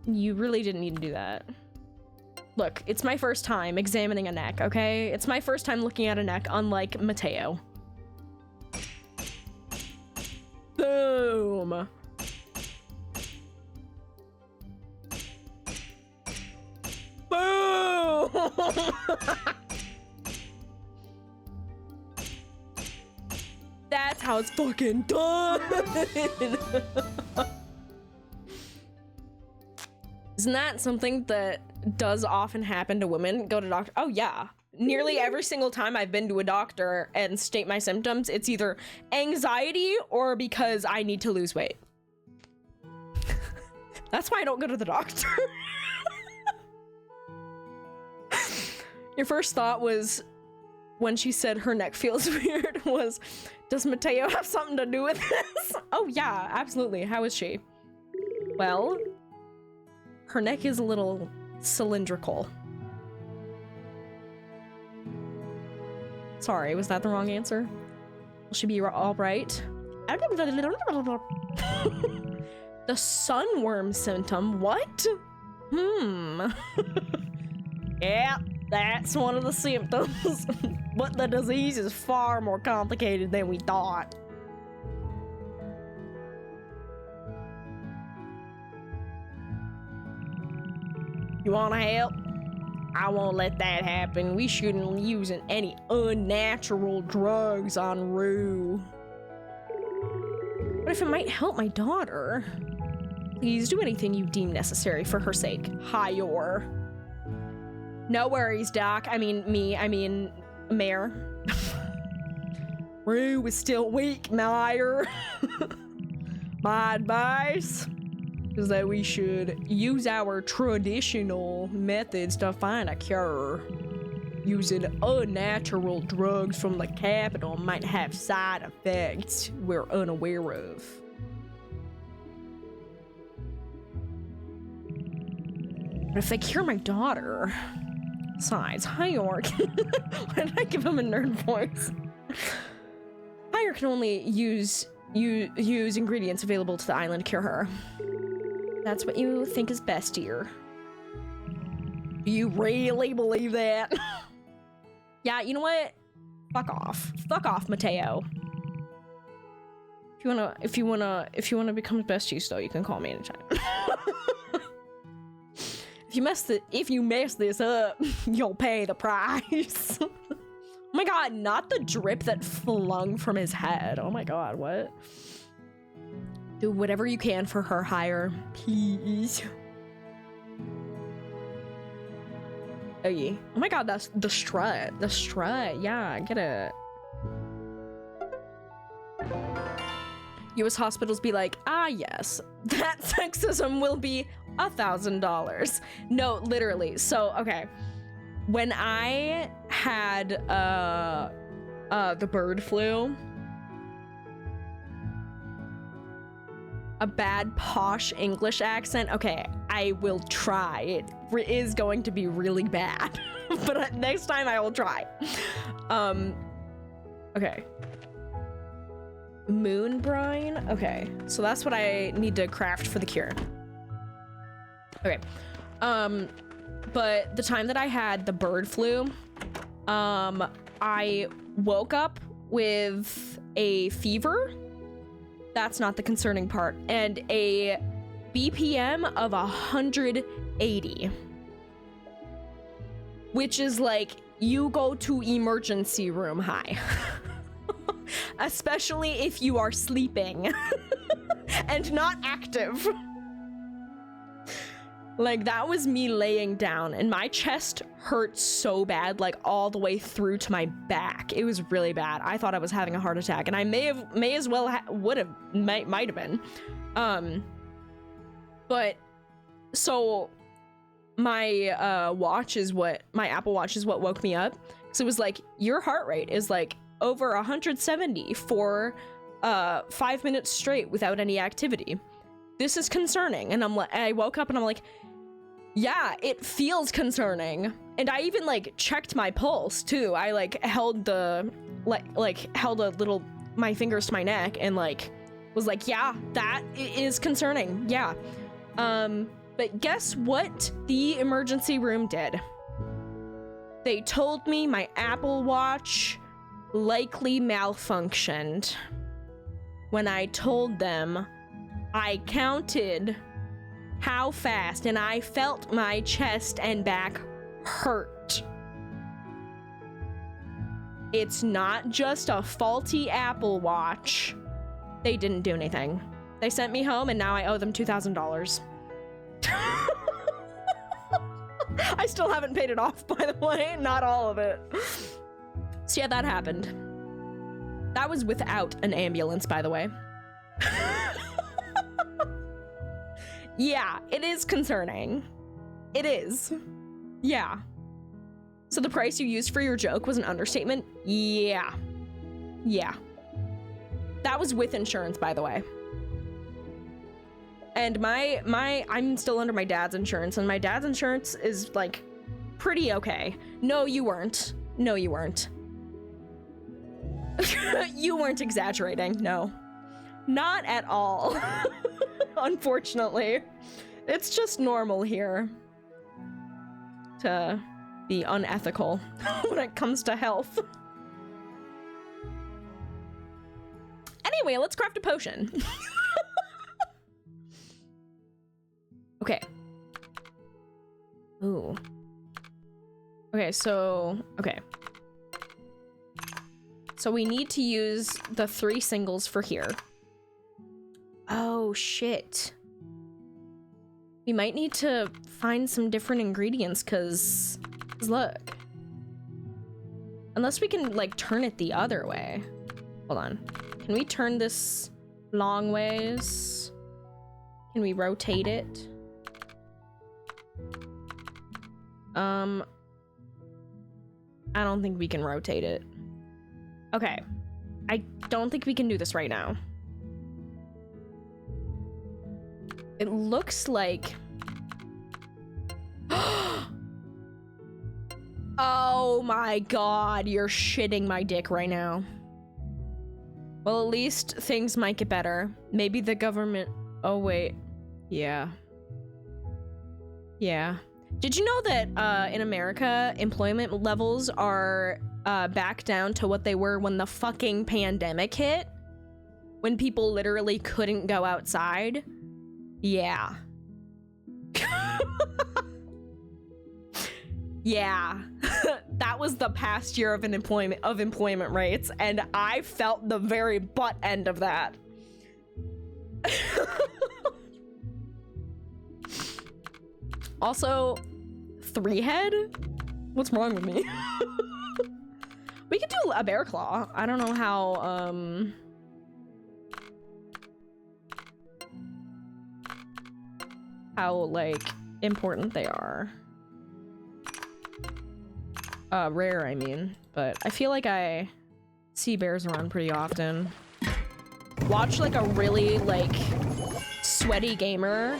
You really didn't need to do that. Look, it's my first time examining a neck, okay? It's my first time looking at a neck, unlike Mateo. Boom! Boom! That's how it's fucking done! Isn't that something that does often happen to women? Go to doctor. Oh yeah. Nearly every single time I've been to a doctor and state my symptoms, it's either anxiety or because I need to lose weight. That's why I don't go to the doctor. Your first thought was, when she said her neck feels weird, was, does Mateo have something to do with this? Oh yeah, absolutely. How is she? Well, her neck is a little cylindrical. Sorry, was that the wrong answer? Will she be all right? The sunworm symptom, what? Yeah, that's one of the symptoms. But the disease is far more complicated than we thought. You wanna help? I won't let that happen. We shouldn't be using any unnatural drugs on Rue. What if it might help my daughter? Please do anything you deem necessary for her sake. Higher. No worries, Doc. I mean, Mayor. Rue is still weak, Meyer. My advice is that we should use our traditional methods to find a cure. Using unnatural drugs from the capital might have side effects we're unaware of. But if they cure my daughter... Besides, Hyor... Why did I give him a nerd voice? Hyor can only use ingredients available to the island to cure her. That's what you think is best, dear. Do you really believe that? Yeah, you know what? Fuck off. Fuck off, Mateo. If you wanna become besties though, you can call me anytime. If you mess this up, you'll pay the price. Oh my god, not the drip that flung from his head. Oh my god, what? Do whatever you can for her, Hire. Please. Oh yeah. Oh my god, that's the strut. The strut, yeah, get it. US hospitals be like, ah yes, that sexism will be $1,000. No, literally. So, okay. When I had the bird flu, a bad posh English accent, okay, I will try. It is going to be really bad, but next time I will try. Okay. Moon brine? Okay, so that's what I need to craft for the cure. Okay, but the time that I had the bird flu, I woke up with a fever. That's not the concerning part. And a BPM of 180. Which is like, you go to emergency room high. Especially if you are sleeping and not active. Like, that was me laying down and my chest hurt so bad, like all the way through to my back. It was really bad. I thought I was having a heart attack, and I might have been. But so my Apple Watch is what woke me up. So it was like, your heart rate is like over 170 for 5 minutes straight without any activity. This is concerning. And I woke up and I'm like, yeah, it feels concerning. And I even like checked my pulse too. I like held my fingers to my neck and like was like, yeah, that is concerning. Yeah. But guess what the emergency room did? They told me my Apple Watch likely malfunctioned. When I told them, I counted how fast and I felt my chest and back hurt. It's not just a faulty Apple Watch. They didn't do anything. They sent me home and now I owe them $2,000. I still haven't paid it off, by the way. Not all of it. So yeah, that happened. That was without an ambulance, by the way. Yeah, it is concerning. It is. Yeah. So the price you used for your joke was an understatement? Yeah. Yeah. That was with insurance, by the way. And I'm still under my dad's insurance, and my dad's insurance is, like, pretty okay. No, you weren't. No, you weren't. You weren't exaggerating, no. Not at all. Unfortunately. It's just normal here to be unethical when it comes to health. Anyway, let's craft a potion. Okay. Ooh. Okay, so... Okay. So we need to use the 3 singles for here. Oh, shit. We might need to find some different ingredients, cause look. Unless we can, like, turn it the other way. Hold on. Can we turn this long ways? Can we rotate it? I don't think we can rotate it. Okay. I don't think we can do this right now. It looks like... Oh my god, you're shitting my dick right now. Well, at least things might get better. Maybe the government... Oh, wait. Yeah. Yeah. Did you know that in America, employment levels are back down to what they were when the fucking pandemic hit? When people literally couldn't go outside? Yeah. Yeah. That was the past year of employment rates, and I felt the very butt end of that. Also, 3-head? What's wrong with me? We could do a bear claw. I don't know how like important they are. Rare, I mean, but I feel like I see bears around pretty often. Watch like a really like sweaty gamer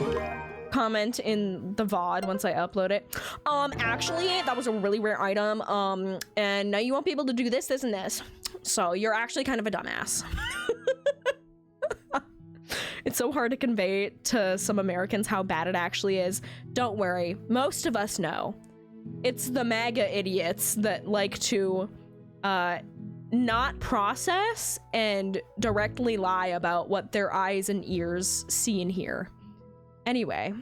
comment in the VOD once I upload it. Actually, that was a really rare item. And now you won't be able to do this, this, and this. So you're actually kind of a dumbass. It's so hard to convey to some Americans how bad it actually is. Don't worry, most of us know. It's the MAGA idiots that like to not process and directly lie about what their eyes and ears see and hear. Anyway.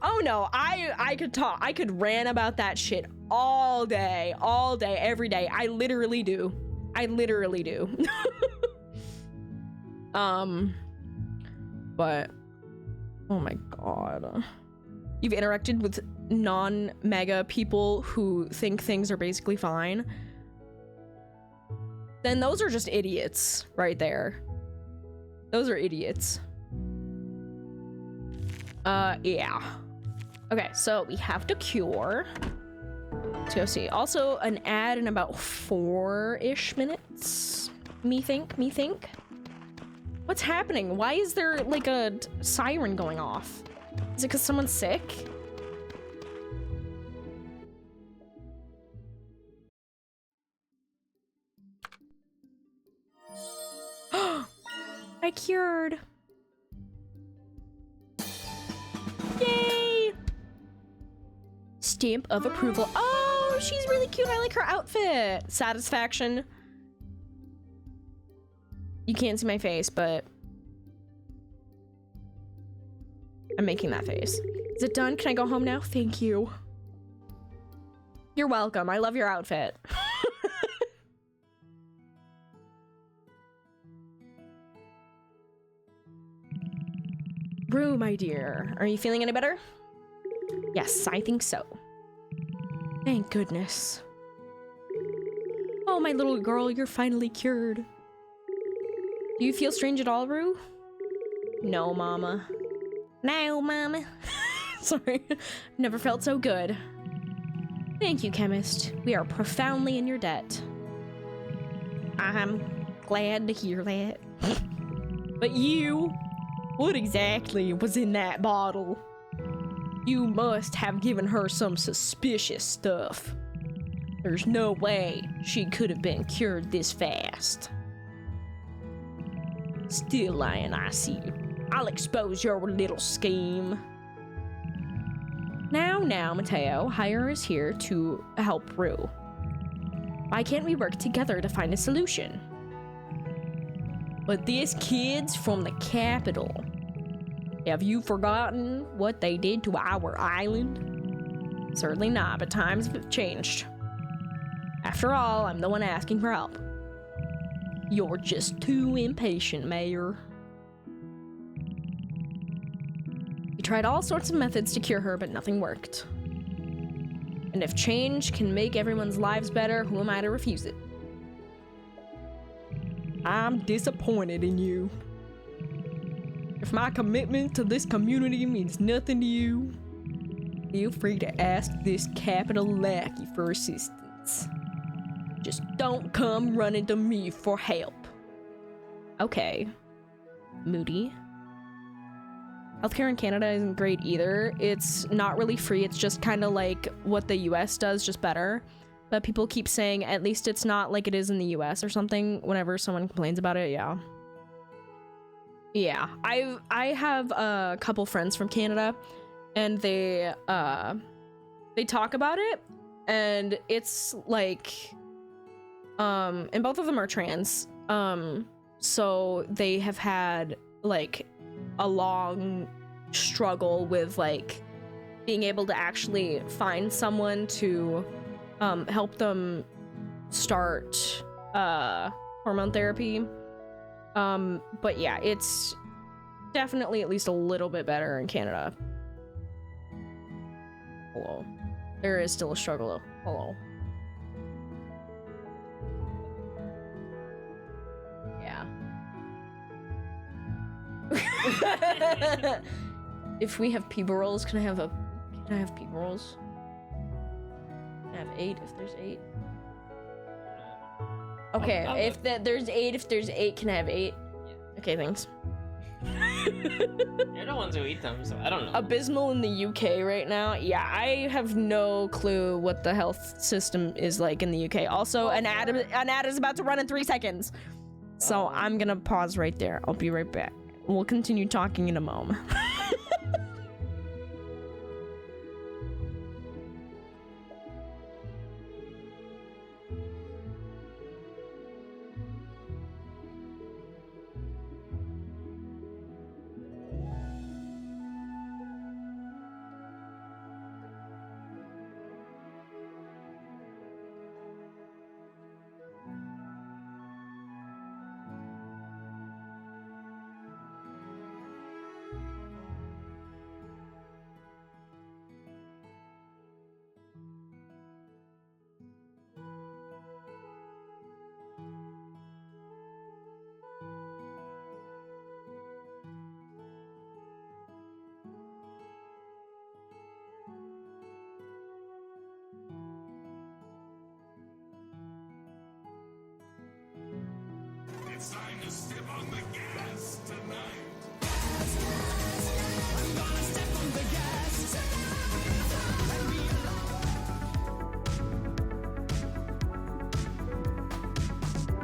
Oh no, I could talk. I could rant about that shit all day, every day. I literally do. But oh my god. You've interacted with non-mega people who think things are basically fine. Then those are just idiots right there. Those are idiots. Yeah. Okay, so we have to cure. Let's go see. Also, an ad in about 4-ish minutes. Me think. What's happening? Why is there like a siren going off? Is it because someone's sick? I cured. Yay! Stamp of approval. Oh, she's really cute. I like her outfit. Satisfaction. You can't see my face, but I'm making that face. Is it done? Can I go home now? Thank you. You're welcome. I love your outfit. Rue, my dear. Are you feeling any better? Yes, I think so. Thank goodness. Oh, my little girl, you're finally cured. Do you feel strange at all, Rue? No, Mama. No, Mama. Sorry. Never felt so good. Thank you, chemist. We are profoundly in your debt. I'm glad to hear that. But you... What exactly was in that bottle? You must have given her some suspicious stuff. There's no way she could have been cured this fast. Still lying, I see. I'll expose your little scheme. Now, Mateo, Hire is here to help Rue. Why can't we work together to find a solution? But this kid's from the capital. Have you forgotten what they did to our island? Certainly not, but times have changed. After all, I'm the one asking for help. You're just too impatient, Mayor. You tried all sorts of methods to cure her, but nothing worked. And if change can make everyone's lives better, who am I to refuse it? I'm disappointed in you. If my commitment to this community means nothing to you, feel free to ask this capital lackey for assistance. Just don't come running to me for help. Okay. Moody. Healthcare in Canada isn't great either. It's not really free. It's just kind of like what the US does, just better. But people keep saying at least it's not like it is in the US or something whenever someone complains about it. Yeah, I have a couple friends from Canada, and they talk about it, and it's like and both of them are trans, so they have had like a long struggle with like being able to actually find someone to help them start hormone therapy. But yeah, it's definitely at least a little bit better in Canada. Hello. There is still a struggle. Hello. Yeah. If we have people rolls, can I have people rolls? Can I have 8 if there's 8? Okay, if there's 8, if there's 8, can I have 8? Yeah. Okay, thanks. You're the ones who eat them, so I don't know. Abysmal in the UK right now. Yeah, I have no clue what the health system is like in the UK. Also, an ad is about to run in 3 seconds. So I'm gonna pause right there. I'll be right back. We'll continue talking in a moment. It's time to step on the gas tonight.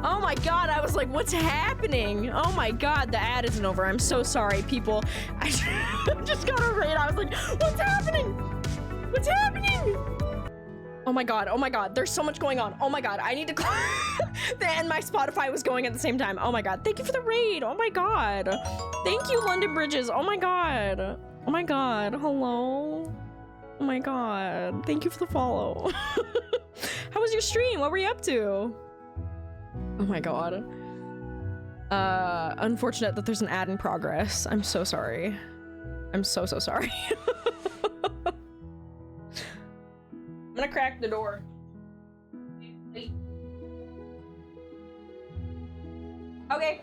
Oh my god, I was like, what's happening? Oh my god, the ad isn't over. I'm so sorry, people. I just got a raid. I was like, what's happening? What's happening? Oh my god, there's so much going on. Oh my god, I need to and my Spotify was going at the same time. Oh my god, thank you for the raid. Oh my god. Thank you, London Bridges. Oh my god. Oh my god, hello. Oh my god, thank you for the follow. How was your stream? What were you up to? Oh my god. Unfortunate that there's an ad in progress. I'm so sorry. I'm so sorry. I'm gonna crack the door. Okay.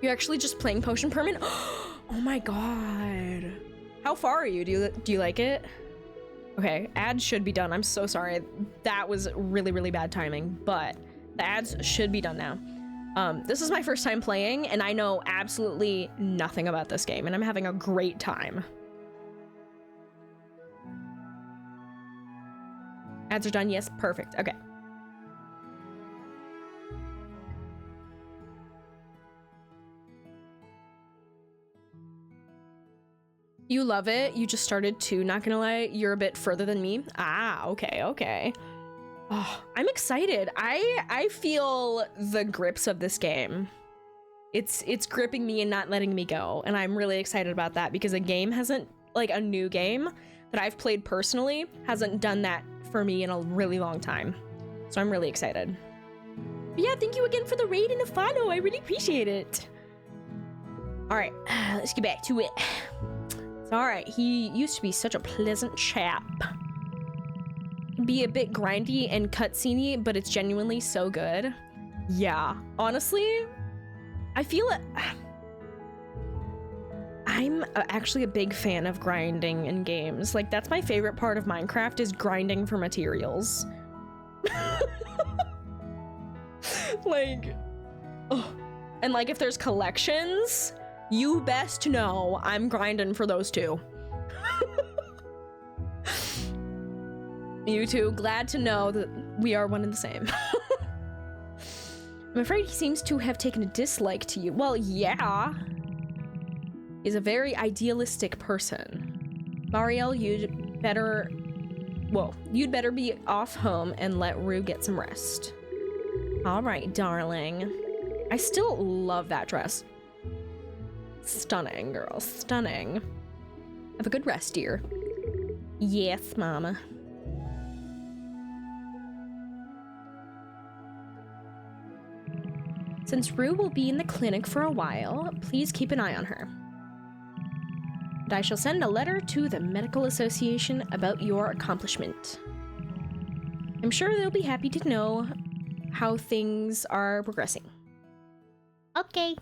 You're actually just playing Potion Permit? Oh my god. How far are you? Do you like it? Okay, ads should be done. I'm so sorry. That was really bad timing, but the ads should be done now. This is my first time playing, and I know absolutely nothing about this game, and I'm having a great time. Ads are done. Yes, perfect. Okay. You love it. You just started too, not gonna lie. You're a bit further than me. Ah, okay. Oh, I'm excited. I feel the grips of this game. It's gripping me and not letting me go, and I'm really excited about that because a game hasn't, like a new game that I've played personally, hasn't done that for me in a really long time. So I'm really excited. But yeah, thank you again for the raid and the follow. I really appreciate it. All right, let's get back to it. It's all right. He used to be such a pleasant chap. Be a bit grindy and cutscene-y, but it's genuinely so good. Yeah, honestly, I feel it. I'm actually a big fan of grinding in games. Like, that's my favorite part of Minecraft is grinding for materials. Like, oh. And like, if there's collections, you best know I'm grinding for those too. You two, glad to know that we are one and the same. I'm afraid he seems to have taken a dislike to you. Well, yeah. He's a very idealistic person. Mariel, you'd better be off home and let Rue get some rest. All right, darling. I still love that dress. Stunning, girl, stunning. Have a good rest, dear. Yes, mama. Since Rue will be in the clinic for a while, please keep an eye on her. And I shall send a letter to the Medical Association about your accomplishment. I'm sure they'll be happy to know how things are progressing. Okay.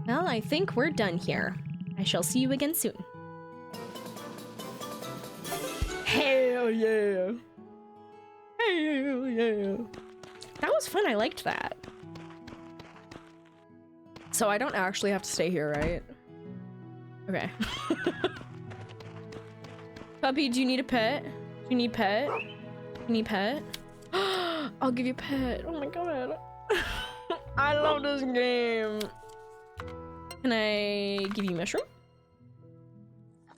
Well, I think we're done here. I shall see you again soon. Hell yeah! Hell yeah! That was fun, I liked that. So I don't actually have to stay here, right? Okay. Puppy, do you need a pet? Do you need pet? You need pet? I'll give you a pet. Oh my god. I love this game. Can I give you a mushroom?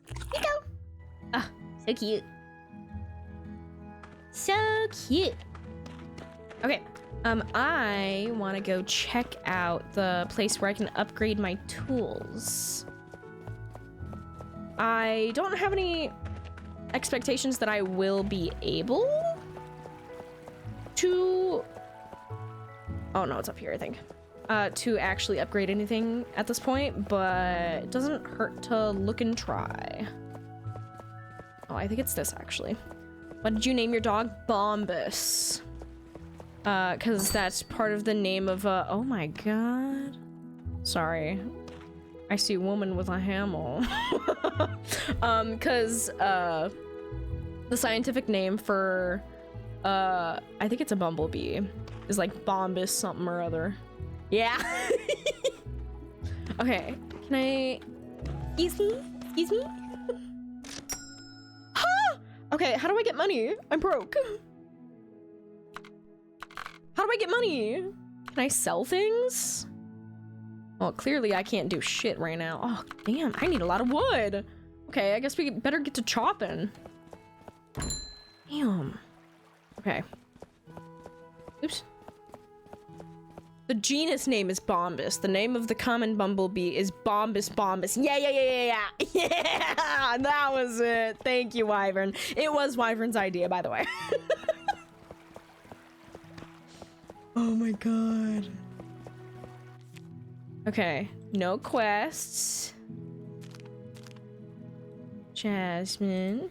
Here you go. Ah, so cute. So cute. Okay. I want to go check out the place where I can upgrade my tools. I don't have any expectations that I will be able to... Oh no, it's up here, I think. To actually upgrade anything at this point, but it doesn't hurt to look and try. Oh, I think it's this, actually. What did you name your dog? Bombus. Cause that's part of the name of oh my god. Sorry. I see woman with a hammer. Cause the scientific name for I think it's a bumblebee is like Bombus something or other. Yeah. Okay, can I... Excuse me? Excuse me? Okay, how do I get money? I'm broke. How do I get money? Can I sell things? Well, clearly I can't do shit right now. Oh, damn, I need a lot of wood. Okay, I guess we better get to chopping. Damn. Okay. Oops. The genus name is Bombus. The name of the common bumblebee is Bombus bombus. Yeah. Yeah, that was it. Thank you, Wyvern. It was Wyvern's idea, by the way. Oh my god. Okay, no quests. Jasmine.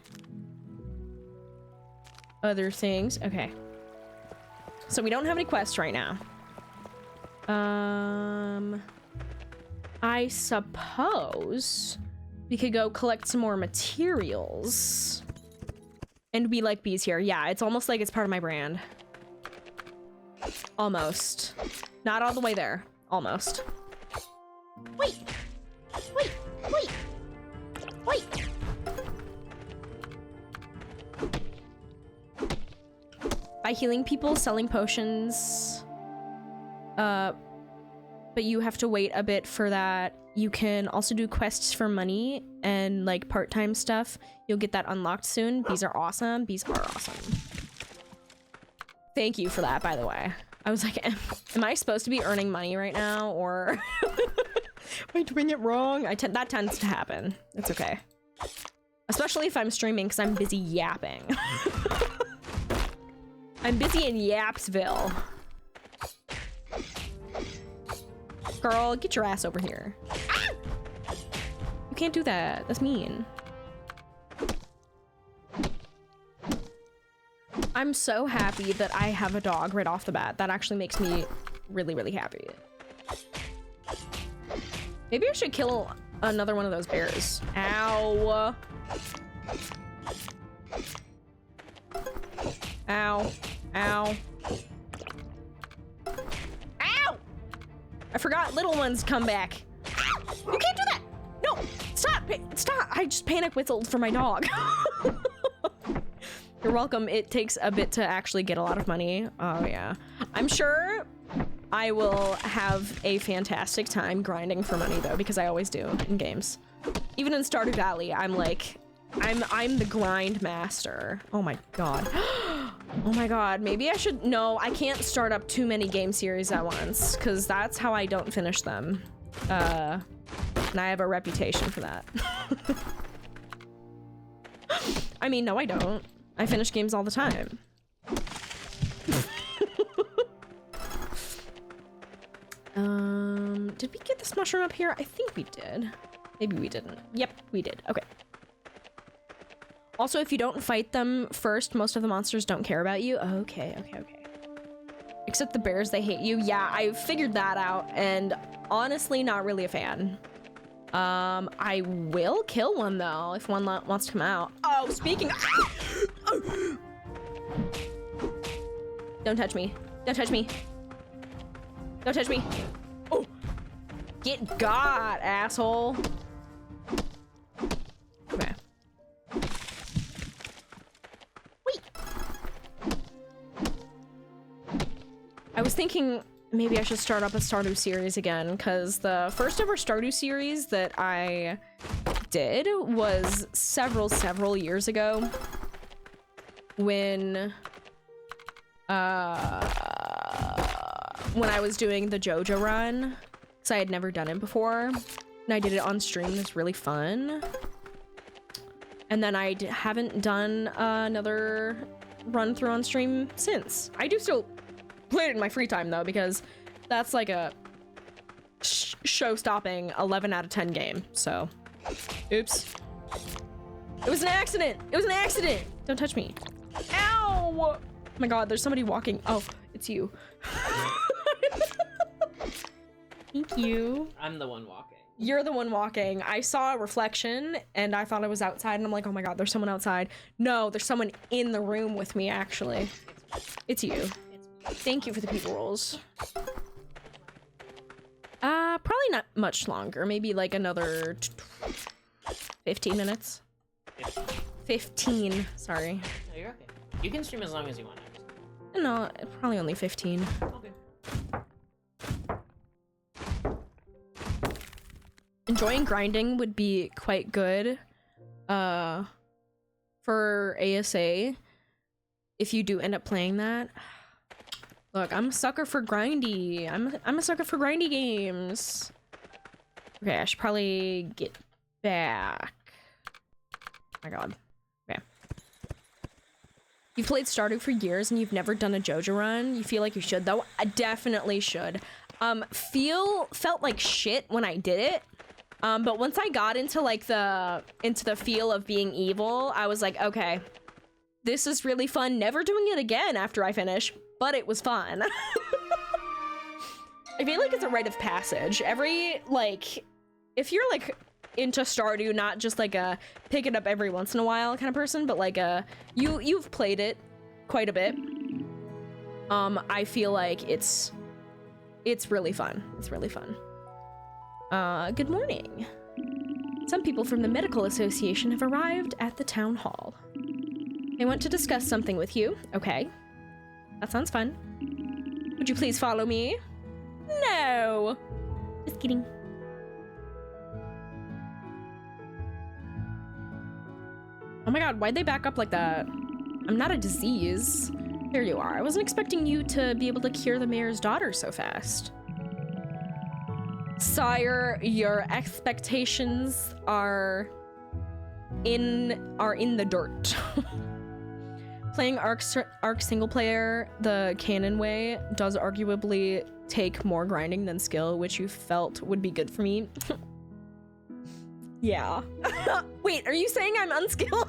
Other things. Okay. So we don't have any quests right now. I suppose we could go collect some more materials. And we like bees here. Yeah, it's almost like it's part of my brand. Almost. Not all the way there. Almost. Wait. By healing people, selling potions. But you have to wait a bit for that. You can also do quests for money and like part-time stuff. You'll get that unlocked soon. Bees are awesome. Bees are awesome. Thank you for that, by the way. I was like, am I supposed to be earning money right now, or am I doing it wrong? That tends to happen. It's okay. Especially if I'm streaming, because I'm busy yapping. I'm busy in Yapsville. Girl, get your ass over here. Ah! You can't do that. That's mean. I'm so happy that I have a dog right off the bat. That actually makes me really, really happy. Maybe I should kill another one of those bears. Ow. Ow. Ow. Ow! I forgot little ones come back. You can't do that! No! Stop! Stop! I just panic whistled for my dog. You're welcome. It takes a bit to actually get a lot of money. Oh, yeah. I'm sure I will have a fantastic time grinding for money, though, because I always do in games. Even in Stardew Valley, I'm like, I'm the grind master. Oh my god. Oh my god. Maybe I should, no, I can't start up too many game series at once, because that's how I don't finish them. And I have a reputation for that. I mean, no, I don't. I finish games all the time. Did we get this mushroom up here? I think we did. Maybe we didn't. Yep, we did. Okay. Also, if you don't fight them first, most of the monsters don't care about you. Okay, okay, okay. Except the bears, they hate you. Yeah, I figured that out, and honestly, not really a fan. I will kill one, though, if one wants to come out. Oh, speaking of... Don't touch me. Don't touch me. Don't touch me. Oh! Get got, asshole. Okay. Wait. I was thinking maybe I should start up a Stardew series again, because the first ever Stardew series that I did was several years ago when I was doing the JoJo run, because I had never done it before, and I did it on stream. It was really fun. And then I haven't done another run through on stream since. I do still play it in my free time, though, because that's like a show-stopping 11 out of 10 game, so. Oops. It was an accident! It was an accident! Don't touch me. Ow! Oh my god, there's somebody walking. Oh, it's you. Thank you. I'm the one walking. You're the one walking. I saw a reflection and I thought I was outside and I'm like, oh my god, there's someone outside. No, there's someone in the room with me, actually. It's you. Thank you for the people rolls. Probably not much longer. Maybe like another 15 minutes. 15, sorry. No, you're okay. You can stream as long as you want. No, probably only 15. Okay. Enjoying grinding would be quite good for ASA if you do end up playing that. Look, I'm a sucker for grindy. I'm a sucker for grindy games. Okay, I should probably get back. Oh my god. Okay. You've played Stardew for years and you've never done a JoJo run. You feel like you should, though? I definitely should. Felt like shit when I did it. But once I got into like the feel of being evil, I was like, okay, this is really fun. Never doing it again after I finish, but it was fun. I feel like it's a rite of passage. If you're like into Stardew, not just like a pick it up every once in a while kind of person, but like you've played it quite a bit. I feel like it's really fun. It's really fun. Good morning. Some people from the Medical Association have arrived at the town hall. They want to discuss something with you. Okay. That sounds fun. Would you please follow me? No. Just kidding. Oh my god, why'd they back up like that? I'm not a disease. There you are. I wasn't expecting you to be able to cure the mayor's daughter so fast. Sire, your expectations are in the dirt. Playing Ark single player the canon way does arguably take more grinding than skill, which you felt would be good for me. Yeah. Wait, are you saying I'm unskilled?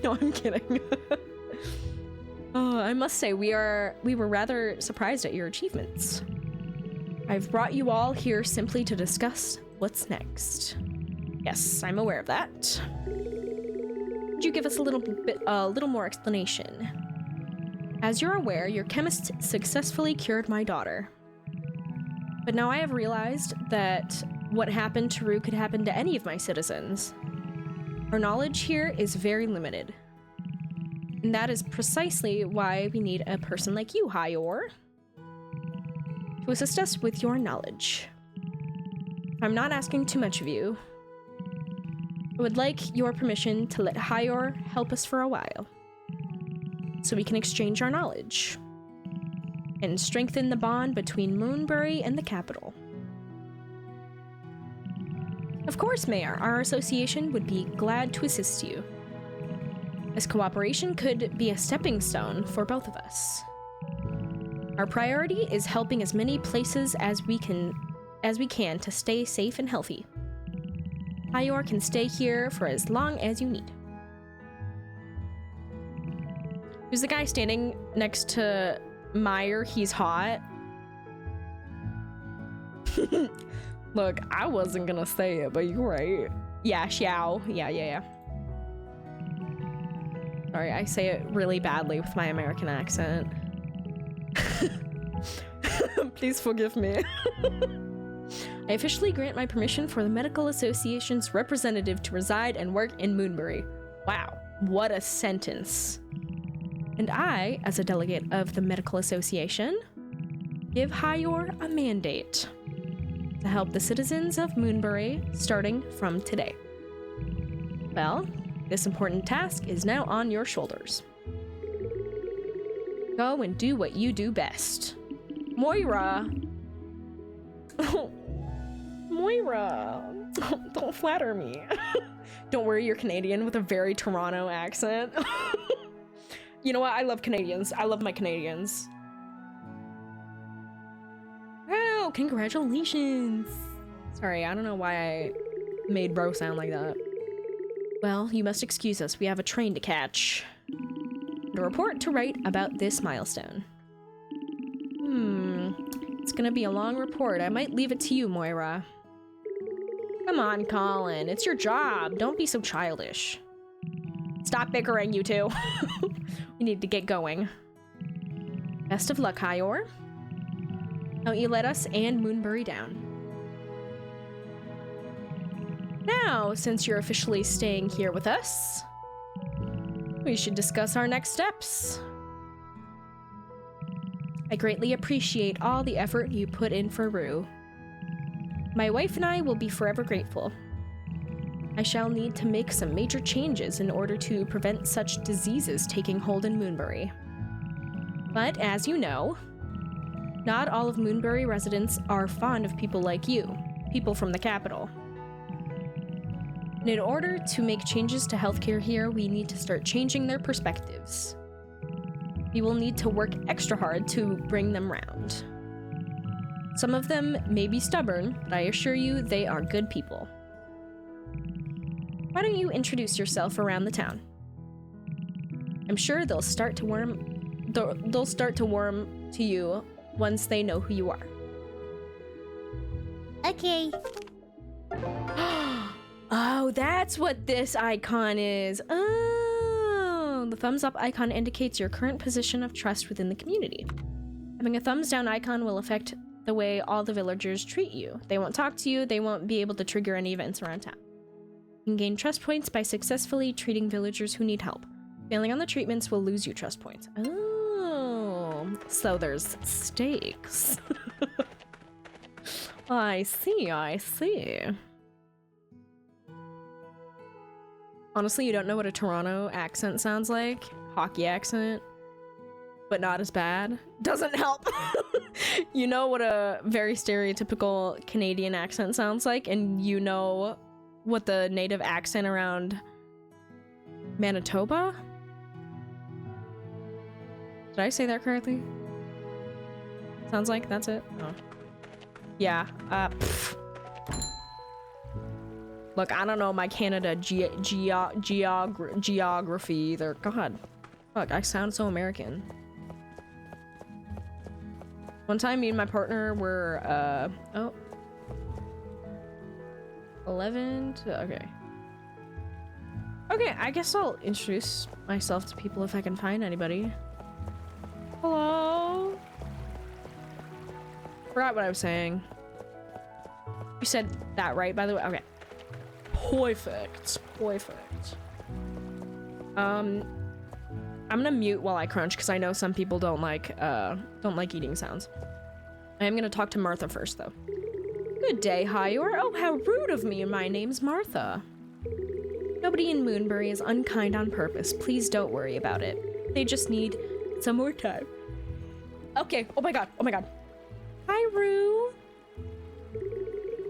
No, I'm kidding. Oh, I must say, we were rather surprised at your achievements. I've brought you all here simply to discuss what's next. Yes, I'm aware of that. Could you give us a little more explanation? As you're aware, your chemist successfully cured my daughter. But now I have realized that what happened to Rue could happen to any of my citizens. Our knowledge here is very limited. And that is precisely why we need a person like you, Hyor, to assist us with your knowledge. If I'm not asking too much of you, I would like your permission to let Hyor help us for a while, so we can exchange our knowledge and strengthen the bond between Moonbury and the capital. Of course, Mayor, our association would be glad to assist you. This cooperation could be a stepping stone for both of us. Our priority is helping as many places as we can to stay safe and healthy. Hyor can stay here for as long as you need. Who's the guy standing next to Meyer? He's hot. Look, I wasn't gonna say it, but you're right. Yeah, Xiao. Yeah. Sorry, I say it really badly with my American accent. Please forgive me. I officially grant my permission for the Medical Association's representative to reside and work in Moonbury. Wow, what a sentence. And I, as a delegate of the Medical Association, give Hyor a mandate to help the citizens of Moonbury starting from today. Well, this important task is now on your shoulders. Go and do what you do best. Moira! Moira! Don't flatter me. Don't worry, you're Canadian with a very Toronto accent. You know what? I love Canadians. I love my Canadians. Wow, congratulations! Sorry, I don't know why I made bro sound like that. Well, you must excuse us. We have a train to catch. And a report to write about this milestone. It's gonna be a long report. I might leave it to you, Moira. Come on, Colin. It's your job. Don't be so childish. Stop bickering, you two. We need to get going. Best of luck, Hyor. Don't you let us and Moonbury down. Now, since you're officially staying here with us, we should discuss our next steps. I greatly appreciate all the effort you put in for Rue. My wife and I will be forever grateful. I shall need to make some major changes in order to prevent such diseases taking hold in Moonbury. But as you know, not all of Moonbury residents are fond of people like you, people from the capital. And in order to make changes to healthcare here, we need to start changing their perspectives. We will need to work extra hard to bring them round. Some of them may be stubborn, but I assure you they are good people. Why don't you introduce yourself around the town? I'm sure they'll start to warm to you once they know who you are. Okay. Oh, that's what this icon is. Oh, the thumbs up icon indicates your current position of trust within the community. Having a thumbs down icon will affect the way all the villagers treat you. They won't talk to you, they won't be able to trigger any events around town. You can gain trust points by successfully treating villagers who need help. Failing on the treatments will lose you trust points. Oh, so there's stakes. I see. Honestly, you don't know what a Toronto accent sounds like? Hockey accent, but not as bad. Doesn't help. You know what a very stereotypical Canadian accent sounds like, and you know what the native accent around Manitoba? Did I say that correctly? Sounds like that's it. Oh. Yeah. Pff. Look, I don't know my Canada geography either. God. Fuck, I sound so American. One time, me and my partner were, 11 to, okay. Okay, I guess I'll introduce myself to people if I can find anybody. Hello? Forgot what I was saying. You said that right, by the way? Okay. Perfect. Perfect. I'm gonna mute while I crunch because I know some people don't like eating sounds. I am gonna talk to Martha first though. Good day, Hyor. Oh, how rude of me. My name's Martha. Nobody in Moonbury is unkind on purpose. Please don't worry about it. They just need some more time. Okay. Oh my god. Oh my god. Hi, Rue.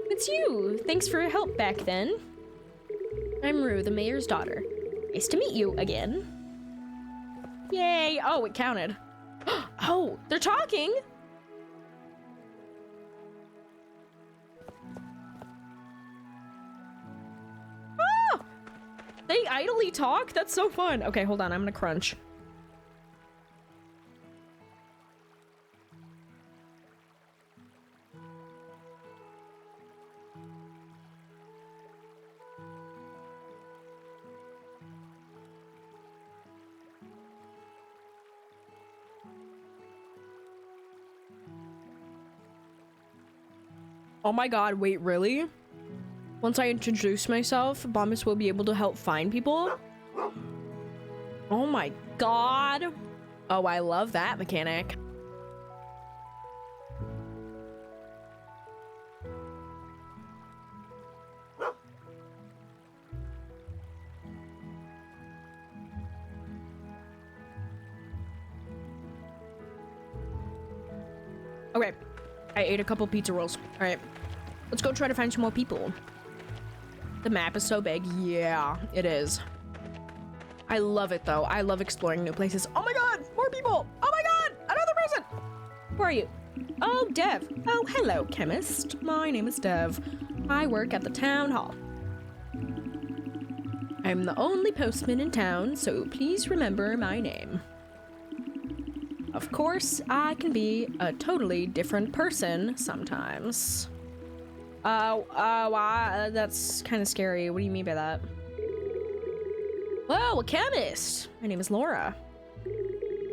It's you. Thanks for your help back then. I'm Rue, the mayor's daughter. Nice to meet you again. Yay! Oh, it counted. Oh, they're talking! Oh! They idly talk? That's so fun. Okay, hold on. I'm gonna crunch. Oh my god, wait, really? Once I introduce myself, Bombus will be able to help find people? Oh my god. Oh, I love that mechanic. Okay, I ate a couple pizza rolls. All right, let's go try to find some more people. The map is so big. Yeah, it is. I love it though. I love exploring new places. Oh my god, more people. Oh my god, another person. Who are you? Oh, Dev. Oh, hello, chemist. My name is Dev. I work at the town hall. I'm the only postman in town, so please remember my name. Of course, I can be a totally different person sometimes. That's kind of scary. What do you mean by that? Whoa, a chemist! My name is Laura.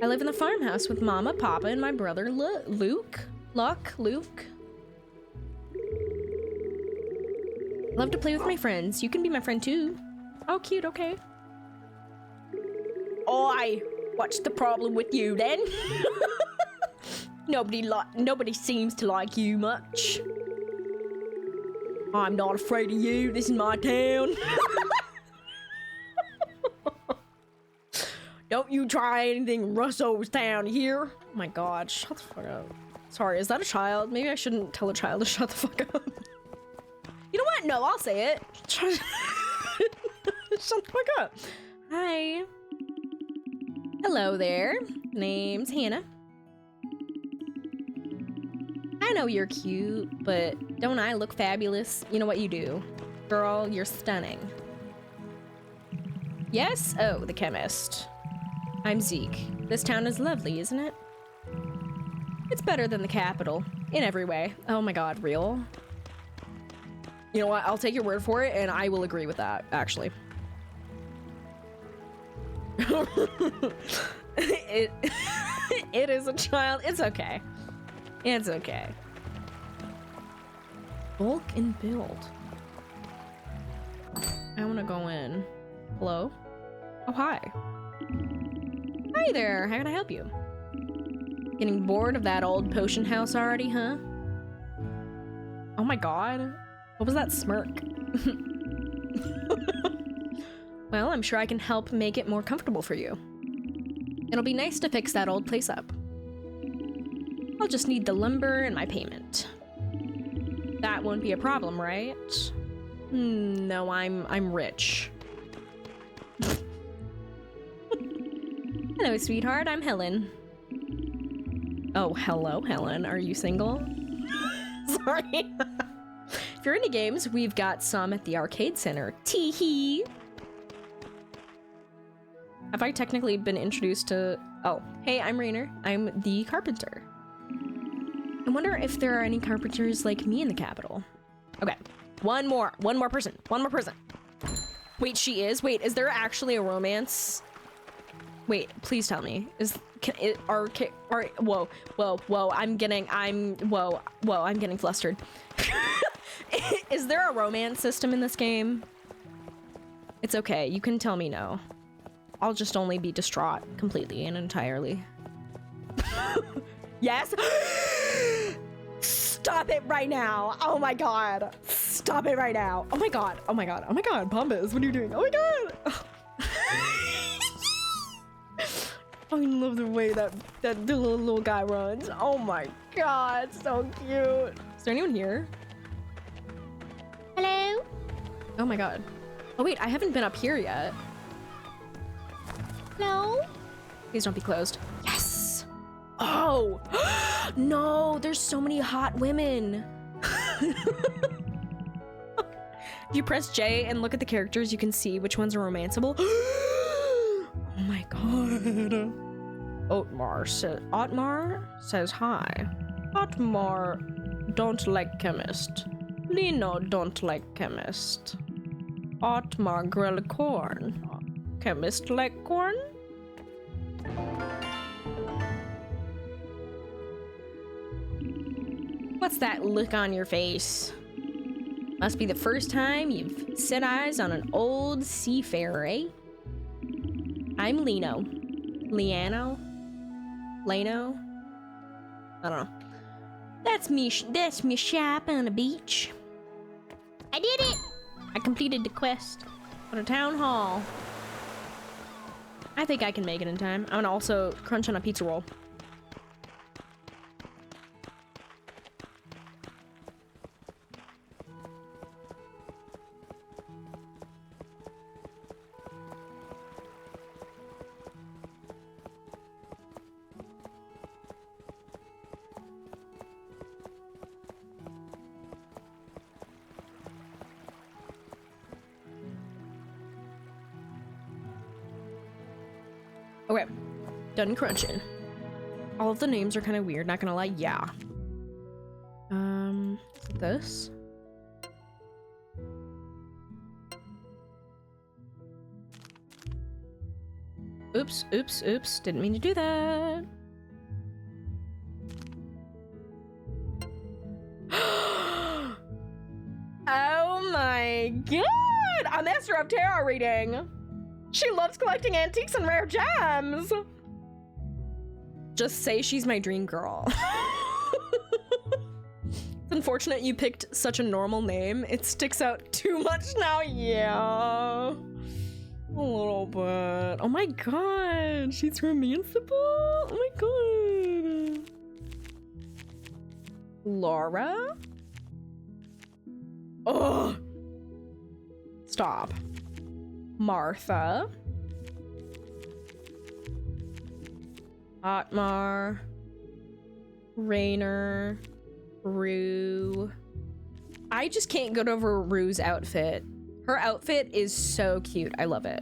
I live in the farmhouse with Mama, Papa, and my brother Luke. Luke. Love to play with my friends. You can be my friend too. Oh, cute, okay. What's the problem with you then? Nobody seems to like you much. I'm not afraid of you. This is my town. Don't you try anything Russo's town here. Oh my god, shut the fuck up. Sorry, is that a child? Maybe I shouldn't tell a child to shut the fuck up. You know what? No, I'll say it. Shut the fuck up. Hi. Hello there. Name's Hannah. I know you're cute, but don't I look fabulous? You know what you do. Girl, you're stunning. Yes? Oh, the chemist. I'm Zeke. This town is lovely, isn't it? It's better than the capital. In every way. Oh my god, real? You know what? I'll take your word for it, and I will agree with that, actually. it is a child. It's okay. It's okay. Bulk and build. I want to go in. Hello? Oh, hi. Hi there. How can I help you? Getting bored of that old potion house already, huh? Oh my god. What was that smirk? Well, I'm sure I can help make it more comfortable for you. It'll be nice to fix that old place up. I'll just need the lumber and my payment. That won't be a problem, right? No, I'm rich. Hello, sweetheart. I'm Helen. Oh, hello, Helen. Are you single? Sorry. If you're into games, we've got some at the arcade center. Tee-hee. Have I technically been introduced to... Oh, hey, I'm Rainer. I'm the carpenter. I wonder if there are any carpenters like me in the capital. Okay, one more person. Wait, she is? Wait, is there actually a romance? Wait, please tell me. Whoa, I'm getting flustered. Is there a romance system in this game? It's okay, you can tell me no. I'll just only be distraught completely and entirely. Yes? Stop it right now. Oh my god. Stop it right now. Oh my god. Oh my god. Oh my god. Bombas, what are you doing? Oh my god. I love the way that the little guy runs. Oh my god. So cute. Is there anyone here? Hello? Oh my god. Oh wait, I haven't been up here yet. Hello? Please don't be closed. Yes. Oh. No, there's so many hot women. If you press J and look at the characters, you can see which ones are romanceable. Oh my god. Otmar says hi. Otmar don't like chemist. Lino don't like chemist. Otmar grill corn. Chemist like corn? What's that look on your face? Must be the first time you've set eyes on an old seafarer, eh? I'm Lino. Liano? Lano? I don't know. That's me shop on the beach. I did it! I completed the quest at a town hall. I think I can make it in time. I'm gonna also crunch on a pizza roll. Okay, done crunching. All of the names are kind of weird, not gonna lie. Yeah. This. Oops, oops, oops. Didn't mean to do that. Oh my god! A Master of Tarot reading! She loves collecting antiques and rare gems! Just say she's my dream girl. It's unfortunate you picked such a normal name. It sticks out too much now, yeah. A little bit. Oh my god, she's romanceable. Oh my god. Laura? Ugh. Stop. Martha. Otmar. Rainer. Rue. I just can't get over Rue's outfit. Her outfit is so cute. I love it.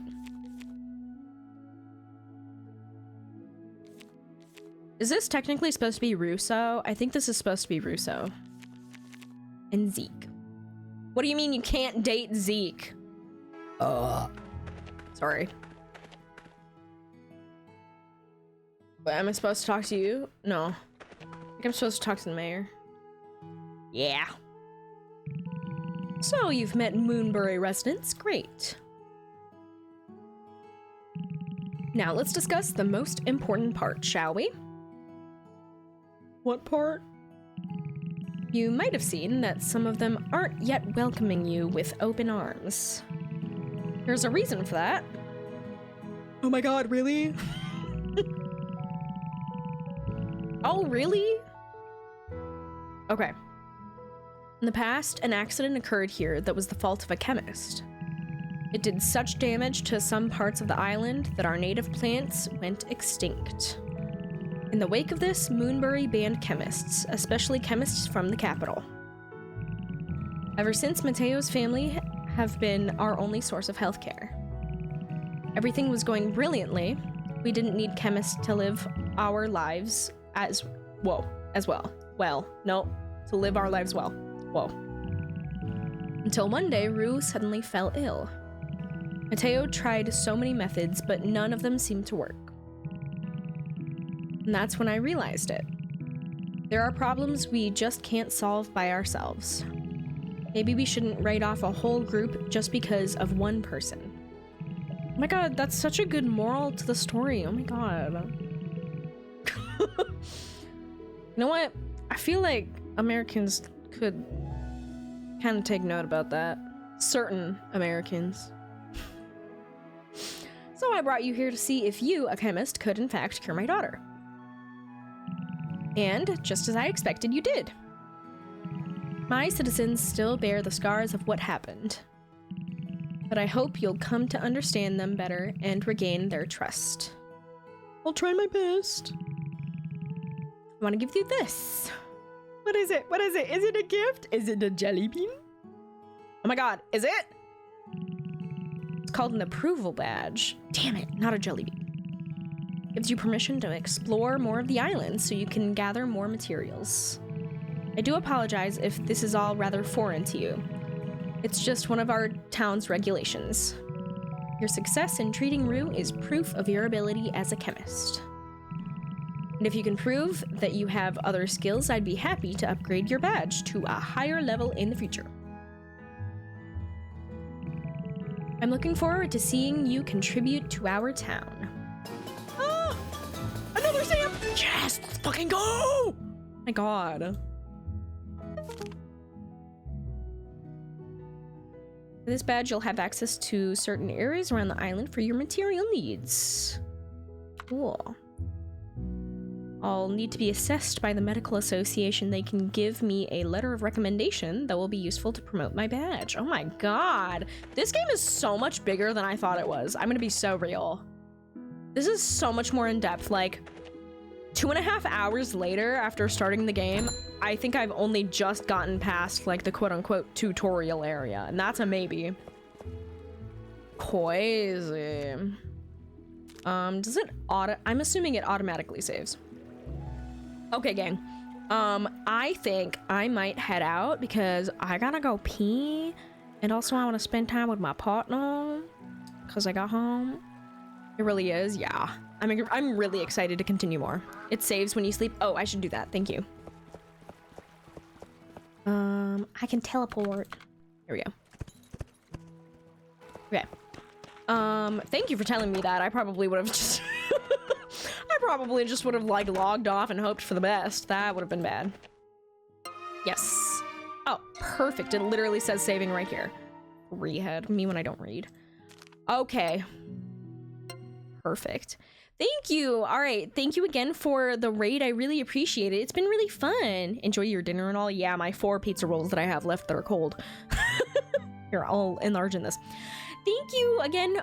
Is this technically supposed to be Russo? I think this is supposed to be Russo. And Zeke. What do you mean you can't date Zeke? Sorry. But am I supposed to talk to you? No. I think I'm supposed to talk to the mayor. Yeah. So you've met Moonbury residents. Great. Now let's discuss the most important part, shall we? What part? You might have seen that some of them aren't yet welcoming you with open arms. There's a reason for that. Oh my god, really? Oh, really? Okay. In the past, an accident occurred here that was the fault of a chemist. It did such damage to some parts of the island that our native plants went extinct. In the wake of this, Moonbury banned chemists, especially chemists from the capital. Ever since, Mateo's family have been our only source of healthcare. Everything was going brilliantly. We didn't need chemists to live our lives as well. Well, no, to live our lives well. Whoa. Until one day, Rue suddenly fell ill. Mateo tried so many methods, but none of them seemed to work. And that's when I realized it. There are problems we just can't solve by ourselves. Maybe we shouldn't write off a whole group just because of one person. Oh my god, that's such a good moral to the story. Oh my god. You know what? I feel like Americans could kind of take note about that. Certain Americans. So I brought you here to see if you, a chemist, could in fact cure my daughter. And, just as I expected, you did. My citizens still bear the scars of what happened. But I hope you'll come to understand them better and regain their trust. I'll try my best. I want to give you this. What is it? What is it? Is it a gift? Is it a jelly bean? Oh my god, is it? It's called an approval badge. Damn it, not a jelly bean. Gives you permission to explore more of the island so you can gather more materials. I do apologize if this is all rather foreign to you. It's just one of our town's regulations. Your success in treating Rue is proof of your ability as a chemist. And if you can prove that you have other skills, I'd be happy to upgrade your badge to a higher level in the future. I'm looking forward to seeing you contribute to our town. Ah! Another stamp! Yes! Let's fucking go! Oh my god. With this badge, you'll have access to certain areas around the island for your material needs. Cool. I'll need to be assessed by the medical association. They can give me a letter of recommendation that will be useful to promote my badge. Oh my god. This game is so much bigger than I thought it was. I'm gonna be so real. This is so much more in depth. Like, 2.5 hours later after starting the game, I think I've only just gotten past like the quote-unquote tutorial area, and that's a maybe. Crazy. Does it I'm assuming it automatically saves. Okay, gang. I think I might head out because I gotta go pee, and also I want to spend time with my partner because I got home. It really is, yeah. I'm really excited to continue more. It saves when you sleep. Oh, I should do that. Thank you. I can teleport. Here we go. Okay. Thank you for telling me that. I probably would have just I probably just would have like logged off and hoped for the best. That would have been bad. Yes. Oh, perfect. It literally says saving right here. Rehead. Me when I don't read. Okay. Perfect. Thank you. All right. Thank you again for the raid. I really appreciate it. It's been really fun. Enjoy your dinner and all. Yeah, my 4 pizza rolls that I have left that are cold. Here, I'll enlarge in this. Thank you again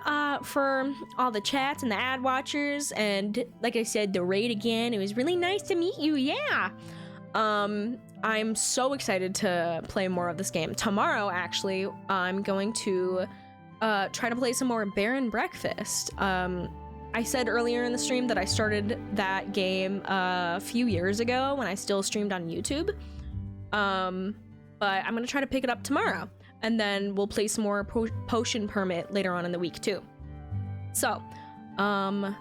for all the chats and the ad watchers. And like I said, the raid again. It was really nice to meet you. Yeah. I'm so excited to play more of this game. Tomorrow, actually, I'm going to try to play some more Baron Breakfast. I said earlier in the stream that I started that game a few years ago when I still streamed on YouTube. But I'm gonna try to pick it up tomorrow, and then we'll play some more Potion Permit later on in the week too. So, all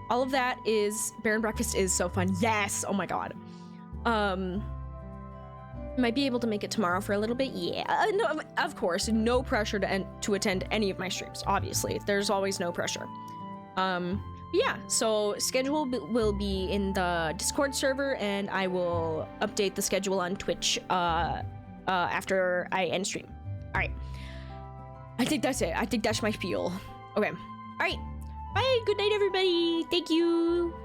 of that is Baron Breakfast is so fun. Yes, oh my god. Might be able to make it tomorrow for a little bit. Yeah, no, of course, no pressure to attend any of my streams. Obviously, there's always no pressure. Yeah, so schedule will be in the Discord server, and I will update the schedule on Twitch after I end stream. All right, I think that's it. I think that's my spiel. Okay, all right, bye, good night everybody. Thank you.